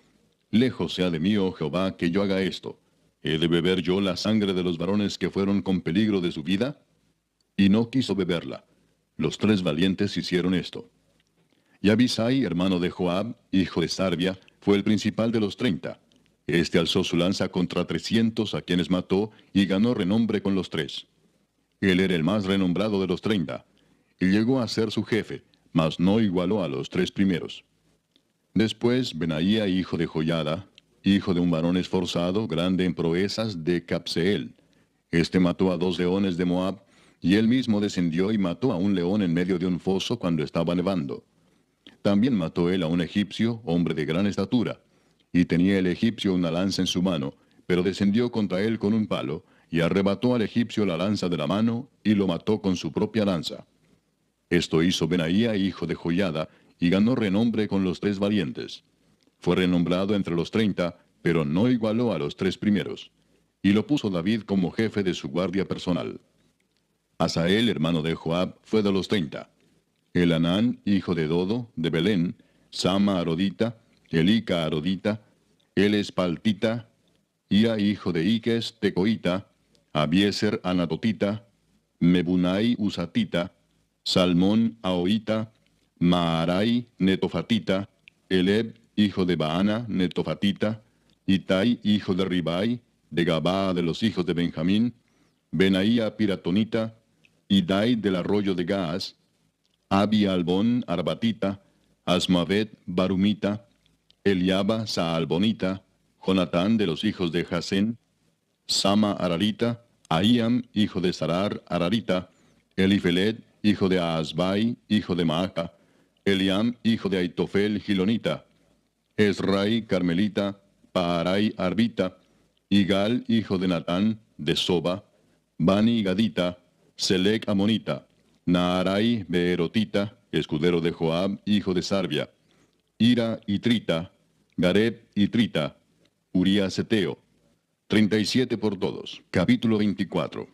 Lejos sea de mí, oh Jehová, que yo haga esto. ¿He de beber yo la sangre de los varones que fueron con peligro de su vida? Y no quiso beberla. Los 3 valientes hicieron esto. Y Abisai, hermano de Joab, hijo de Sarbia, fue el principal de los 30. Este alzó su lanza contra 300 a quienes mató y ganó renombre con los 3. Él era el más renombrado de los 30, y llegó a ser su jefe, mas no igualó a los 3 primeros. Después Benaía, hijo de Joiada, hijo de un varón esforzado, grande en proezas, de Capseel. Este mató a 2 leones de Moab, y él mismo descendió y mató a un león en medio de un foso cuando estaba nevando. También mató él a un egipcio, hombre de gran estatura, y tenía el egipcio una lanza en su mano, pero descendió contra él con un palo, y arrebató al egipcio la lanza de la mano, y lo mató con su propia lanza. Esto hizo Benaía, hijo de Joiada, y ganó renombre con los 3 valientes. Fue renombrado entre los 30, pero no igualó a los 3 primeros. Y lo puso David como jefe de su guardia personal. Asael, hermano de Joab, fue de los 30. Elanán, hijo de Dodo, de Belén, Sama Arodita, Elica Arodita, Elespaltita, Ia, hijo de Iques, Tecoita, Abieser Anatotita, Mebunai Usatita, Salmón Ahoita, Maarai Netofatita, Eleb, hijo de Baana, Netofatita, Itai, hijo de Ribai, de Gabaa de los hijos de Benjamín, Benaía Piratonita, Idai del arroyo de Gaas, Abi Albón Arbatita, Asmavet Barumita, Eliaba Saalbonita, Jonatán de los hijos de Jasén, Sama Ararita, Ahiam, hijo de Sarar Ararita, Elifelet, hijo de Aasbai, hijo de Maaca, Eliam, hijo de Aitofel Gilonita, Esrai Carmelita, Paarai Arbita, Igal, hijo de Natán, de Soba, Bani Gadita, Selec Amonita, Naarai Beerotita, escudero de Joab, hijo de Sarbia, Ira y Trita, Gareb y Trita, Urías Eteo. 37 por todos. Capítulo 24.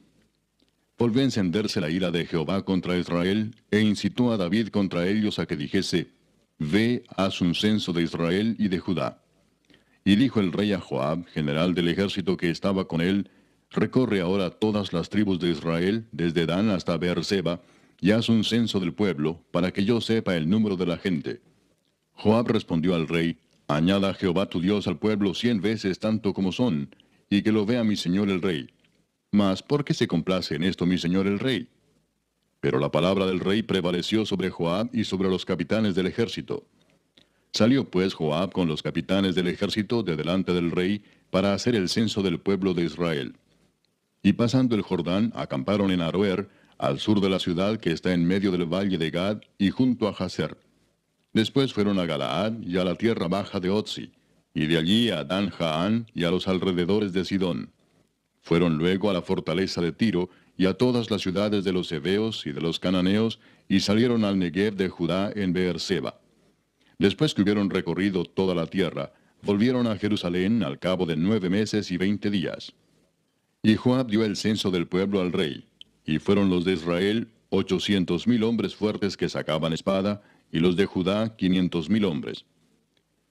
Volvió a encenderse la ira de Jehová contra Israel, e incitó a David contra ellos a que dijese, Ve, haz un censo de Israel y de Judá. Y dijo el rey a Joab, general del ejército que estaba con él, recorre ahora todas las tribus de Israel, desde Dan hasta Beerseba, y haz un censo del pueblo, para que yo sepa el número de la gente. Joab respondió al rey, Añada Jehová tu Dios al pueblo 100 veces tanto como son, y que lo vea mi señor el rey. Mas, ¿por qué se complace en esto mi señor el rey? Pero la palabra del rey prevaleció sobre Joab y sobre los capitanes del ejército. Salió pues Joab con los capitanes del ejército de delante del rey para hacer el censo del pueblo de Israel. Y pasando el Jordán, acamparon en Aroer, al sur de la ciudad que está en medio del valle de Gad y junto a Jazer. Después fueron a Galaad y a la tierra baja de Otzi, y de allí a Dan Jaán y a los alrededores de Sidón. Fueron luego a la fortaleza de Tiro y a todas las ciudades de los heveos y de los cananeos, y salieron al Negev de Judá en Beerseba. Después que hubieron recorrido toda la tierra, volvieron a Jerusalén al cabo de 9 meses y 20 días. Y Joab dio el censo del pueblo al rey, y fueron los de Israel 800,000 hombres fuertes que sacaban espada, y los de Judá 500,000 hombres.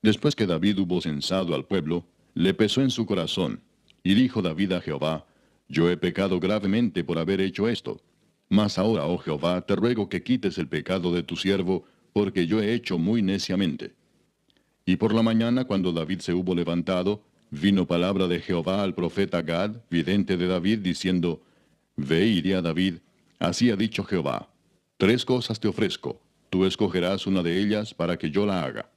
Después que David hubo censado al pueblo, le pesó en su corazón, y dijo David a Jehová, Yo he pecado gravemente por haber hecho esto. Mas ahora, oh Jehová, te ruego que quites el pecado de tu siervo, porque yo he hecho muy neciamente. Y por la mañana, cuando David se hubo levantado, vino palabra de Jehová al profeta Gad, vidente de David, diciendo, Ve y di a David, así ha dicho Jehová, 3 cosas te ofrezco, tú escogerás una de ellas para que yo la haga.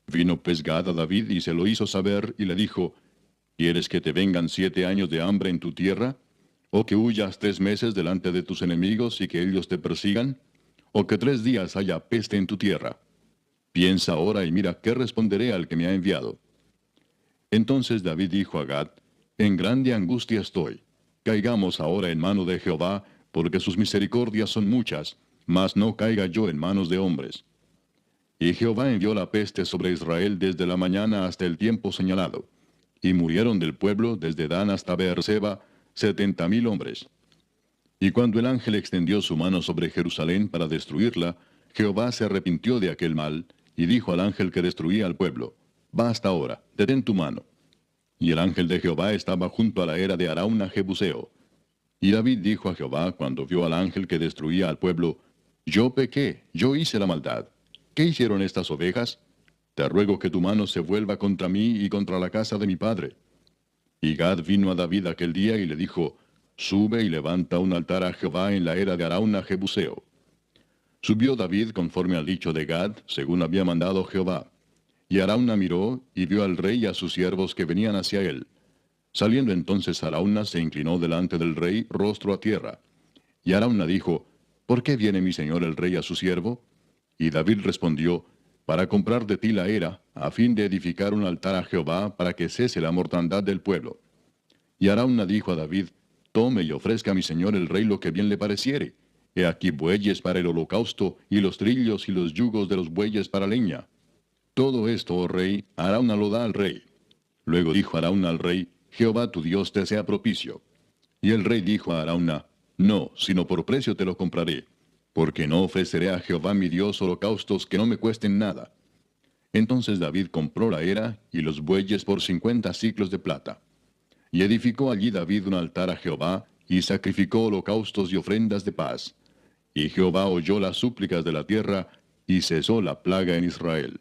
Vino pues Gad a David y se lo hizo saber, y le dijo, ¿Quieres que te vengan 7 años de hambre en tu tierra? ¿O que huyas 3 meses delante de tus enemigos y que ellos te persigan? ¿O que 3 días haya peste en tu tierra? Piensa ahora y mira qué responderé al que me ha enviado. Entonces David dijo a Gad, En grande angustia estoy. Caigamos ahora en mano de Jehová, porque sus misericordias son muchas, mas no caiga yo en manos de hombres. Y Jehová envió la peste sobre Israel desde la mañana hasta el tiempo señalado. Y murieron del pueblo desde Dan hasta Beerseba 70,000 hombres. Y cuando el ángel extendió su mano sobre Jerusalén para destruirla, Jehová se arrepintió de aquel mal, y dijo al ángel que destruía al pueblo, Basta ahora, detén tu mano. Y el ángel de Jehová estaba junto a la era de Arauna Jebuseo. Y David dijo a Jehová cuando vio al ángel que destruía al pueblo, Yo pequé, yo hice la maldad. ¿Qué hicieron estas ovejas? te ruego que tu mano se vuelva contra mí y contra la casa de mi padre. Y Gad vino a David aquel día y le dijo, sube y levanta un altar a Jehová en la era de Arauna Jebuseo. Subió David conforme al dicho de Gad, según había mandado Jehová. Y Arauna miró, y vio al rey y a sus siervos que venían hacia él. Saliendo entonces Arauna se inclinó delante del rey, rostro a tierra. Y Arauna dijo, ¿por qué viene mi señor el rey a su siervo? Y David respondió, para comprar de ti la era, a fin de edificar un altar a Jehová, para que cese la mortandad del pueblo. Y Arauna dijo a David, tome y ofrezca a mi señor el rey lo que bien le pareciere. He aquí bueyes para el holocausto, y los trillos y los yugos de los bueyes para leña. Todo esto, oh rey, Arauna lo da al rey. Luego dijo Arauna al rey, Jehová tu Dios te sea propicio. Y el rey dijo a Arauna, no, sino por precio te lo compraré, porque no ofreceré a Jehová mi Dios holocaustos que no me cuesten nada. Entonces David compró la era y los bueyes por 50 siclos de plata. Y edificó allí David un altar a Jehová, y sacrificó holocaustos y ofrendas de paz. Y Jehová oyó las súplicas de la tierra, y cesó la plaga en Israel.